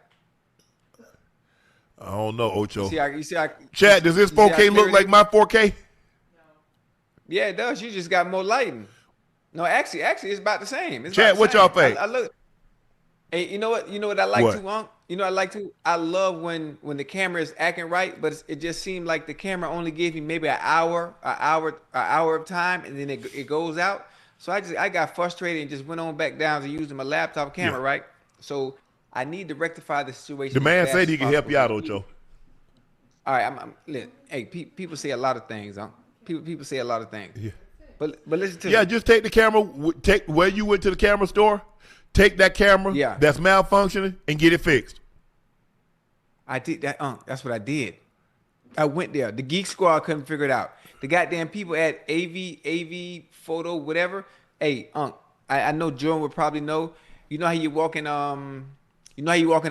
I don't know, Ocho. You see, Chad, does this 4K look like my 4K? Yeah, it does. You just got more lighting. No, actually, it's about the same. It's Chad, what y'all think? I look. Hey, you know what? You know what I like too, Unc? You know what I like too? I love when the camera is acting right, but it just seemed like the camera only gave me maybe an hour of time, and then it goes out. So I got frustrated and just went on back down to using my laptop camera, right? So I need to rectify the situation. The man said he can help you out, Ocho. All right, listen, hey, people say a lot of things, Unc. People say a lot of things. Yeah. But listen to me. Just take the camera. Take where you went to the camera store. Take that camera that's malfunctioning and get it fixed. I did that, that's what I did. I went there. The Geek Squad couldn't figure it out. The goddamn people at AV Photo, whatever. Hey, I know Jordan would probably know. You know how you walk in a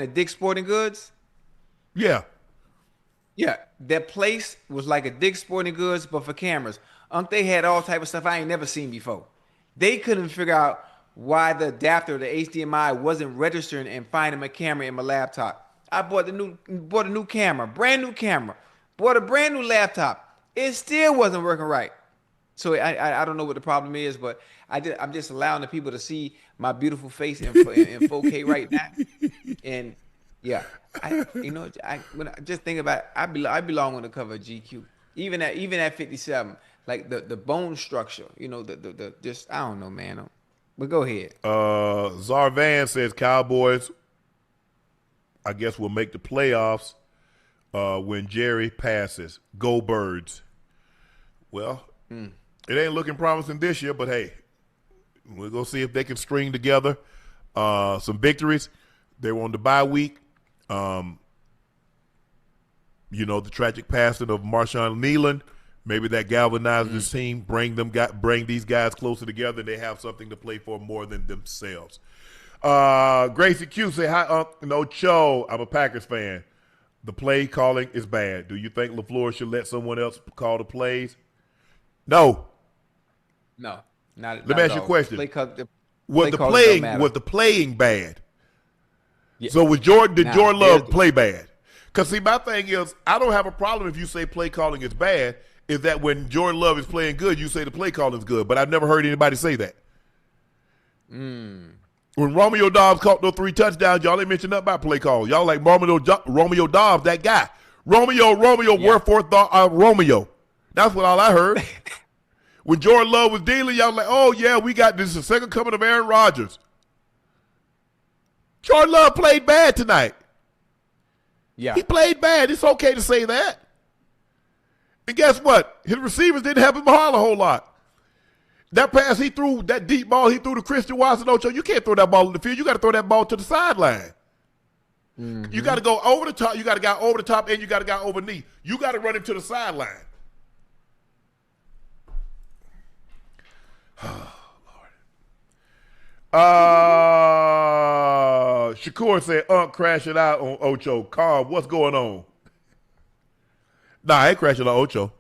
Dick's Sporting Goods? Yeah. Yeah. That place was like a Dick's Sporting Goods, but for cameras. They had all type of stuff I ain't never seen before. They couldn't figure out why the adapter, the HDMI, wasn't registering and finding my camera in my laptop. I bought a new camera, brand new camera, bought a brand new laptop. It still wasn't working right. So I don't know what the problem is, but I'm just allowing the people to see my beautiful face in 4K right now. And yeah, when I just think about it, I belong on the cover of GQ. Even at 57, like the bone structure, the just I don't know, man. But go ahead. Zarvan says Cowboys, I guess, will make the playoffs when Jerry passes. Go Birds. Well, it ain't looking promising this year, but hey, we're going to see if they can string together some victories. They were on the bye week. The tragic passing of Marshawn Nealon. Maybe that galvanizes this team, bring these guys closer together, and they have something to play for more than themselves. Gracie Q say, hi, Unc and Ocho. I'm a Packers fan. The play calling is bad. Do you think LaFleur should let someone else call the plays? No. No. Let me ask you a question. Was the playing bad? Yeah. So did Jordan Love play bad? Because, see, my thing is, I don't have a problem if you say play calling is bad, is that when Jordan Love is playing good, you say the play calling is good. But I've never heard anybody say that. When Romeo Dobbs caught those 3 touchdowns, y'all ain't mentioned nothing about play call. Y'all like Romeo Dobbs, that guy. Wherefore thought Romeo. That's what all I heard. When Jordan Love was dealing, y'all like, oh, yeah, we got this is the second coming of Aaron Rodgers. Jordan Love played bad tonight. Yeah. He played bad. It's okay to say that. And guess what? His receivers didn't help him holler a whole lot. That pass he threw, that deep ball he threw to Christian Watson, Ocho, you can't throw that ball in the field. You got to throw that ball to the sideline. Mm-hmm. You got to go over the top. You got a guy over the top, and you got a guy over knee. You got to run him to the sideline. Oh, Lord. Shakur said, Unc crashing out on Ocho. Carl, what's going on? Nah, I ain't crashing on Ocho.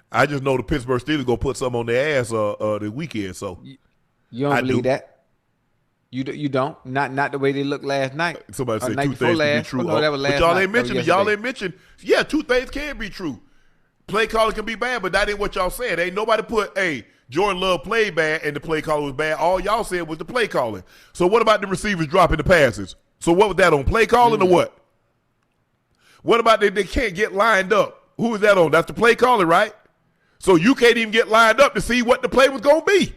I just know the Pittsburgh Steelers going to put something on their ass the weekend. So you don't believe that? You don't? Not the way they looked last night. Somebody said 2 things can be true. No, that was last but y'all night. Ain't mentioned. Yeah, 2 things can be true. Play calling can be bad, but that ain't what y'all said. Ain't nobody put, hey, Jordan Love played bad and the play calling was bad. All y'all said was the play calling. So what about the receivers dropping the passes? So what was that on, play calling or what? What about they can't get lined up? Who is that on? That's the play calling, right? So you can't even get lined up to see what the play was going to be.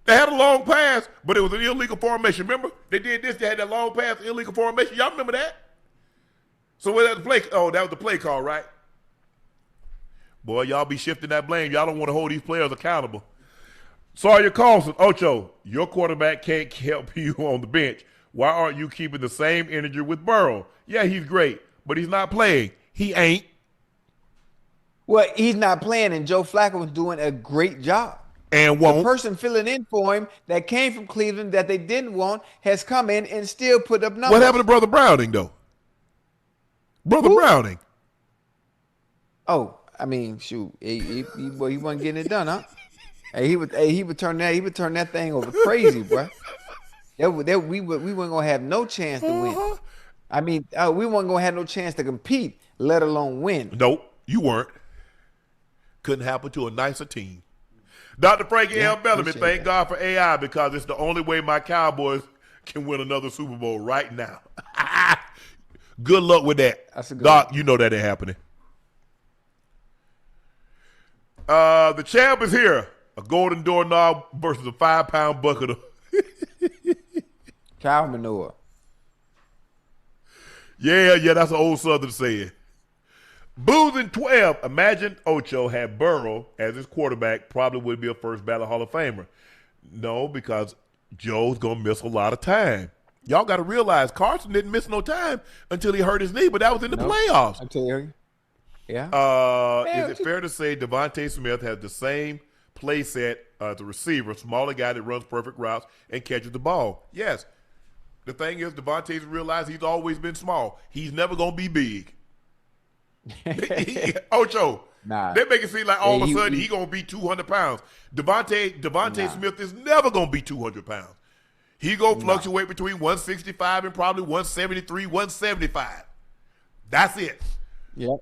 They had a long pass, but it was an illegal formation. Remember? They did this. They had that long pass, illegal formation. Y'all remember that? So what that the play? Oh, that was the play call, right? Boy, y'all be shifting that blame. Y'all don't want to hold these players accountable. Sawyer Carlson, Ocho, your quarterback can't help you on the bench. Why aren't you keeping the same energy with Burrow? Yeah, he's great, but he's not playing. He ain't. Well, he's not playing, and Joe Flacco was doing a great job. And won't. The person filling in for him that came from Cleveland that they didn't want has come in and still put up numbers. What happened to Brother Browning, though? Brother Browning. Oh, I mean, shoot, he wasn't getting it done, huh? Hey, he would turn that thing over crazy, bro. We weren't gonna have no chance to win. I mean, we weren't gonna have no chance to compete, let alone win. Nope, you weren't. Couldn't happen to a nicer team. Dr. Frankie L. Bellamy, thank God for AI because it's the only way my Cowboys can win another Super Bowl right now. Good luck with that. That's a good Doc, one. you know that ain't happening. The champ is here. A golden doorknob versus a 5-pound bucket of cow manure. Yeah, that's an old Southern saying. Booze in 12. Imagine Ocho had Burrow as his quarterback, probably would be a first ballot Hall of Famer. No, because Joe's going to miss a lot of time. Y'all got to realize Carson didn't miss no time until he hurt his knee, but that was in the playoffs. I tell you. Yeah. Is it fair to say Devontae Smith has the same play set as a receiver, smaller guy that runs perfect routes and catches the ball? Yes. The thing is, Devontae's realized he's always been small. He's never going to be big. Ocho, they make it seem like all of a sudden he's going to be 200 pounds. Devontae Smith is never going to be 200 pounds. He going to fluctuate between 165 and probably 173, 175. That's it. Yep.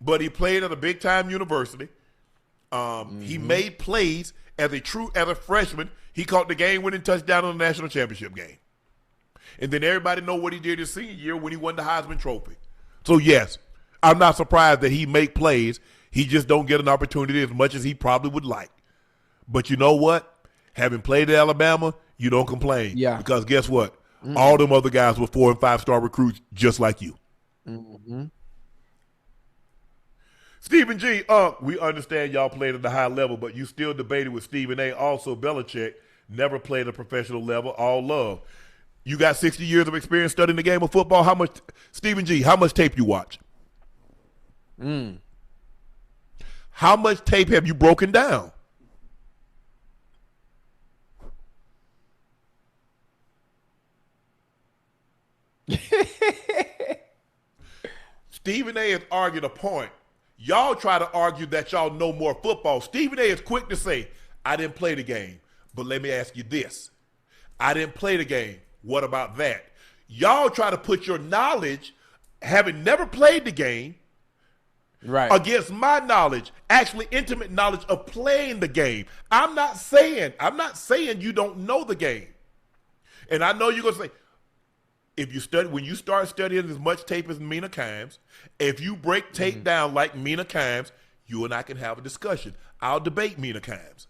But he played at a big-time university. He made plays as a freshman. He caught the game-winning touchdown in the national championship game. And then everybody know what he did his senior year when he won the Heisman Trophy. So, yes, I'm not surprised that he make plays. He just don't get an opportunity as much as he probably would like. But you know what? Having played at Alabama, you don't complain. Yeah. Because guess what? All them other guys were 4- and 5-star recruits just like you. Mm-hmm. Stephen G, we understand y'all played at the high level, but you still debated with Stephen A. Also, Belichick never played at a professional level. All love. You got 60 years of experience studying the game of football. How much, Stephen G, how much tape you watch? How much tape have you broken down? Stephen A. has argued a point. Y'all try to argue that y'all know more football. Stephen A. is quick to say, I didn't play the game. But let me ask you this. I didn't play the game. What about that? Y'all try to put your knowledge, having never played the game, against my knowledge, actually intimate knowledge of playing the game. I'm not saying you don't know the game. And I know you're going to say, when you start studying as much tape as Mina Kimes, if you break tape down like Mina Kimes, you and I can have a discussion. I'll debate Mina Kimes.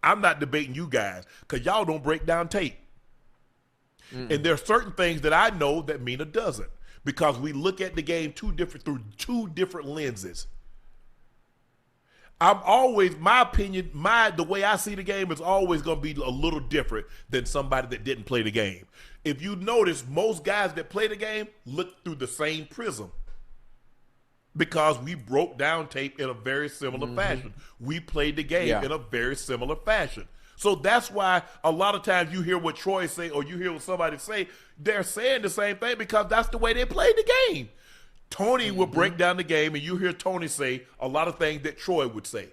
I'm not debating you guys because y'all don't break down tape. And there are certain things that I know that Mina doesn't because we look at the game through two different lenses. I'm always, my opinion, the way I see the game is always going to be a little different than somebody that didn't play the game. If you notice, most guys that play the game look through the same prism because we broke down tape in a very similar fashion. We played the game in a very similar fashion. So that's why a lot of times you hear what Troy say or you hear what somebody say, they're saying the same thing because that's the way they played the game. Tony will break down the game and you hear Tony say a lot of things that Troy would say.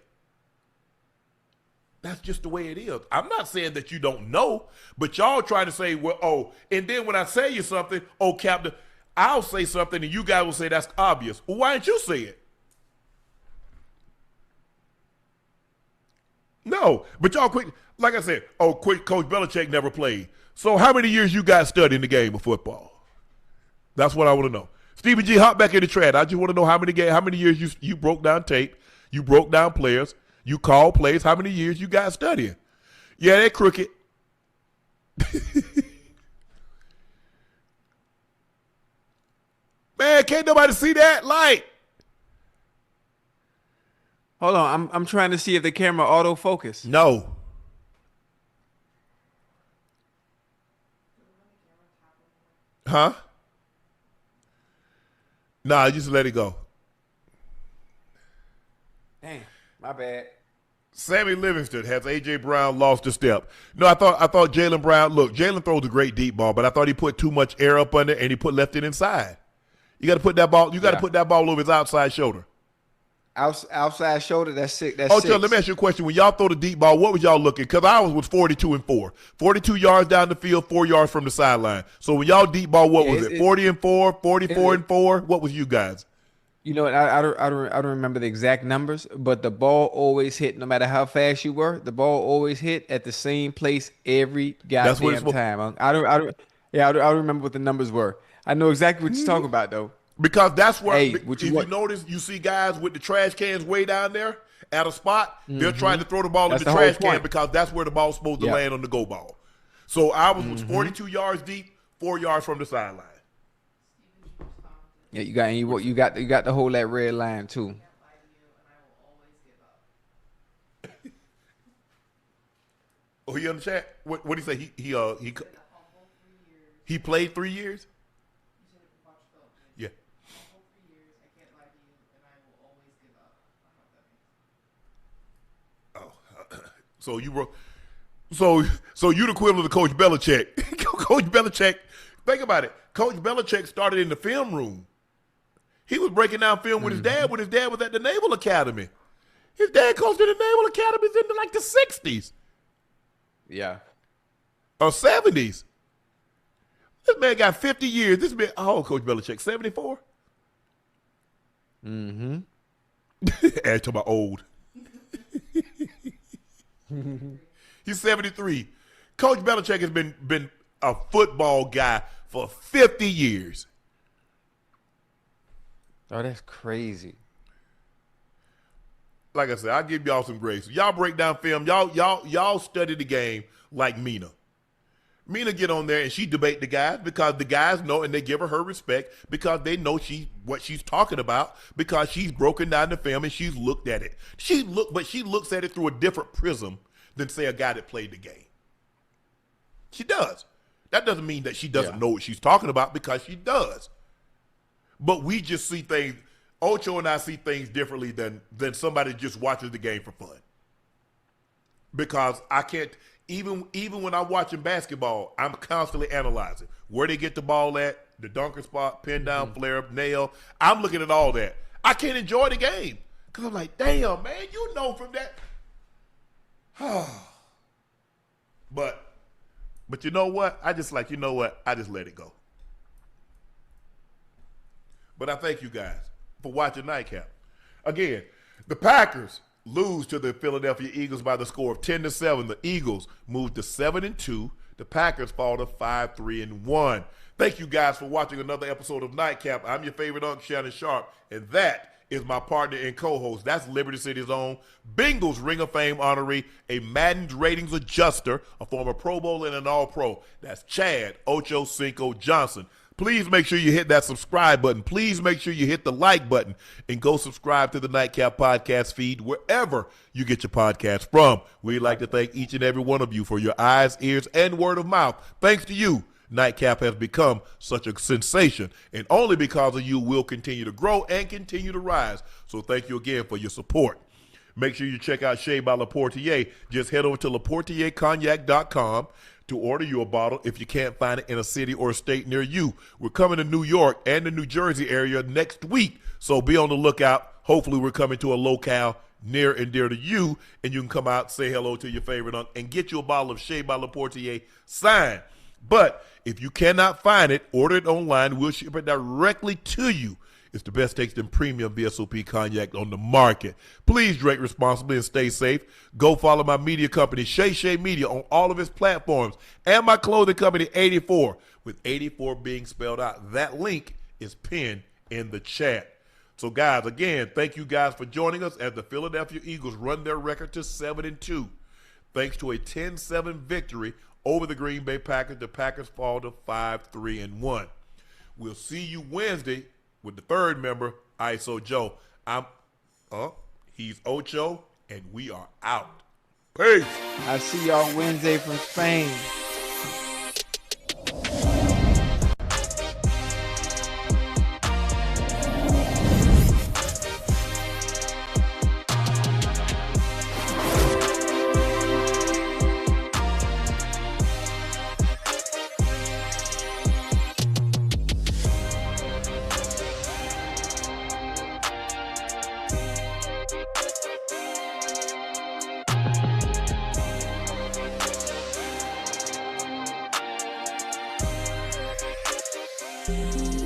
That's just the way it is. I'm not saying that you don't know, but y'all try to say, well, and then when I say you something, Captain, I'll say something and you guys will say that's obvious. Well, why didn't you say it? No, but y'all quick, like I said, Coach Belichick never played. So how many years you guys studying the game of football? That's what I want to know. Stephen G, hop back in the trad. I just want to know how many years you broke down tape, you broke down players, you called plays, how many years you guys studying? Yeah, they're crooked. Man, can't nobody see that light? Hold on, I'm trying to see if the camera autofocus. No. Huh? Nah, just let it go. Damn, my bad. Sammy Livingston, has A.J. Brown lost a step? No, I thought Jalen Brown, look, Jalen throws a great deep ball, but I thought he put too much air up under and he left it inside. You got to put that ball, put that ball over his outside shoulder. outside shoulder. That's sick. That's Ocho, six. let me ask you a question. When y'all throw the deep ball, what was y'all looking? Because I was 42-4. 42 yards down the field, 4 yards from the sideline. So when y'all deep ball, what was it? 40-4, 44-4? What was you guys? You know what? I don't remember the exact numbers, but the ball always hit. No matter how fast you were, the ball always hit at the same place every goddamn time. I don't remember what the numbers were. I know exactly what you're talking about though. Because that's where, if you notice, you see guys with the trash cans way down there at a spot, they're trying to throw the ball in the trash can because that's where the ball's supposed to land on the go ball. So I was 42 yards deep, 4 yards from the sideline. Yeah, you got to hold that red line too. Oh, he on the chat? What did he say? He played 3 years? Yeah. So you were, so you the equivalent of Coach Belichick. Coach Belichick, think about it. Coach Belichick started in the film room. He was breaking down film with his dad when his dad was at the Naval Academy. His dad coached in the Naval Academies in like the 60s. Yeah. Or 70s. This man got 50 years. This man, how old Coach Belichick? 74? Mm-hmm. Add to my old. He's 73. Coach Belichick has been a football guy for 50 years. Oh, that's crazy. Like I said, I'll give y'all some grace. Y'all break down film. Y'all study the game like Mina. Mina get on there and she debate the guys because the guys know and they give her respect because they know what she's talking about because she's broken down the film and she's looked at it. But she looks at it through a different prism than say a guy that played the game. She does. That doesn't mean that she doesn't know what she's talking about because she does. But we just see things. Ocho and I see things differently than somebody that just watches the game for fun. Because I can't. Even when I'm watching basketball, I'm constantly analyzing where they get the ball at, the dunker spot, pin down, flare up, nail. I'm looking at all that. I can't enjoy the game because I'm like, damn, man, you know from that. But you know what? I just let it go. But I thank you guys for watching Nightcap. Again, the Packers lose to the Philadelphia Eagles by the score of 10-7. The Eagles move to 7-2. The Packers fall to 5-3-1. Thank you guys for watching another episode of Nightcap. I'm your favorite Unc, Shannon Sharpe, and that is my partner and co-host. That's Liberty City's own Bengals Ring of Fame honoree, a Madden ratings adjuster, a former Pro Bowler and an All-Pro. That's Chad Ochocinco Johnson. Please make sure you hit that subscribe button. Please make sure you hit the like button and go subscribe to the Nightcap podcast feed wherever you get your podcast from. We'd like to thank each and every one of you for your eyes, ears, and word of mouth. Thanks to you, Nightcap has become such a sensation, and only because of you we'll continue to grow and continue to rise. So thank you again for your support. Make sure you check out Shea by La Portier. Just head over to laportiercognac.com to order you a bottle if you can't find it in a city or a state near you. We're coming to New York and the New Jersey area next week, so be on the lookout. Hopefully we're coming to a locale near and dear to you, and you can come out, say hello to your favorite Unc, and get you a bottle of Shea by La Portier signed. But if you cannot find it, order it online. We'll ship it directly to you. It's the best tasting premium VSOP cognac on the market. Please drink responsibly and stay safe. Go follow my media company, Shay Media, on all of its platforms, and my clothing company, 84, with 84 being spelled out. That link is pinned in the chat. So, guys, again, thank you guys for joining us as the Philadelphia Eagles run their record to 7-2. Thanks to a 10-7 victory over the Green Bay Packers, the Packers fall to 5-3-1. We'll see you Wednesday with the third member, ISO Joe. He's Ocho, and we are out. Peace. I see y'all Wednesday from Spain. Bye.